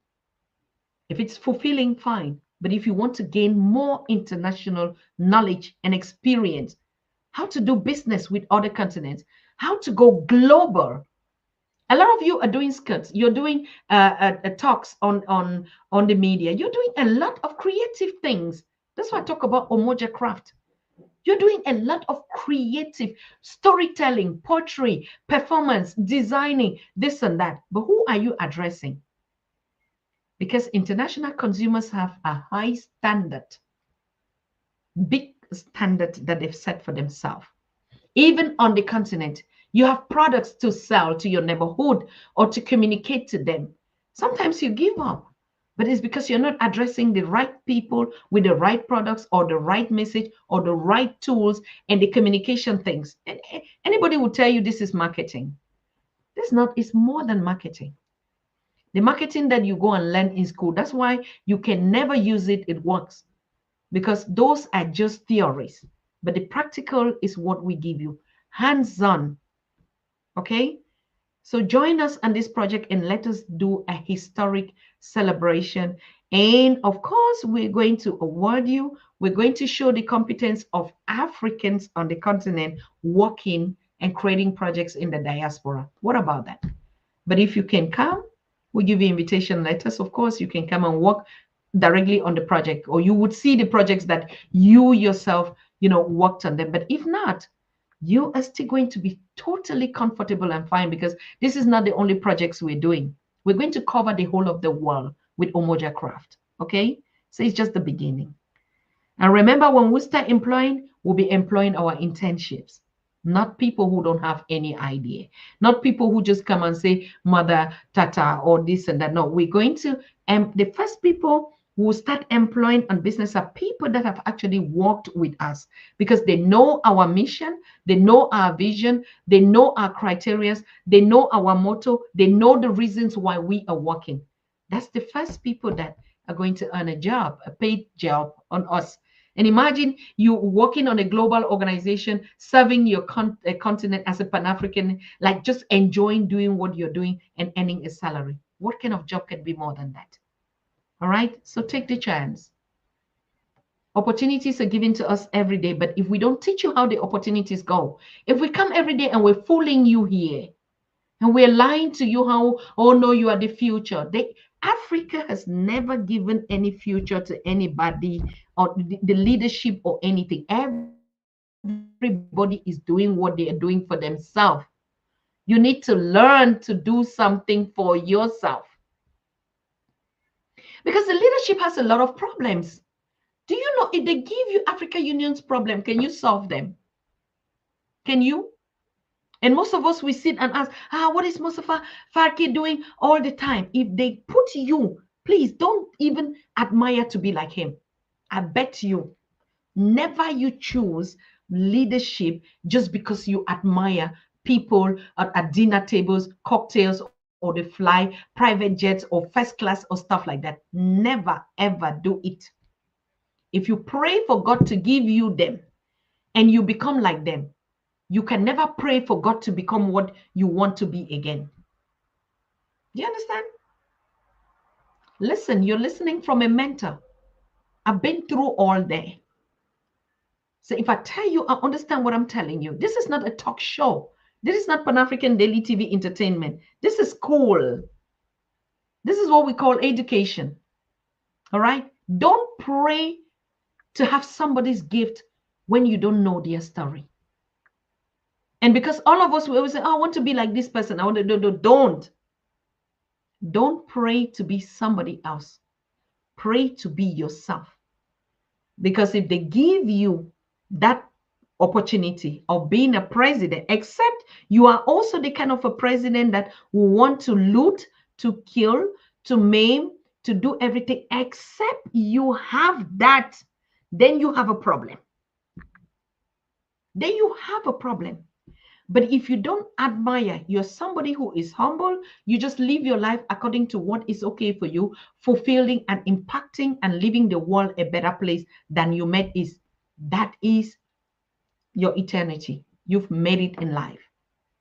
If it's fulfilling, fine. But if you want to gain more international knowledge and experience, how to do business with other continents, how to go global. A lot of you are doing skirts. You're doing talks on the media. You're doing a lot of creative things. That's why I talk about Omoja craft. You're doing a lot of creative storytelling, poetry, performance, designing, this and that. But who are you addressing? Because international consumers have a high standard, big standard that they've set for themselves. Even on the continent, you have products to sell to your neighborhood or to communicate to them. Sometimes you give up, but it's because you're not addressing the right people with the right products or the right message or the right tools and the communication things. And anybody will tell you this is marketing. It's more than marketing. The marketing that you go and learn in school, that's why you can never use it. It works because those are just theories. But the practical is what we give you, hands-on. Okay? So join us on this project and let us do a historic celebration. And of course, we're going to award you. We're going to show the competence of Africans on the continent working and creating projects in the diaspora. What about that? But if you can come, we'll give you invitation letters. Of course, you can come and work directly on the project, or you would see the projects that you yourself, worked on them. But if not, you are still going to be totally comfortable and fine, because this is not the only projects we're doing. We're going to cover the whole of the world with Umoja Craft. Okay? So it's just the beginning. And remember, when we start employing, we'll be employing our internships, not people who don't have any idea, not people who just come and say, Mother Tata, or this and that. No, we're going to, the first people who start employing on business are people that have actually worked with us, because they know our mission, they know our vision, they know our criteria, they know our motto, they know the reasons why we are working. That's the first people that are going to earn a job, a paid job on us. And imagine you working on a global organization, serving your continent as a Pan-African, like just enjoying doing what you're doing and earning a salary. What kind of job can be more than that? All right, so take the chance. Opportunities are given to us every day, but if we don't teach you how the opportunities go, if we come every day and we're fooling you here, and we're lying to you how, oh no, you are the future. Africa has never given any future to anybody, or the leadership or anything. Everybody is doing what they are doing for themselves. You need to learn to do something for yourself. Because the leadership has a lot of problems. Do you know if they give you Africa Union's problem, can you solve them? Can you? And most of us, we sit and ask, what is Mustafa Farki doing all the time? If they put you, please don't even admire to be like him. I bet you, never you choose leadership just because you admire people at dinner tables, cocktails, or they fly private jets or first class or stuff like that. Never, ever do it. If you pray for God to give you them and you become like them, you can never pray for God to become what you want to be again. Do you understand? Listen, you're listening from a mentor. I've been through all day. So if I tell you, I understand what I'm telling you. This is not a talk show. This is not Pan-African Daily TV entertainment. This is school. This is what we call education. All right? Don't pray to have somebody's gift when you don't know their story. And because all of us, we always say, I want to be like this person. I want to do. Don't pray to be somebody else. Pray to be yourself. Because if they give you that opportunity of being a president, except you are also the kind of a president that will want to loot, to kill, to maim, to do everything, except you have that, then you have a problem. Then you have a problem. But if you don't admire, you're somebody who is humble, you just live your life according to what is okay for you, fulfilling and impacting and leaving the world a better place than you met is. That is your eternity. You've made it in life.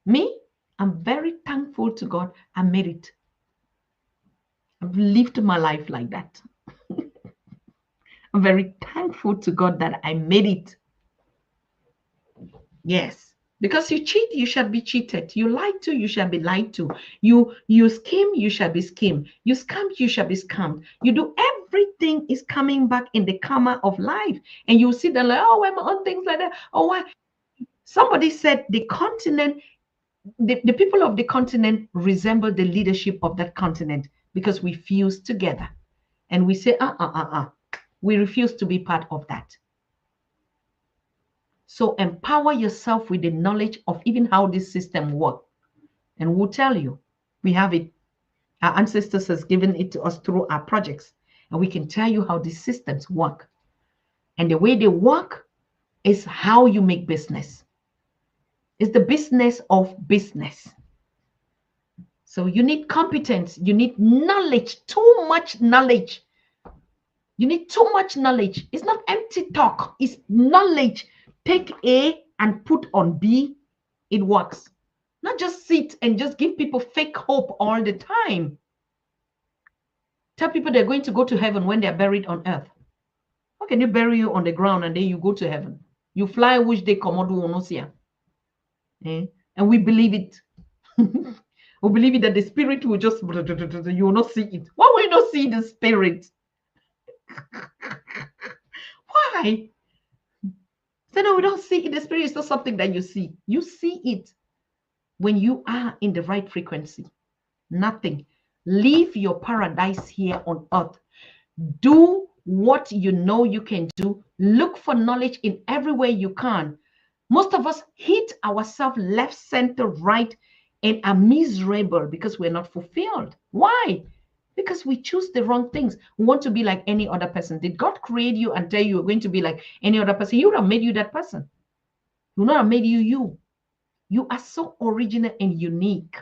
Me, I'm very thankful to God I made it. I've lived my life like that. I'm very thankful to God that I made it. Yes. Because you cheat, you shall be cheated. You lie to, you shall be lied to. You scheme, you shall be schemed. You scam, you shall be scammed. You do everything is coming back in the karma of life. And you sit there like, oh, why am I on things like that? Oh, why? Somebody said the continent, the people of the continent resemble the leadership of that continent because we fuse together. And we say, we refuse to be part of that. So empower yourself with the knowledge of even how this system works. And we'll tell you, we have it. Our ancestors has given it to us through our projects. And we can tell you how these systems work. And the way they work is how you make business. It's the business of business. So you need competence. You need knowledge, too much knowledge. You need too much knowledge. It's not empty talk. It's knowledge. Take A and put on B, it works. Not just sit and just give people fake hope all the time. Tell people they're going to go to heaven when they're buried on earth. How can you bury you on the ground and then you go to heaven? You fly which they come out. And we believe it. We believe it that the spirit will just, you will not see it. Why will you not see the spirit? Why? So no, we don't see it. The spirit is not something that you see. You see it when you are in the right frequency. Nothing. Leave your paradise here on earth. Do what you know you can do. Look for knowledge in every way you can. Most of us hit ourselves left, center, right, and are miserable because we're not fulfilled. Why? Because we choose the wrong things. We want to be like any other person. Did God create you and tell you you're going to be like any other person? He would have made you that person. He would not have made you you. You are so original and unique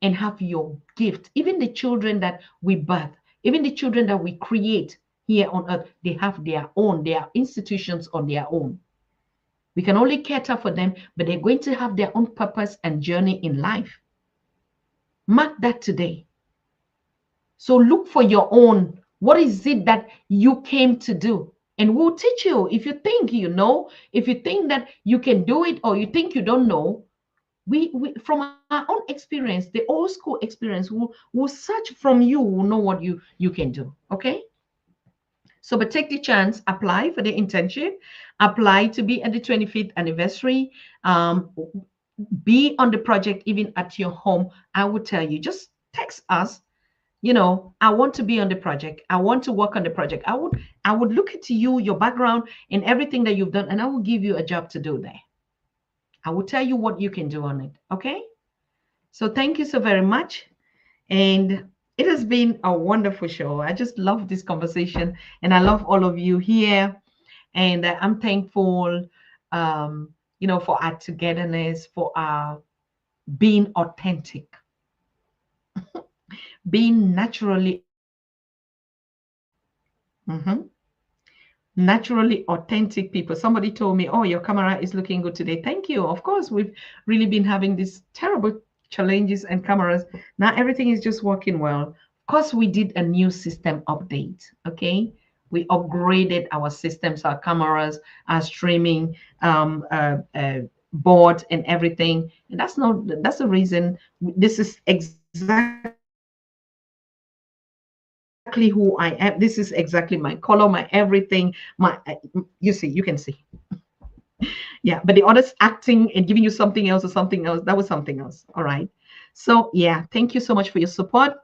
and have your gift. Even the children that we birth, even the children that we create here on earth, they have their own, they are institutions on their own. We can only cater for them, but they're going to have their own purpose and journey in life. Mark that today. So look for your own. What is it that you came to do? And we'll teach you. If you think you know, if you think that you can do it or you think you don't know, we from our own experience, the old school experience, will search from you, will know what you can do. Okay. So, but take the chance, apply for the internship, apply to be at the 25th anniversary, be on the project even at your home. I would tell you, just text us. I want to be on the project. I want to work on the project. I would look at you, your background, and everything that you've done, and I will give you a job to do there. I will tell you what you can do on it. Okay. So thank you so very much. And it has been a wonderful show. I just love this conversation and I love all of you here. And I'm thankful, for our togetherness, for our being authentic, being naturally naturally authentic people. Somebody told me, oh, your camera is looking good today. Thank you. Of course, we've really been having these terrible challenges and cameras. Now everything is just working well. Of course, we did a new system update. Okay. We upgraded our systems, our cameras, our streaming board and everything. And that's the reason. This is exactly who I am. This is exactly my color, my everything. You see, you can see. Yeah, but the others acting and giving you something else or something else, that was something else. All right. So yeah, thank you so much for your support.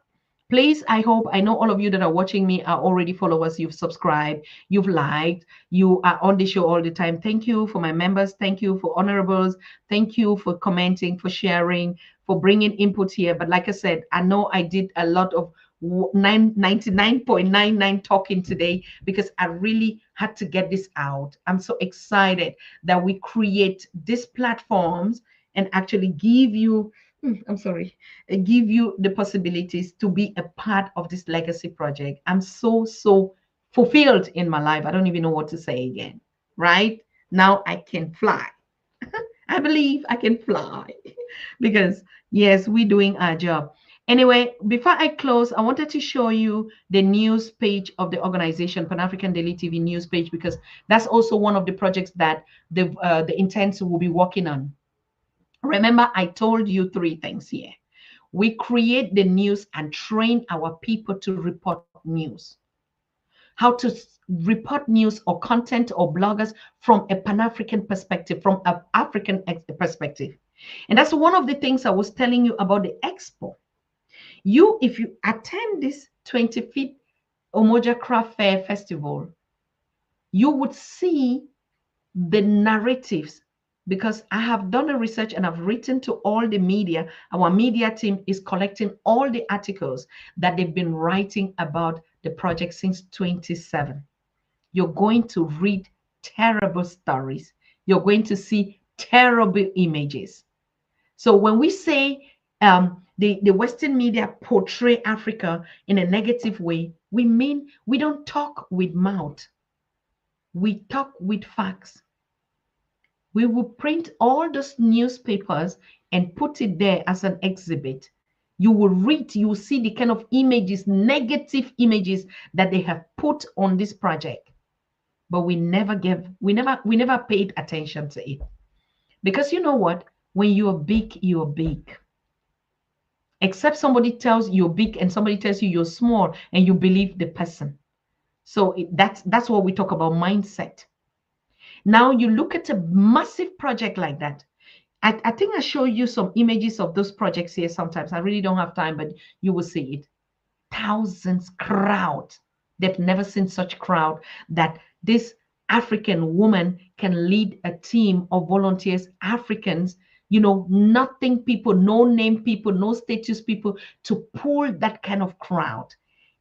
Please, I know all of you that are watching me are already followers. You've subscribed, you've liked, you are on the show all the time. Thank you for my members. Thank you for honorables. Thank you for commenting, for sharing, for bringing input here. But like I said, I know I did a lot of 99.99 talking today because I really had to get this out. I'm so excited that we create these platforms and actually give you the possibilities to be a part of this legacy project. I'm so fulfilled in my life. I don't even know what to say again. Right now I can fly. I believe I can fly because yes, we're doing our job. Anyway, before I close, I wanted to show you the news page of the organization, Pan-African Daily TV news page, because that's also one of the projects that the interns will be working on. Remember, I told you 3 things here. We create the news and train our people to report news. How to report news or content or bloggers from a Pan-African perspective, from an African perspective. And that's one of the things I was telling you about the expo. If you attend this 25th Umoja Craft Fair Festival, you would see the narratives, because I have done a research and I've written to all the media. Our media team is collecting all the articles that they've been writing about the project since 27. You're going to read terrible stories. You're going to see terrible images. So when we say the Western media portray Africa in a negative way, we mean we don't talk with mouth. We talk with facts. We will print all those newspapers and put it there as an exhibit. You will read, you will see the kind of images, negative images that they have put on this project. But we never paid attention to it. Because you know what? When you're big, you're big. Except somebody tells you you're big and somebody tells you you're small and you believe the person. So that's what we talk about mindset. Now you look at a massive project like that. I think I show you some images of those projects here sometimes. I really don't have time, but you will see it. Thousands crowd. They've never seen such crowd that this African woman can lead a team of volunteers, Africans, nothing people, no name people, no status people, to pull that kind of crowd.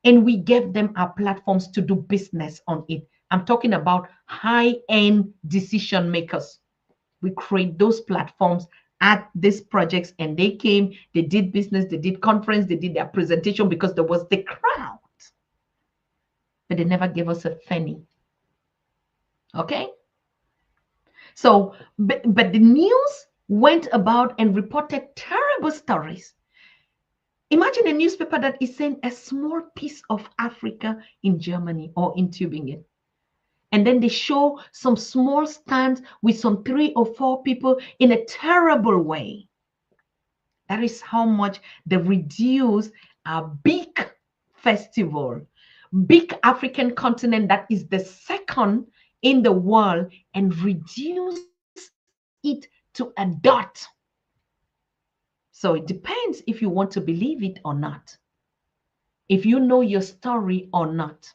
And we gave them our platforms to do business on it. I'm talking about high-end decision makers. We create those platforms at these projects, and they came, they did business, they did conference, they did their presentation because there was the crowd, but they never gave us a penny. Okay, so but the news went about and reported terrible stories. Imagine a newspaper that is saying a small piece of Africa in Germany or in Tübingen, and then they show some small stands with some 3 or 4 people in a terrible way. That is how much they reduce a big festival, big African continent that is the second in the world, and reduce it to a dot. So it depends if you want to believe it or not, if you know your story or not.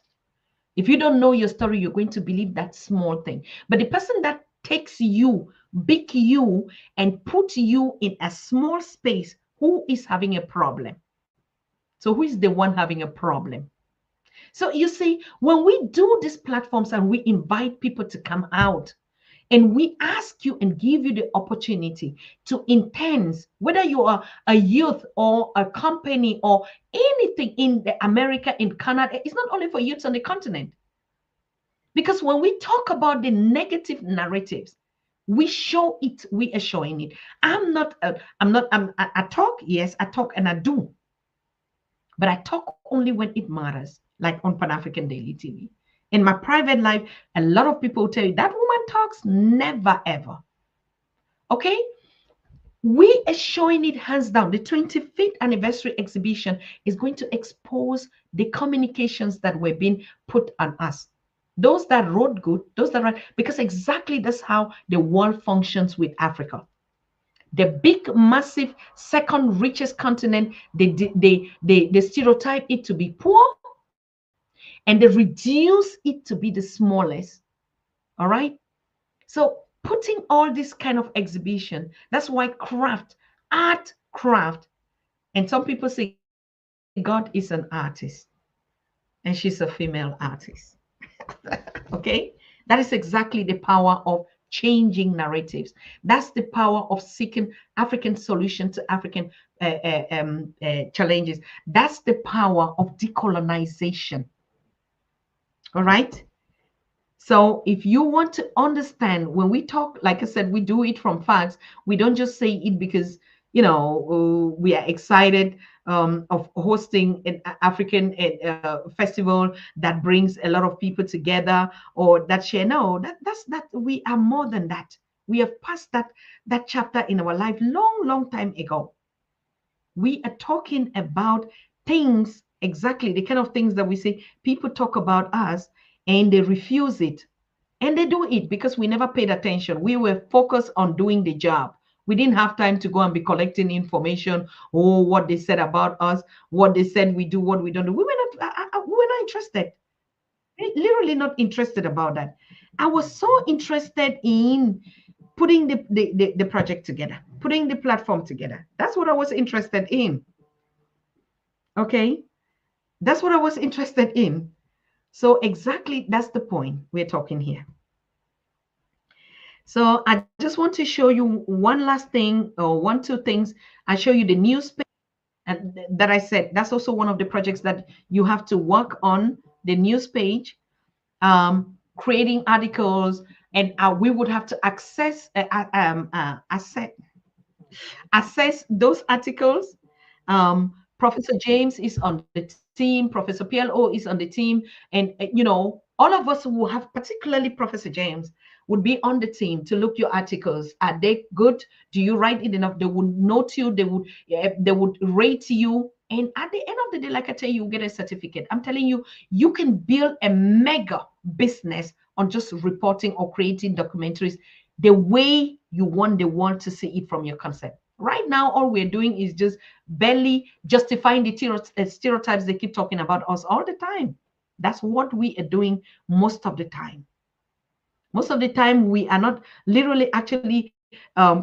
If you don't know your story, you're going to believe that small thing. But the person that takes you, big you, and put you in a small space, who is having a problem? So who is the one having a problem? So you see, when we do these platforms and we invite people to come out, and we ask you and give you the opportunity to intense, whether you are a youth or a company or anything in the America, in Canada, it's not only for youths on the continent. Because when we talk about the negative narratives, we show it, we are showing it. I talk, yes, I talk and I do. But I talk only when it matters, like on Pan-African Daily TV. In my private life, a lot of people tell you that woman talks, never ever. Okay? We are showing it hands down. The 25th anniversary exhibition is going to expose the communications that were being put on us. Those that wrote good, those that write, because exactly that's how the world functions with Africa. The big, massive, second richest continent, they stereotype it to be poor, and they reduce it to be the smallest. All right. So putting all this kind of exhibition, that's why art, and some people say God is an artist and she's a female artist. Okay. That is exactly the power of changing narratives. That's the power of seeking African solutions to African challenges. That's the power of decolonization. All right. So if you want to understand, when we talk, like I said, we do it from facts. We don't just say it because, we are excited of hosting an African festival that brings a lot of people together, or that share. No, that's we are more than that. We have passed that chapter in our life long time ago. We are talking about things, exactly the kind of things that we say people talk about us and they refuse it. And they do it because we never paid attention. We were focused on doing the job. We didn't have time to go and be collecting information, or what they said about us, what they said we do, what we don't do. We were not interested. Literally not interested about that. I was so interested in putting the project together, putting the platform together. That's what I was interested in. Okay. That's what I was interested in. So exactly, that's the point we're talking here. So I just want to show you one last thing, or 2 things. I show you the news page, and that I said, that's also one of the projects that you have to work on, the news page, creating articles, and we would have to assess those articles. Professor James is on the team, Professor PLO is on the team, and all of us who have, particularly Professor James, would be on the team to look your articles. Are they good? Do you write it enough? They would note you. They would rate you. And at the end of the day, like I tell you, you get a certificate. I'm telling you, you can build a mega business on just reporting or creating documentaries the way you want the world to see it from your concept. Right now, all we're doing is just barely justifying the stereotypes they keep talking about us all the time. That's what we are doing most of the time. Most of the time, we are not literally actually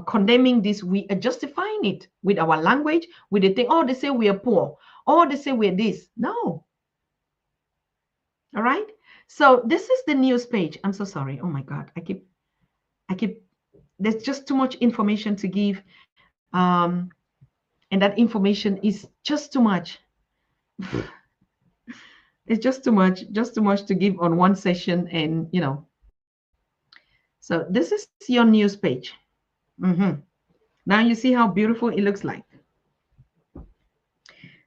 condemning this. We are justifying it with our language, with the thing. Oh, they say we are poor. Oh, they say we're this. No. All right. So this is the news page. I'm so sorry. Oh my God. There's just too much information to give. And that information is just too much. It's just too much to give on one session. And, so this is your news page. Mhm. Now you see how beautiful it looks like.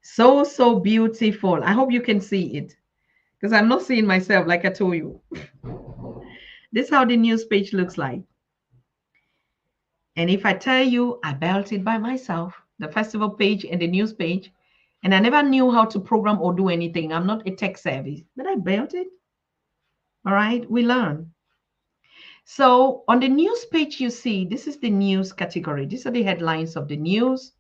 So, so beautiful. I hope you can see it because I'm not seeing myself like I told you. This is how the news page looks like. And if I tell you, I built it by myself, the festival page and the news page, and I never knew how to program or do anything. I'm not a tech savvy, but I built it. All right, we learn. So on the news page, you see, this is the news category. These are the headlines of the news.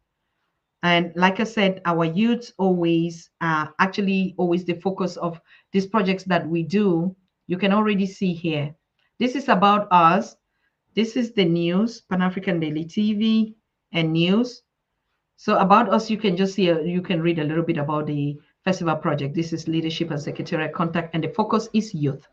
And like I said, our youth always actually always the focus of these projects that we do. You can already see here. This is about us. This is the news, Pan-African Daily TV and news. So about us, you can just see, you can read a little bit about the festival project. This is leadership and secretarial contact, and the focus is youth.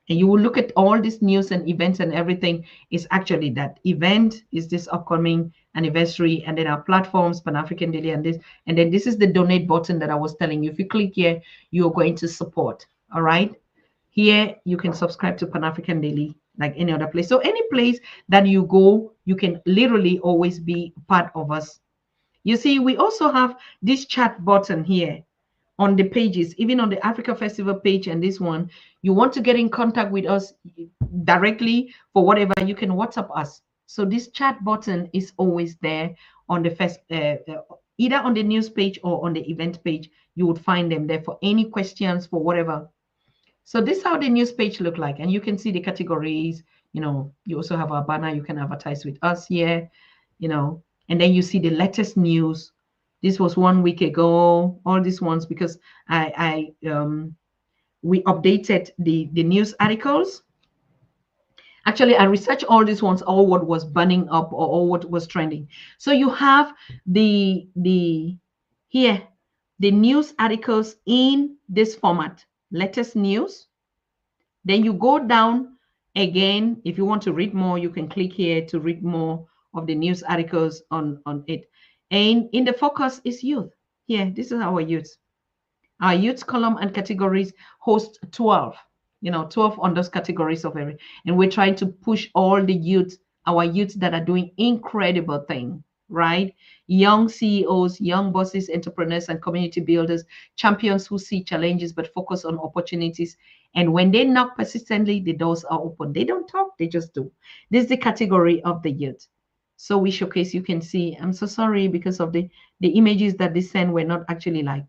And you will look at all these news and events and everything is actually that event is this upcoming anniversary, and then our platforms, Pan-African Daily and this, and then this is the donate button that I was telling you. If you click here, you're going to support. All right. Here you can subscribe to Pan-African Daily like any other place. So any place that you go, you can literally always be part of us. You see, we also have this chat button here on the pages, even on the AfrikaFestival page and this one. You want to get in contact with us directly for whatever, you can WhatsApp us. So this chat button is always there on the first, either on the news page or on the event page. You would find them there for any questions, for whatever. So this is how the news page look like, and you can see the categories. You also have our banner. You can advertise with us here, and then you see the latest news. This was 1 week ago. All these ones because we updated the news articles. Actually, I researched all these ones, all what was burning up or all what was trending. So you have the here the news articles in this format. Latest news. Then you go down again. If you want to read more, you can click here to read more of the news articles on it. And in the focus is youth. Here, this is our youth. Our youth column and categories host 12, 12 on those categories of every. And we're trying to push all the youth, our youth that are doing incredible thing, right? Young CEOs, young bosses, entrepreneurs, and community builders, champions who see challenges but focus on opportunities. And when they knock persistently, the doors are open. They don't talk, they just do. This is the category of the youth. So we showcase, you can see, I'm so sorry because of the images that they sent were not actually like,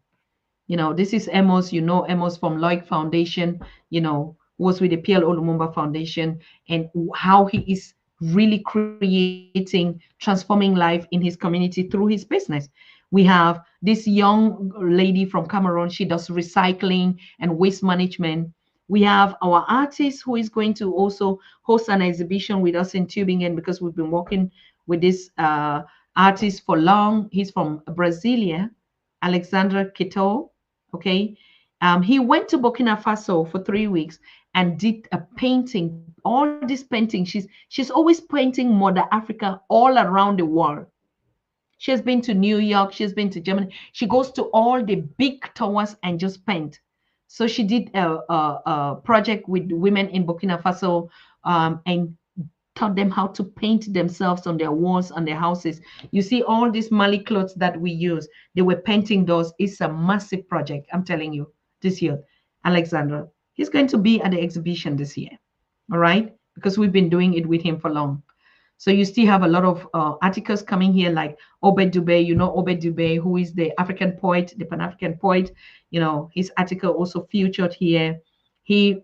this is Amos, Amos from Loic Foundation, was with the PL Olumumba Foundation, and how he is really creating, transforming life in his community through his business. We have this young lady from Cameroon. She does recycling and waste management. We have our artist who is going to also host an exhibition with us in Tübingen because we've been working with this artist for long. He's from Brasilia, Alexandra Quito. Okay. He went to Burkina Faso for 3 weeks and did a painting. All this painting, she's always painting Mother Africa all around the world. She has been to New York, she's been to Germany. She goes to all the big towers and just paint. So she did a project with women in Burkina Faso and taught them how to paint themselves on their walls and their houses. You see all these Mali clothes that we use, they were painting those. It's a massive project, I'm telling you, this year. Alexander, he's going to be at the exhibition this year, all right? Because we've been doing it with him for long. So you still have a lot of articles coming here, like Obed Dubé. You know Obed Dubé, who is the African poet, the Pan-African poet. You know, his article also featured here. He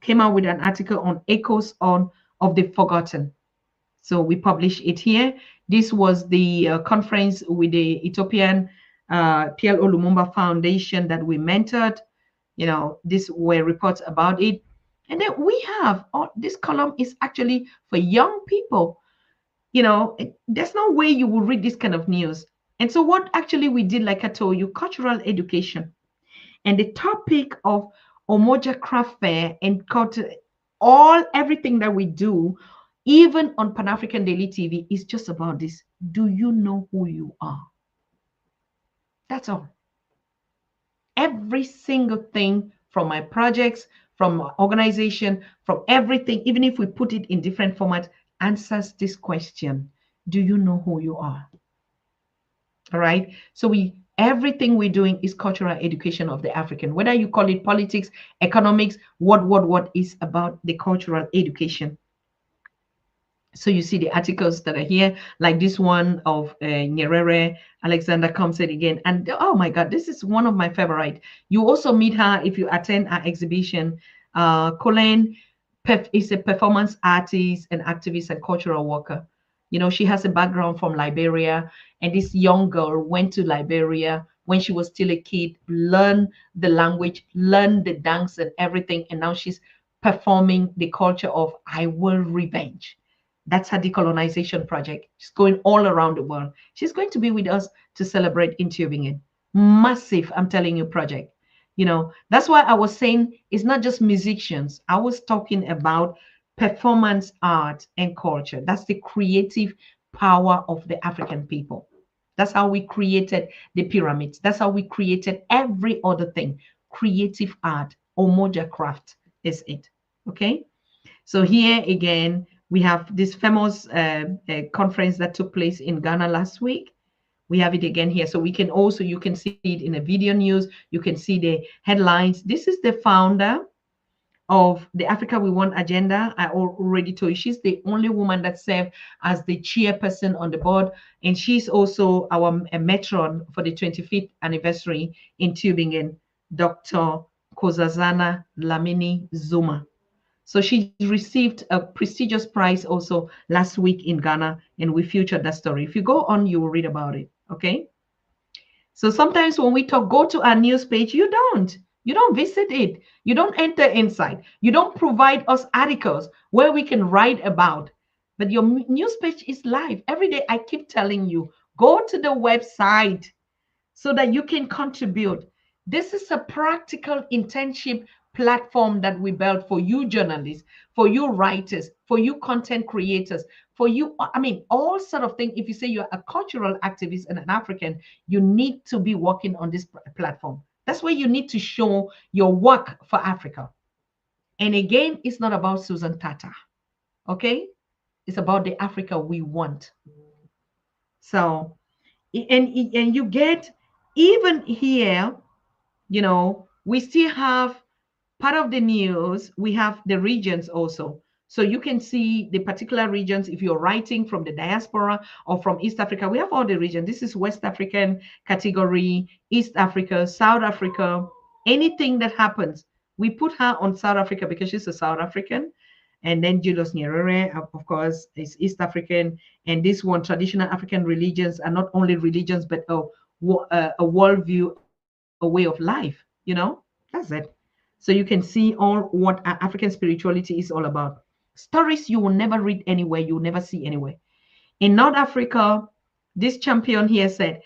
came out with an article on echoes of the forgotten. So we published it here. This was the conference with the Ethiopian PLO Lumumba Foundation that we mentored. You know, these were reports about it. And then we have this column is actually for young people. You know, there's no way you will read this kind of news. And so what actually we did, like I told you, cultural education. And the topic of Omoja Craft Fair and culture, everything that we do, even on Pan African Daily TV, is just about this. Do you know who you are? That's all. Every single thing from my projects, from my organization, from everything, even if we put it in different formats, answers this question. Do you know who you are? All right. So everything we're doing is cultural education of the African, whether you call it politics, economics, what is about the cultural education. So you see the articles that are here, like this one of Nyerere, Alexander comes in again. And oh my God, this is one of my favorite. You also meet her if you attend our exhibition. Colleen is a performance artist and activist and cultural worker. You know, she has a background from Liberia, and this young girl went to Liberia when she was still a kid, learned the language, learned the dance and everything, and now she's performing the culture of I will revenge. That's her decolonization project. She's going all around the world. She's going to be with us to celebrate in Tübingen. Massive, I'm telling you, project. You know, that's why I was saying it's not just musicians. I was talking about performance art and culture. That's the creative power of the African people. That's how we created the pyramids. That's how we created every other thing. Creative art, Omoja craft is it. Okay. So here again, we have this famous conference that took place in Ghana last week. We have it again here. So we can also, you can see it in a video news. You can see the headlines. This is the founder of the Africa We Want agenda. I already told you, she's the only woman that served as the chairperson on the board. And she's also our matron for the 25th anniversary in Tübingen, Dr. Kozazana Lamini Zuma. So she received a prestigious prize also last week in Ghana, and we featured that story. If you go on, you will read about it. Okay. So sometimes when we talk, go to our news page, you don't. You don't visit it. You don't enter inside. You don't provide us articles where we can write about. But your news page is live. Every day I keep telling you, go to the website so that you can contribute. This is a practical internship platform that we built for you journalists, for you writers, for you content creators, for you, I mean, all sort of things. If you say you're a cultural activist and an African, you need to be working on this platform. That's where you need to show your work for Africa. And again, it's not about Susan Tatah, okay? It's about the Africa we want. So, and you get, even here, you know, we still have part of the news. We have the regions also. So you can see the particular regions if you're writing from the diaspora or from East Africa. We have all the regions. This is West African category, East Africa, South Africa, anything that happens. We put her on South Africa because she's a South African. And then Julius Nyerere, of course, is East African. And this one, traditional African religions are not only religions, but a worldview, a way of life, you know? That's it. So you can see all what African spirituality is all about. Stories you will never read anywhere, you will never see anywhere. In North Africa, this champion here said,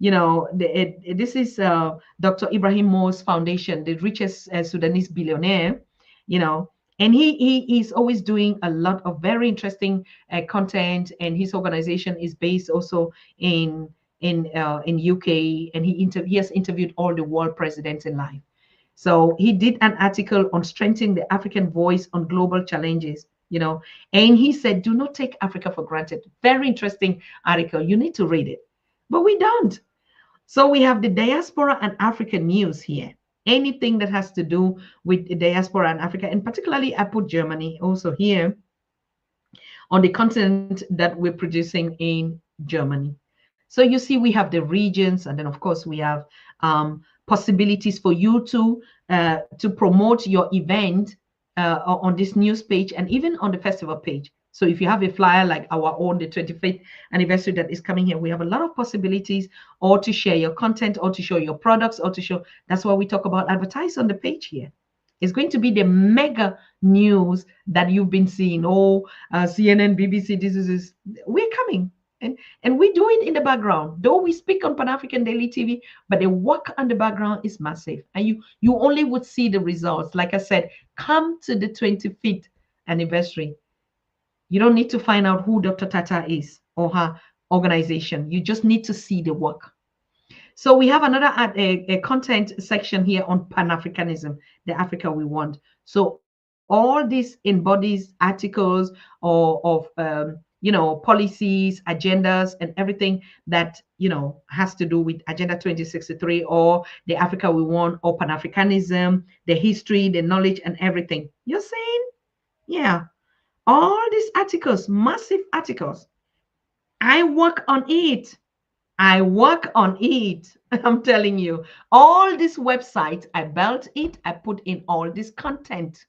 you know, this is Dr. Ibrahim Mo's foundation, the richest Sudanese billionaire, you know, and he is always doing a lot of very interesting content, and his organization is based also in UK, and he has interviewed all the world presidents in life. So he did an article on strengthening the African voice on global challenges, you know, and he said, do not take Africa for granted. Very interesting article. You need to read it, but we don't. So we have the diaspora and African news here. Anything that has to do with the diaspora and Africa, and particularly I put Germany also here. on the content that we're producing in Germany. So you see, we have the regions, and then of course we have possibilities for you to promote your event on this news page and even on the festival page. So if you have a flyer like our own, the 25th anniversary that is coming here, we have a lot of possibilities, or to share your content, or to show your products, or to show. That's why we talk about advertise on the page here. It's going to be the mega news that you've been seeing. Oh, CNN, BBC, this is we're coming. And we do it in the background. Though we speak on Pan African Daily TV, but the work on the background is massive. And you only would see the results. Like I said, come to the 25th anniversary. You don't need to find out who Dr. Tatah is or her organization. You just need to see the work. So we have another a content section here on Pan-Africanism, the Africa we want. So all these embodies articles or of policies, agendas, and everything that has to do with Agenda 2063 or the Africa we want or Pan-Africanism, the history, the knowledge, and everything. You're saying, yeah, all these articles, massive articles. I work on it. I work on it. I'm telling you, all this website, I built it. I put in all this content.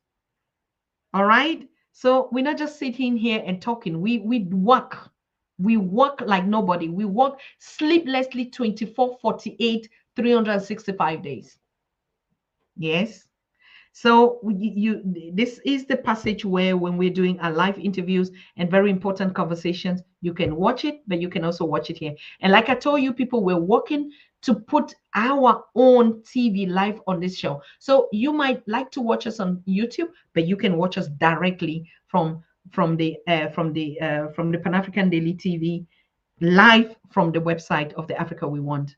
All right. So we're not just sitting here and talking. We work. We work like nobody. We work sleeplessly 24, 48, 365 days. Yes. So this is the passage where when we're doing our live interviews and very important conversations, you can watch it, but you can also watch it here. And like I told you, people, we're working to put our own TV live on this show. So you might like to watch us on YouTube, but you can watch us directly from the Pan-African Daily TV live from the website of the Africa We Want.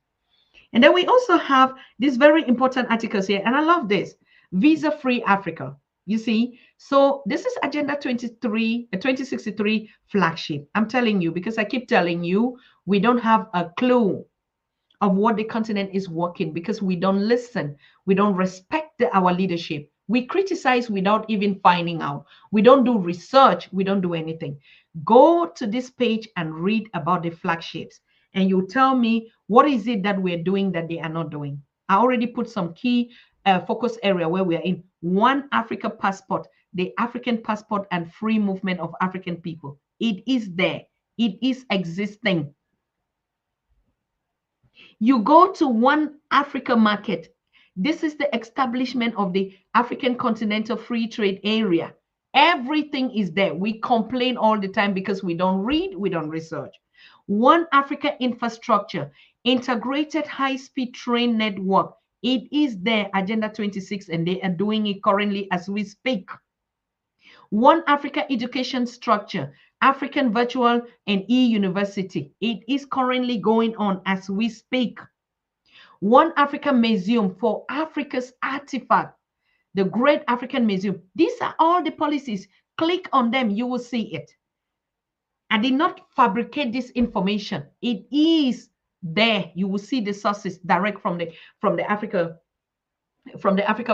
And then we also have these very important articles here, and I love this. Visa-free Africa. You see, so this is Agenda 2063 flagship. I'm telling you, because I keep telling you, we don't have a clue of what the continent is working because we don't listen. We don't respect our leadership. We criticize without even finding out. We don't do research. We don't do anything. Go to this page and read about the flagships, and you tell me what is it that we're doing that they are not doing. I already put some key focus area where we are in. One Africa passport, the African passport and free movement of African people. It is there. It is existing. You go to One Africa market. This is the establishment of the African Continental Free Trade Area. Everything is there. We complain all the time because we don't read, we don't research. One Africa infrastructure, integrated high-speed train network. It is there, Agenda 26, and they are doing it currently as we speak. One Africa education structure, African virtual and e-university. It is currently going on as we speak. One Africa museum for Africa's artifact, the Great African Museum. These are all the policies. Click on them, you will see it. I did not fabricate this information. It is there. You will see the sources direct from the Africa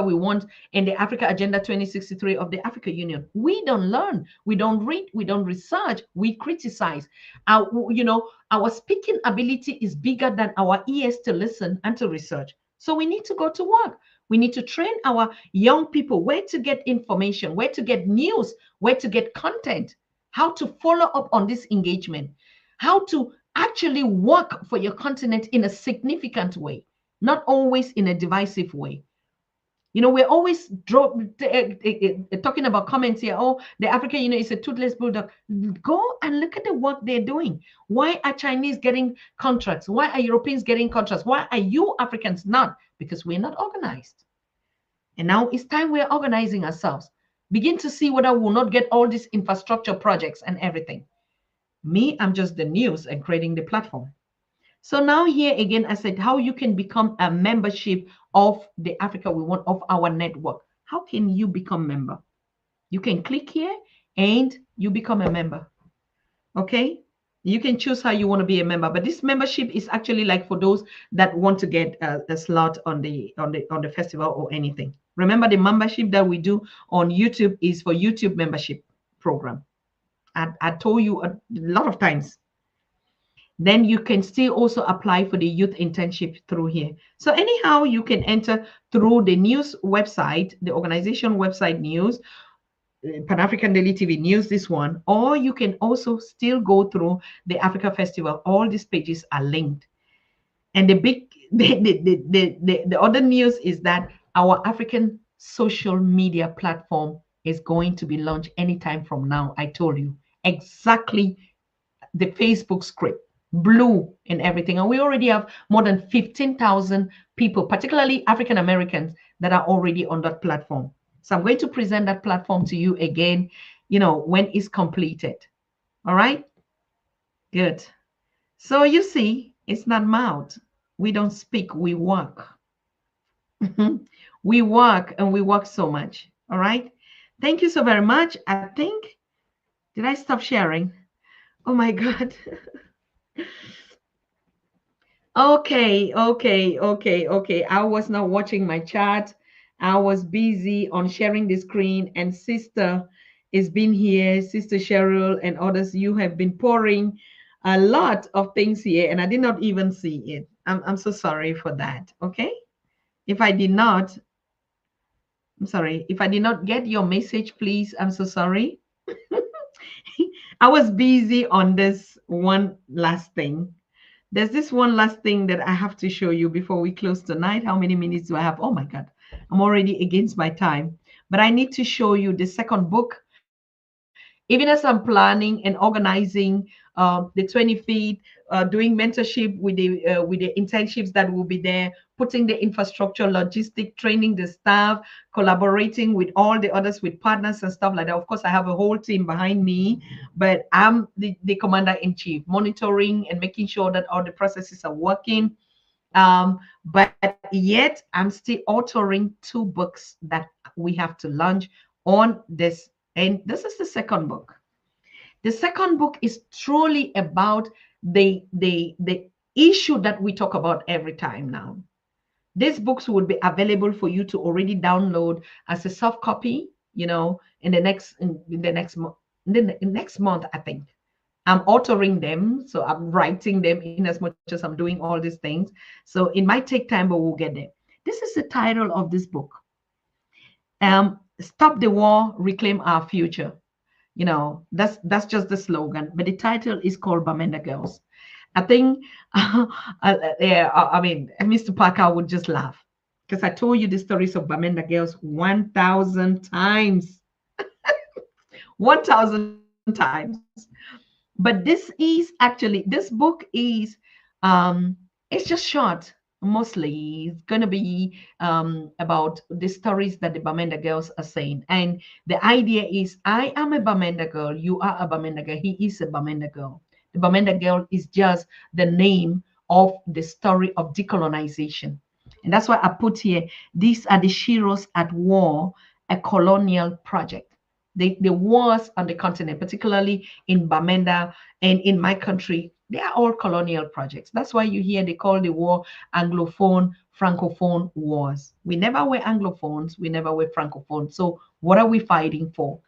we want and the Africa Agenda 2063 of the Africa Union. We don't learn, we don't read, we don't research, we criticize. Our speaking ability is bigger than our ears to listen and to research. So we need to go to work. We need to train our young people where to get information, where to get news, where to get content, how to follow up on this engagement, how to actually work for your continent in a significant way, not always in a divisive way. We're always talking about comments here. Oh, the African Union is a toothless bulldog. Go and look at the work they're doing. Why are Chinese getting contracts? Why are Europeans getting contracts? Why are you Africans not? Because we're not organized. And now it's time we're organizing ourselves. Begin to see whether we'll not get all these infrastructure projects and everything. Me, I'm just the news and creating the platform. So now here again, I said how you can become a membership of the Africa We Want, of our network. How can you become a member? You can click here and you become a member. Okay? You can choose how you want to be a member, but this membership is actually like for those that want to get a slot on the festival or anything. Remember, the membership that we do on YouTube is for YouTube membership program. I told you a lot of times. Then you can still also apply for the youth internship through here. So anyhow, you can enter through the news website, the organization website news, Pan African Daily TV News, this one, or you can also still go through the Africa Festival. All these pages are linked. And the big, the other news is that our African social media platform is going to be launched anytime from now. I told you exactly the Facebook script, blue and everything. And we already have more than 15,000 people, particularly African Americans, that are already on that platform. So I'm going to present that platform to you again, when it's completed. All right? Good. So you see, it's not mouth. We don't speak, we walk. We walk and we walk so much. All right? Thank you so very much. I think, did I stop sharing? Oh my God. Okay. I was not watching my chat. I was busy on sharing the screen, and sister is been here, Sister Cheryl and others. You have been pouring a lot of things here, and I did not even see it. I'm so sorry for that. Okay. If I did not, I'm sorry. If I did not get your message, please, I'm so sorry. I was busy on this one last thing. There's this one last thing that I have to show you before we close tonight. How many minutes do I have? Oh my God, I'm already against my time. But I need to show you the second book. Even as I'm planning and organizing the 25th, doing mentorship with the internships that will be there, putting the infrastructure, logistic, training the staff, collaborating with all the others, with partners and stuff like that. Of course, I have a whole team behind me, but I'm the commander in chief, monitoring and making sure that all the processes are working. But yet I'm still authoring 2 books that we have to launch on this. And this is the second book. The second book is truly about the issue that we talk about every time now. These books will be available for you to already download as a soft copy, in the next month, I think. I'm authoring them, so I'm writing them in as much as I'm doing all these things. So it might take time, but we'll get there. This is the title of this book. Stop the war, reclaim our future. That's just the slogan, but the title is called Bamenda Girls. I think, yeah, I mean, Mr. Parker would just laugh because I told you the stories of Bamenda Girls 1,000 times. 1,000 times. But this book is, it's just short. Mostly, it's going to be about the stories that the Bamenda girls are saying. And the idea is, I am a Bamenda girl, you are a Bamenda girl, he is a Bamenda girl. The Bamenda girl is just the name of the story of decolonization. And that's why I put here, these are the Shiros at War, a colonial project. The wars on the continent, particularly in Bamenda and in my country, they are all colonial projects. That's why you hear they call the war Anglophone, Francophone wars. We never were Anglophones, we never were Francophones. So what are we fighting for?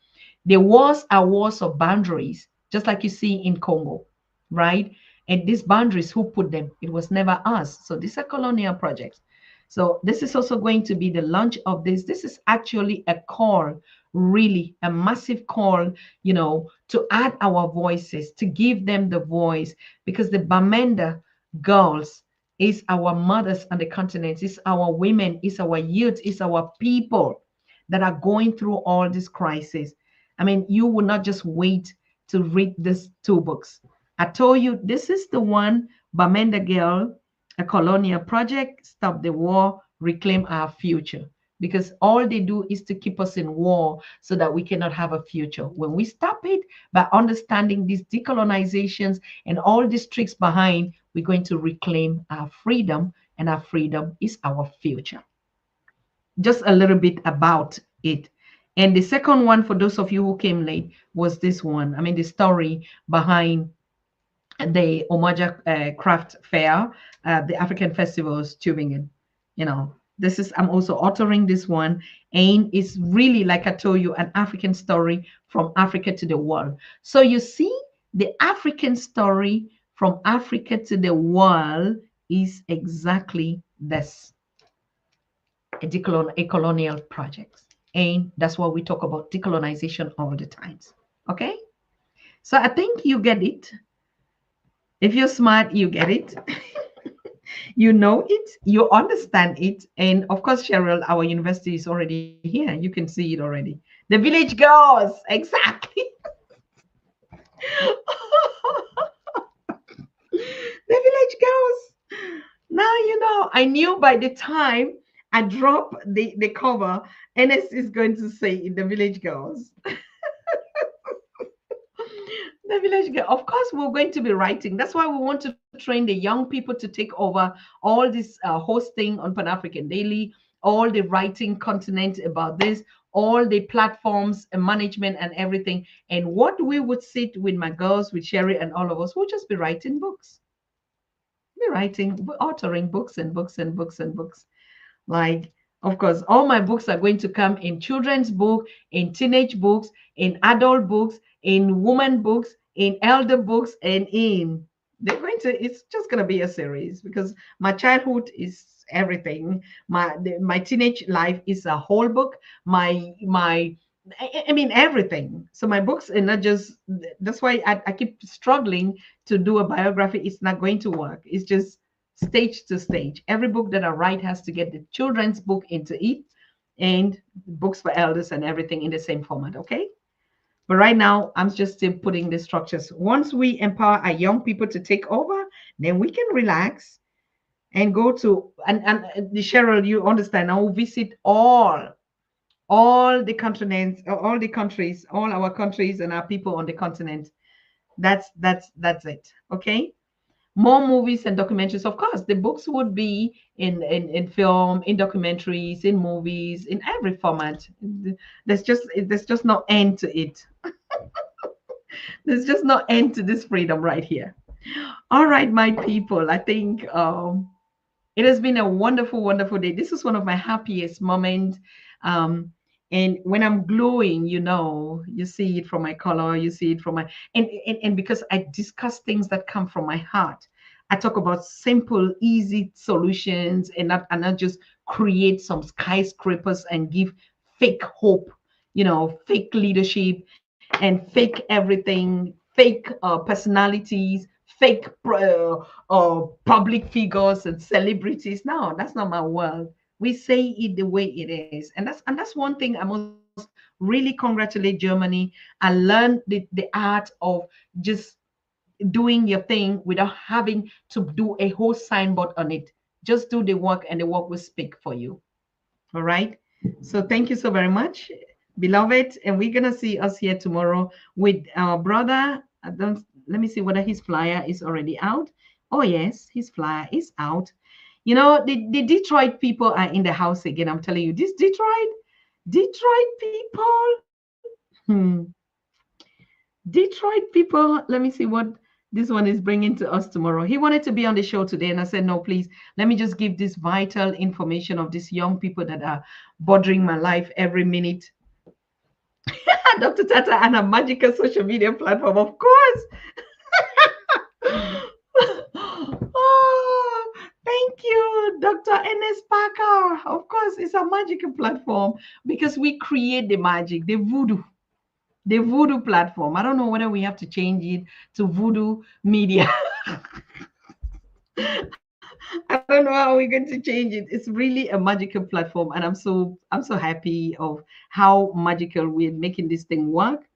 The wars are wars of boundaries, just like you see in Congo, right? And these boundaries, who put them? It was never us. So these are colonial projects. So this is also going to be the launch of this. This is actually a call, really a massive call, to add our voices, to give them the voice, because the Bamenda girls is our mothers on the continent, is our women, is our youth, is our people that are going through all this crisis. I mean, you will not just wait to read these 2 books. I told you this is the one, Bamenda Girl, a colonial project, stop the war, reclaim our future. Because all they do is to keep us in war so that we cannot have a future. When we stop it by understanding these decolonizations and all these tricks behind, we're going to reclaim our freedom, and our freedom is our future. Just a little bit about it. And the second one, for those of you who came late, was this one. I mean, the story behind the Omaja Craft Fair, the African Festivals, Tübingen. I'm also authoring this one, and it's really, like I told you, an African story from Africa to the world. So you see, the African story from Africa to the world is exactly this, a colonial project. And that's why we talk about decolonization all the times. Okay? So I think you get it. If you're smart, you get it. You know it, you understand it. And of course, Cheryl, our university is already here. You can see it already. The village girls, exactly. The village girls. Now you know. I knew by the time I drop the cover, NS is going to say the village girls. The village girl. Of course, we're going to be writing. That's why we want to train the young people to take over all this hosting on Pan African Daily, all the writing continent about this, all the platforms and management and everything. And what we would sit with my girls, with Sherry and all of us, we'll just be writing books. Be writing, authoring books and books and books and books. Like, of course, all my books are going to come in children's book, in teenage books, in adult books, in woman books, in elder books, and in they're going to. It's just going to be a series because my childhood is everything. My teenage life is a whole book. I mean everything. So my books are not just. That's why I keep struggling to do a biography. It's not going to work. It's just stage to stage. Every book that I write has to get the children's book into it and books for elders and everything in the same format. Okay. But right now, I'm just still putting the structures. Once we empower our young people to take over, then we can relax and go to and the Cheryl, you understand. I will visit all the continents, all the countries, all our countries and our people on the continent. That's it. Okay. More movies and documentaries. Of course, the books would be in film, in documentaries, in movies, in every format. There's just no end to it. There's just no end to this freedom right here. All right, my people. I think it has been a wonderful, wonderful day. This is one of my happiest moments. Um, and when I'm glowing, you see it from my color, you see it from my and because I discuss things that come from my heart. I talk about simple, easy solutions and not just create some skyscrapers and give fake hope, fake leadership and fake everything, fake personalities, fake public figures and celebrities. No, that's not my world. We say it the way it is, and that's one thing I must really congratulate Germany. I learned the art of just doing your thing without having to do a whole signboard on it. Just do the work, and the work will speak for you. All right. So thank you so very much, beloved. And we're gonna see us here tomorrow with our brother. I don't Let me see whether his flyer is already out. Oh yes, his flyer is out. The Detroit people are in the house again. I'm telling you, this Detroit people. Detroit people. Let me see what this one is bringing to us tomorrow. He wanted to be on the show today, and I said, no, please, let me just give this vital information of these young people that are bothering my life every minute. Dr. Tatah and a magical social media platform, of course. Oh, thank you, Dr. N.S. Parker. Of course, it's a magical platform because we create the magic, the voodoo platform. I don't know whether we have to change it to voodoo media. I don't know how we're going to change it. It's really a magical platform, and I'm so happy of how magical we're making this thing work.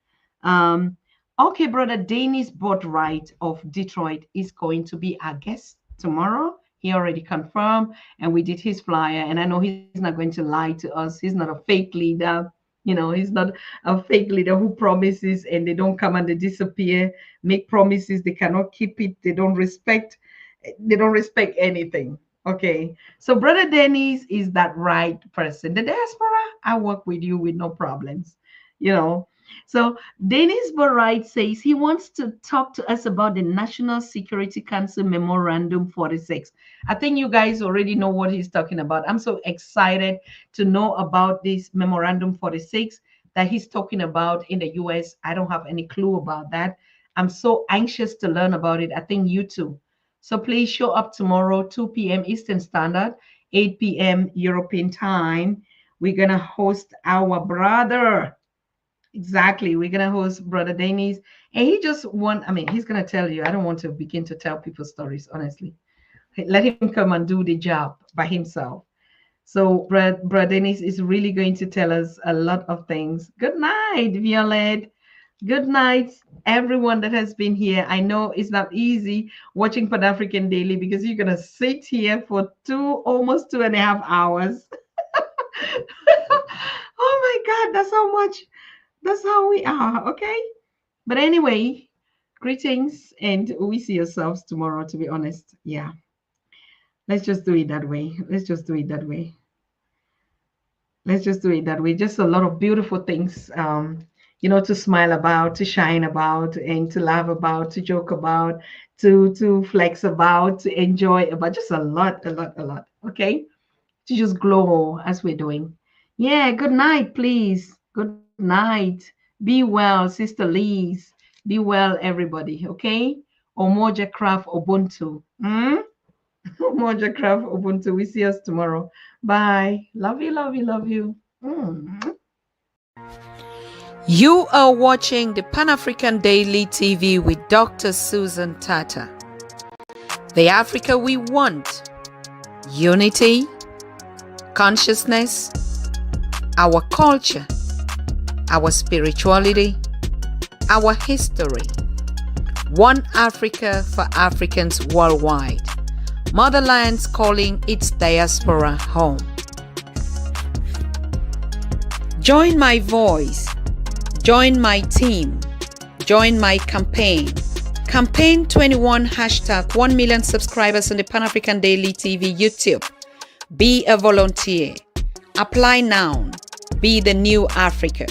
Okay, brother Dennis Boatwright of Detroit is going to be our guest tomorrow. He already confirmed, and we did his flyer. And I know he's not going to lie to us. He's not a fake leader. He's not a fake leader who promises and they don't come and they disappear, make promises, they cannot keep it, they don't respect anything. Okay. So Brother Dennis is that right person. The diaspora, I work with you with no problems. So Dennis Borite says he wants to talk to us about the National Security Council Memorandum 46. I think you guys already know what he's talking about. I'm so excited to know about this Memorandum 46 that he's talking about in the US. I don't have any clue about that. I'm so anxious to learn about it. I think you too. So please show up tomorrow, 2 p.m. Eastern Standard, 8 p.m. European time. We're going to host our brother. Exactly. We're gonna host Brother Dennis. And he just want, I mean, he's gonna tell you. I don't want to begin to tell people stories, honestly. Let him come and do the job by himself. So Brother Dennis is really going to tell us a lot of things. Good night, Violet. Good night, everyone that has been here. I know it's not easy watching Pan African Daily because you're gonna sit here for almost 2.5 hours. Oh my God, that's how much. That's how we are, okay? But anyway, greetings, and we see ourselves tomorrow, to be honest. Yeah. Let's just do it that way. Let's just do it that way. Let's just do it that way. Just a lot of beautiful things, to smile about, to shine about, and to laugh about, to joke about, to flex about, to enjoy about. Just a lot, a lot, a lot. Okay? To just glow as we're doing. Yeah, good night, please. Good night. Be well, Sister Liz. Be well, everybody. Okay? Omoja Craft Ubuntu. Omoja Craft Ubuntu. We see us tomorrow. Bye. Love you, love you, love you. You are watching the Pan African Daily TV with Dr. Susan Tatah. The Africa we want. Unity, consciousness, our culture, our spirituality, our history. One Africa for Africans worldwide. Motherlands calling its diaspora home. Join my voice. Join my team. Join my campaign. Campaign 21 hashtag 1 million subscribers on the Pan African Daily TV YouTube. Be a volunteer. Apply now. Be the new Africa.